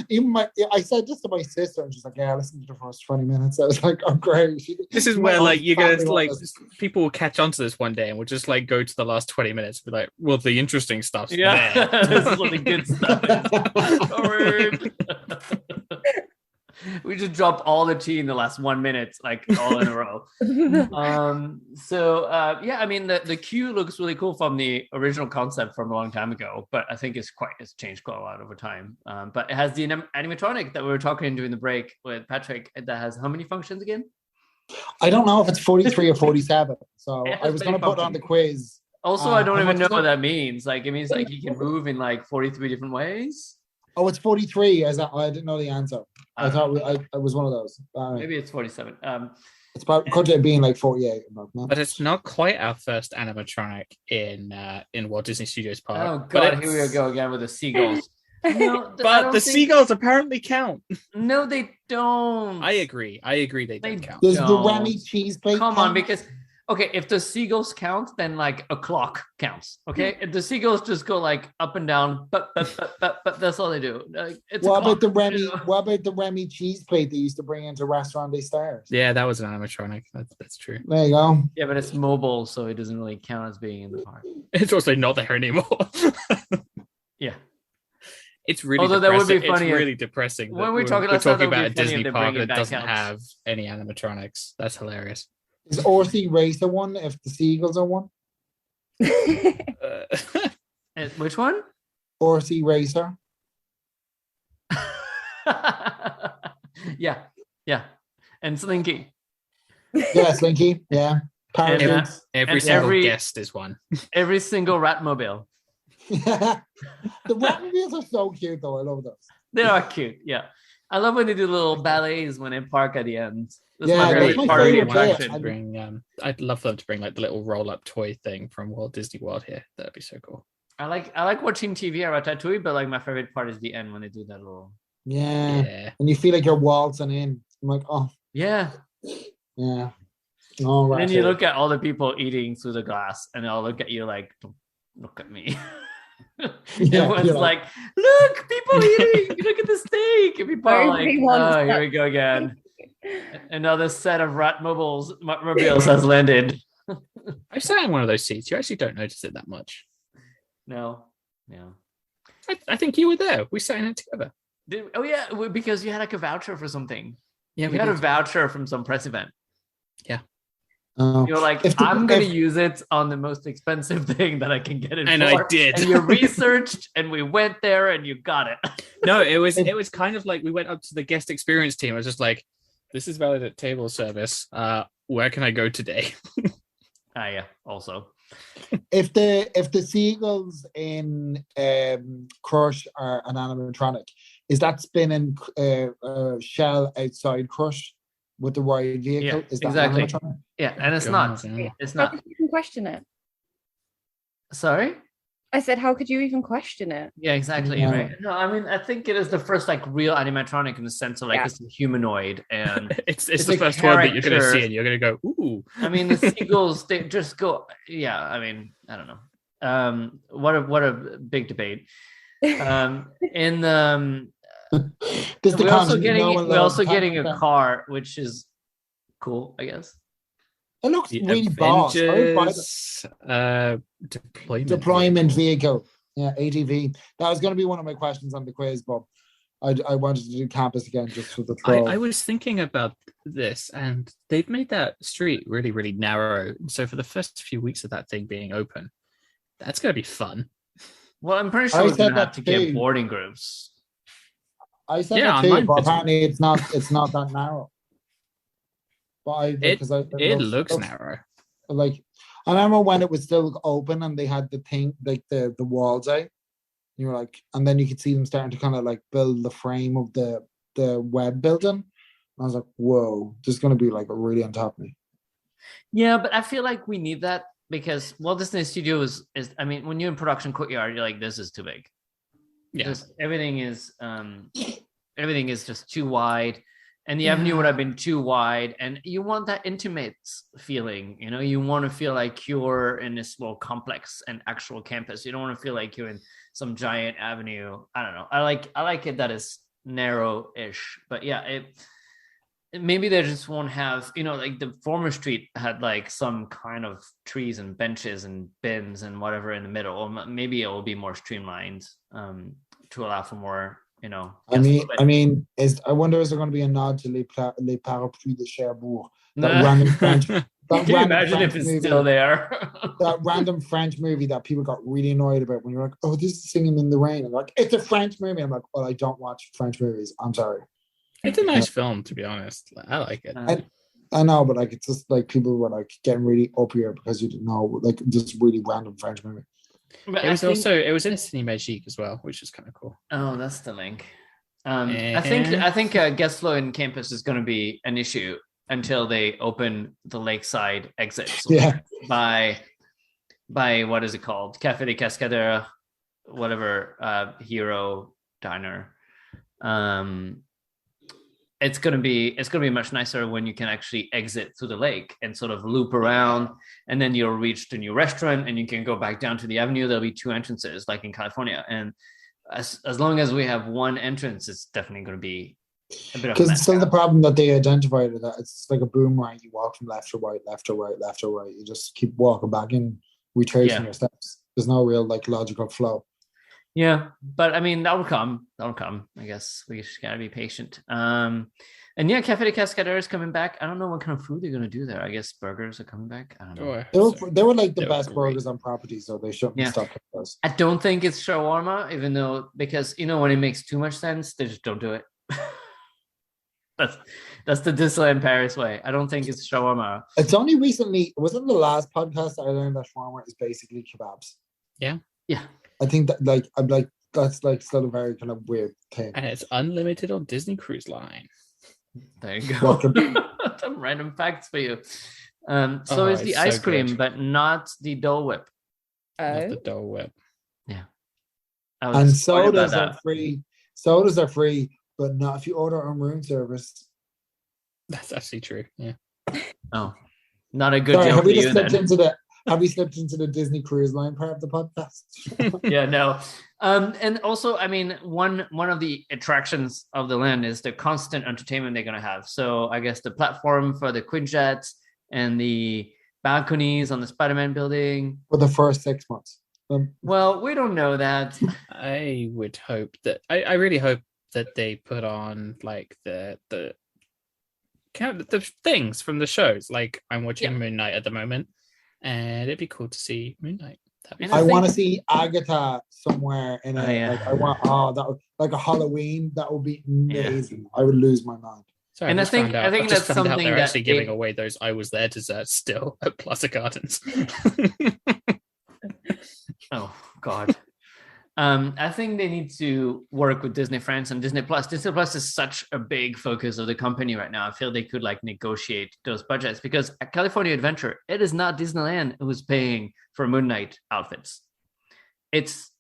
even I said this to my sister, and she's like, "Yeah, I listened to the first 20 minutes." I was like, "Oh, great." This is where like you're gonna like people will catch on to this one day, and we'll just like go to the last 20 minutes, and be like, "Well, the interesting stuff's there." This is what the good stuff is. We just dropped all the tea in the last 1 minute, like all in a row. I mean, the queue looks really cool from the original concept from a long time ago, but I think it's changed quite a lot over time. But it has the animatronic that we were talking during the break with Patrick that has how many functions again? I don't know if it's 43 or 47. So I was going to put it on the quiz. Also, I don't even know what that means. Like, it means like you can move in like 43 different ways. Oh, it's 43. I didn't know the answer. I thought I was one of those. Maybe it's 47. It's about could it being like 48? But it's not quite our first animatronic in Walt Disney Studios Park. Oh God, here we go again with the seagulls. No, but the seagulls apparently count. No, they don't. I agree. They don't count. Does the Remy cheese plate come count? on, because if the seagulls count, then like a clock counts. Okay, if the seagulls just go like up and down, but that's all they do. Like, what about the Remy cheese plate they used to bring into Restaurant des Stars? Yeah, that was an animatronic. That's true. There you go. Yeah, but it's mobile, so it doesn't really count as being in the park. It's also not there anymore. Yeah. It's really although that would be funny. It's really depressing. When we're talking about a Disney park that doesn't have any animatronics. That's hilarious. Is Orsi Racer one if the seagulls are one? Which one? Orsi Racer. Yeah. And Slinky. Yeah, Slinky. Yeah. Every single guest is one. Every single Ratmobile. The Ratmobiles are so cute, though. I love those. They are cute. Yeah, I love when they do little ballets when they park at the end. That's my favorite part of the attraction. I'd love them to bring like the little roll-up toy thing from Walt Disney World here. That'd be so cool. I like watching TV at Ratatouille, but like my favorite part is the end when they do that little. Yeah. And you feel like you're waltzing in. I'm like, oh. Yeah. Oh, right. And then you look at all the people eating through the glass, and they'll look at you like, don't look at me. Everyone's like, look, people eating. Look at the steak. And people are like, oh, here we go again. Another set of Ratmobiles has landed. I sat in one of those seats. You actually don't notice it that much. No. I think you were there. We sat in it together. Because you had like a voucher for something. Yeah, we had a voucher from some press event. Yeah. You're like, I'm going to use it on the most expensive thing that I can get it and for. I did. And you researched, and we went there, and you got it. No, it was kind of like we went up to the guest experience team. I was just like, this is valid at table service. Where can I go today? Yeah. Also, if the seagulls in Crush are an animatronic, is that spinning shell outside Crush with the ride vehicle? Yeah, is that exactly. animatronic? Yeah, and it's not. It's not. How could you even question it? Sorry? I said, how could you even question it? Yeah, exactly. Yeah. Right. No, I mean, I think it is the first like real animatronic in the sense of like it's a humanoid, and it's the first one that you're going to see, and you're going to go, ooh. I mean, the seagulls, they just go. Yeah, I mean, I don't know. What a big debate. We're also getting a car, which is cool, I guess. It looks The really boss. Avengers, Deployment vehicle. Yeah, ADV. That was going to be one of my questions on the quiz, but I wanted to do campus again just for the troll. I was thinking about this, and they've made that street really, really narrow. So for the first few weeks of that thing being open, that's going to be fun. Well, I'm pretty sure we're going to have to get boarding groups. I said that too, but apparently it's not that narrow. But it looks narrow. Like, I remember when it was still open and they had the thing, like the walls out. You were like, and then you could see them starting to kind of like build the frame of the web building. And I was like, whoa, this is going to be like really on top of me. Yeah, but I feel like we need that because Walt Disney Studios is, I mean, when you're in production courtyard, you're like, this is too big. Yeah, everything is just too wide. and the avenue would have been too wide, and you want that intimate feeling. You want to feel like you're in this little complex and actual campus. You don't want to feel like you're in some giant avenue. I don't know. I like it that is narrow-ish, but yeah, maybe they just won't have, like the former street had like some kind of trees and benches and bins and whatever in the middle, or maybe it will be more streamlined to allow for more, I wonder, is there going to be a nod to Les Parapluies de Cherbourg? That random French. Can you imagine if it's movie, still there? That random French movie that people got really annoyed about when you're like, oh, this is Singing in the Rain. I'm like, it's a French movie. I'm like, well, I don't watch French movies. I'm sorry. It's a nice film, to be honest. I like it. I know, but like, it's just like people were like getting really up here because you didn't know, like, this really random French movie. But it was in a Cinémagique as well, which is kind of cool. Oh, that's the link. I think guest flow in campus is going to be an issue until they open the lakeside exits. by what is it called? Café de Cascadera, whatever, Hero Diner. It's gonna be much nicer when you can actually exit through the lake and sort of loop around, and then you'll reach the new restaurant and you can go back down to the avenue. There'll be 2 entrances like in California, and as long as we have one entrance, it's definitely going to be a bit of because it's still the problem that they identified that it's like a boomerang. You walk from left to right, left to right, left to right. You just keep walking back in, retracing your steps. There's no real like logical flow. Yeah, but I mean that'll come. I guess we just gotta be patient. And yeah, Café de Cascadera is coming back. I don't know what kind of food they're gonna do there. I guess burgers are coming back. I don't know. They were like the best burgers on property, so they shouldn't stop with those. I don't think it's shawarma, even though because when it makes too much sense, they just don't do it. That's the Disneyland Paris way. I don't think it's shawarma. It's only recently, wasn't the last podcast I learned that shawarma is basically kebabs. Yeah. I think that that's like still a very kind of weird thing. And it's unlimited on Disney Cruise Line. There you go. Some random facts for you. So is the ice cream, good. But not the Dole Whip. Not the Dole Whip. Yeah. And sodas are free. Sodas are free, but not if you order on room service. That's actually true. Yeah. Oh, not a good deal for you then. Have we slipped into the Disney Cruise Line part of the podcast? Yeah, no. And also, I mean, one of the attractions of the land is the constant entertainment they're going to have. So I guess the platform for the Quinjets and the balconies on the Spider-Man building. For the first 6 months. Well, we don't know that. I would hope that, I really hope that they put on like the things from the shows. Like I'm watching Moon Knight at the moment. And it'd be cool to see Moon Knight. I want to see Agatha somewhere in a that like a Halloween. That would be amazing. I would lose my mind. Sorry, and I think that's something they're actually giving away those "I Was There" desserts still at Plaza Gardens. Oh God. I think they need to work with Disney France and Disney Plus. Disney Plus is such a big focus of the company right now. I feel they could like negotiate those budgets because at California Adventure, it is not Disneyland who's paying for Moon Knight outfits. It's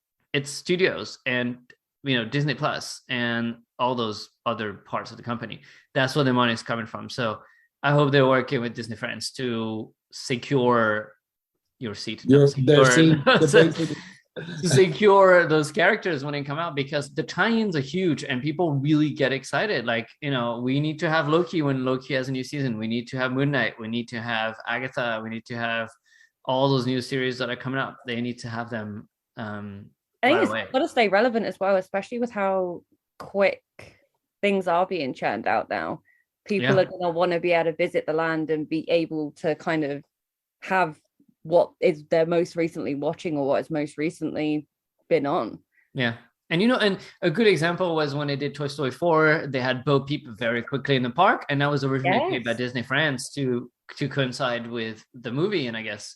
studios and Disney Plus and all those other parts of the company. That's where the money is coming from. So I hope they're working with Disney France to secure your seat. To secure those characters when they come out, because the tie-ins are huge and people really get excited. Like, we need to have Loki when Loki has a new season. We need to have Moon Knight. We need to have Agatha. We need to have all those new series that are coming up. They need to have them. I think it's got to stay relevant as well, especially with how quick things are being churned out now. People are going to want to be able to visit the land and be able to kind of have what is they're most recently watching or what has most recently been on. Yeah. And and a good example was when they did Toy Story 4, they had Bo Peep very quickly in the park, and that was originally paid by Disney France to coincide with the movie. And I guess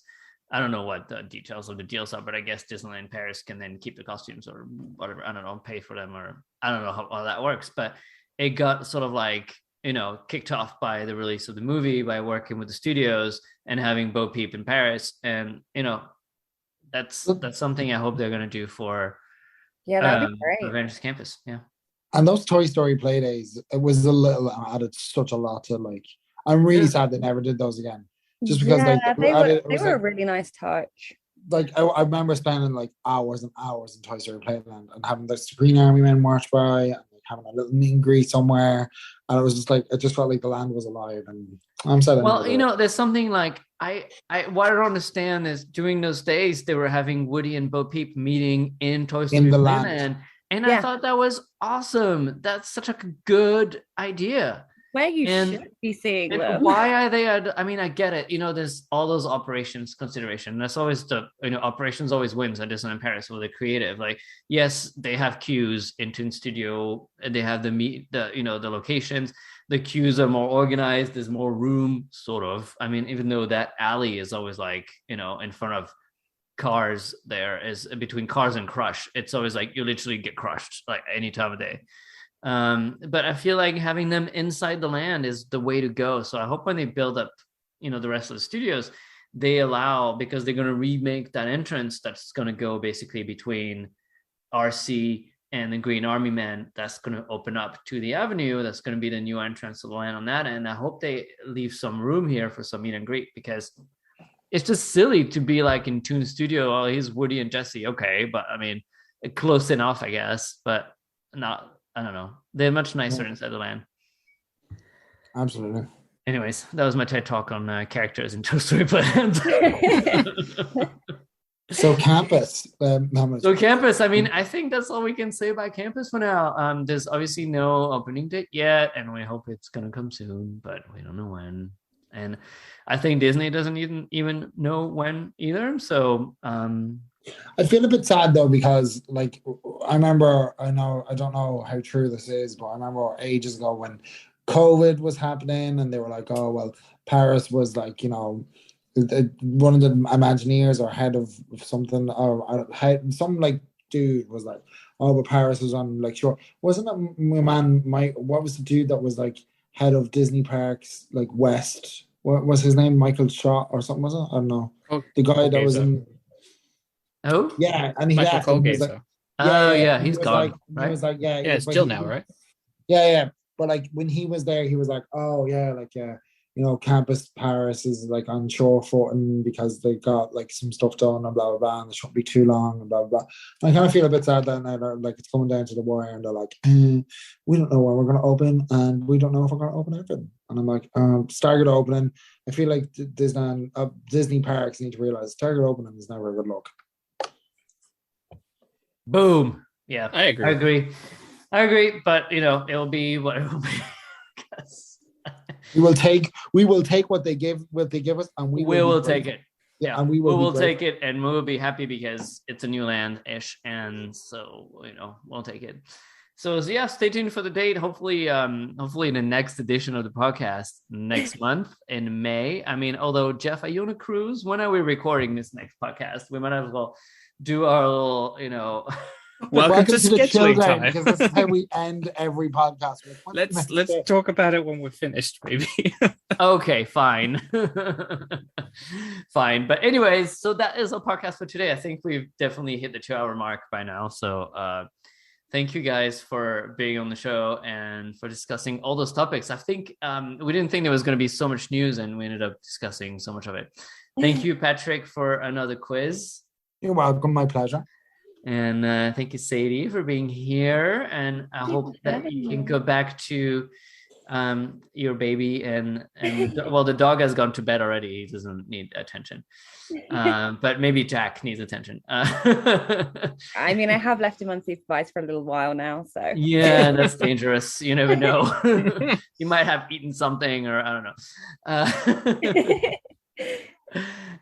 I don't know what the details of the deals are, but I guess Disneyland Paris can then keep the costumes or whatever. I don't know, pay for them, or I don't know how that works. But it got sort of like kicked off by the release of the movie, by working with the studios and having Bo Peep in Paris. And, that's something I hope they're going to do for that'd be great. Avengers Campus. Yeah. And those Toy Story play days, it was a little added such a lot to like. I'm really sad they never did those again. Just because Yeah, like they were a really nice touch. like I remember spending like hours and hours in Toy Story Playland and having the Green Army Men march by and like having a little meet and greet somewhere, and it was just like it just felt like the land was alive. And I'm sad. Well, you know, there's something like what I don't understand is during those days they were having Woody and Bo Peep meeting in Toy Story In the Playland, land. and Yeah. I thought that was awesome. That's such a good idea. Where you And- should be seeing And them. why are they? I mean, I get it. You know, there's all those operations consideration. That's always operations always wins at Disneyland Paris with the creative. Like, yes, they have queues in Toon Studio, and they have the locations. The queues are more organized. There's more room, sort of. I mean, even though that alley is always like, in front of cars, there is between Cars and Crush. It's always like you literally get crushed like any time of day. But I feel like having them inside the land is the way to go. So I hope when they build up, the rest of the studios, they allow, because they're going to remake that entrance that's going to go basically between RC and the Green Army Men. That's going to open up to the avenue. That's going to be the new entrance to the land on that end. I hope they leave some room here for some meet and greet, because it's just silly to be like in Toon Studio. Oh, he's Woody and Jesse. Okay. But I mean, close enough, I guess, but not. I don't know. They're much nicer inside the land. Absolutely. Anyways, that was my TED talk on characters in Toy Story Playland. So Campus. So Campus, I mean, I think that's all we can say about Campus for now. There's obviously no opening date yet, and we hope it's going to come soon, but we don't know when. And I think Disney doesn't even know when either. So I feel a bit sad though, because like I don't know how true this is, but I remember ages ago when COVID was happening and they were like, oh well, Paris was like, one of the Imagineers or head of something, or some like dude was like, oh, but Paris was on like sure. Wasn't that my man what was the dude that was like head of Disney parks like West? What was his name? Michael Shaw or something, was it? I don't know. Oh, the guy that was so. in yeah, and he Michael asked him, he was Colgate. like, yeah, he he's was gone. like, Right? He was like, yeah, it's but Jill now, right? Yeah. But like when he was there, he was like, oh yeah, like Campus Paris is like on shore footing because they got like some stuff done and blah blah blah, and it shouldn't be too long and blah blah blah. And I kind of feel a bit sad that now like it's coming down to the wire and they're like, we don't know when we're going to open and we don't know if we're going to open everything. And I'm like, staggered opening. I feel like Disney parks need to realize staggered opening is never a good look. Boom. Yeah, I agree. I agree, but it'll be what it will be. We will take what they give us, and we will take it. Yeah, and we will take it, and we will be happy because it's a new land-ish, and so we'll take it. So yeah, stay tuned for the date. Hopefully in the next edition of the podcast next month in May. I mean, although Jeff, are you on a cruise? When are we recording this next podcast? We might as well do our little, Welcome to scheduling time. Because this is how we end every podcast. Let's talk about it when we're finished, maybe. Okay, fine. Fine. But anyways, so that is our podcast for today. I think we've definitely hit the 2-hour mark by now. So thank you guys for being on the show and for discussing all those topics. I think we didn't think there was going to be so much news, and we ended up discussing so much of it. Thank you, Patrick, for another quiz. You're welcome. My pleasure. And thank you, Sadie, for being here. And I hope that you can go back to your baby. And well, the dog has gone to bed already. He doesn't need attention. But maybe Jack needs attention. I mean, I have left him unsupervised for a little while now. So yeah, that's dangerous. You never know. You might have eaten something, or I don't know.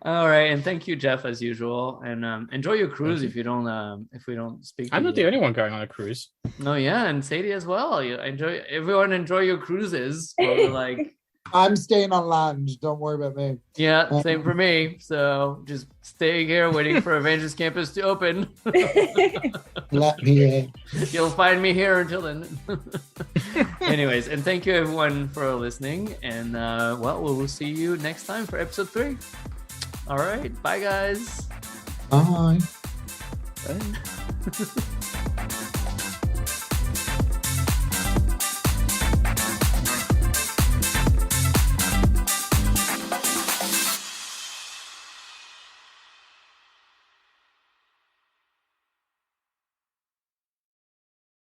All right, and thank you, Jeff, as usual. And enjoy your cruise if we don't speak. I'm not the only one going on a cruise. No, yeah, and Sadie as well. Everyone enjoy your cruises. Like, I'm staying on land. Don't worry about me. Yeah, same for me. So just stay here waiting for Avengers Campus to open. Let me in. You'll find me here until then. Anyways, and thank you everyone for listening. And we'll see you next time for episode 3. All right, bye guys. Bye. Bye.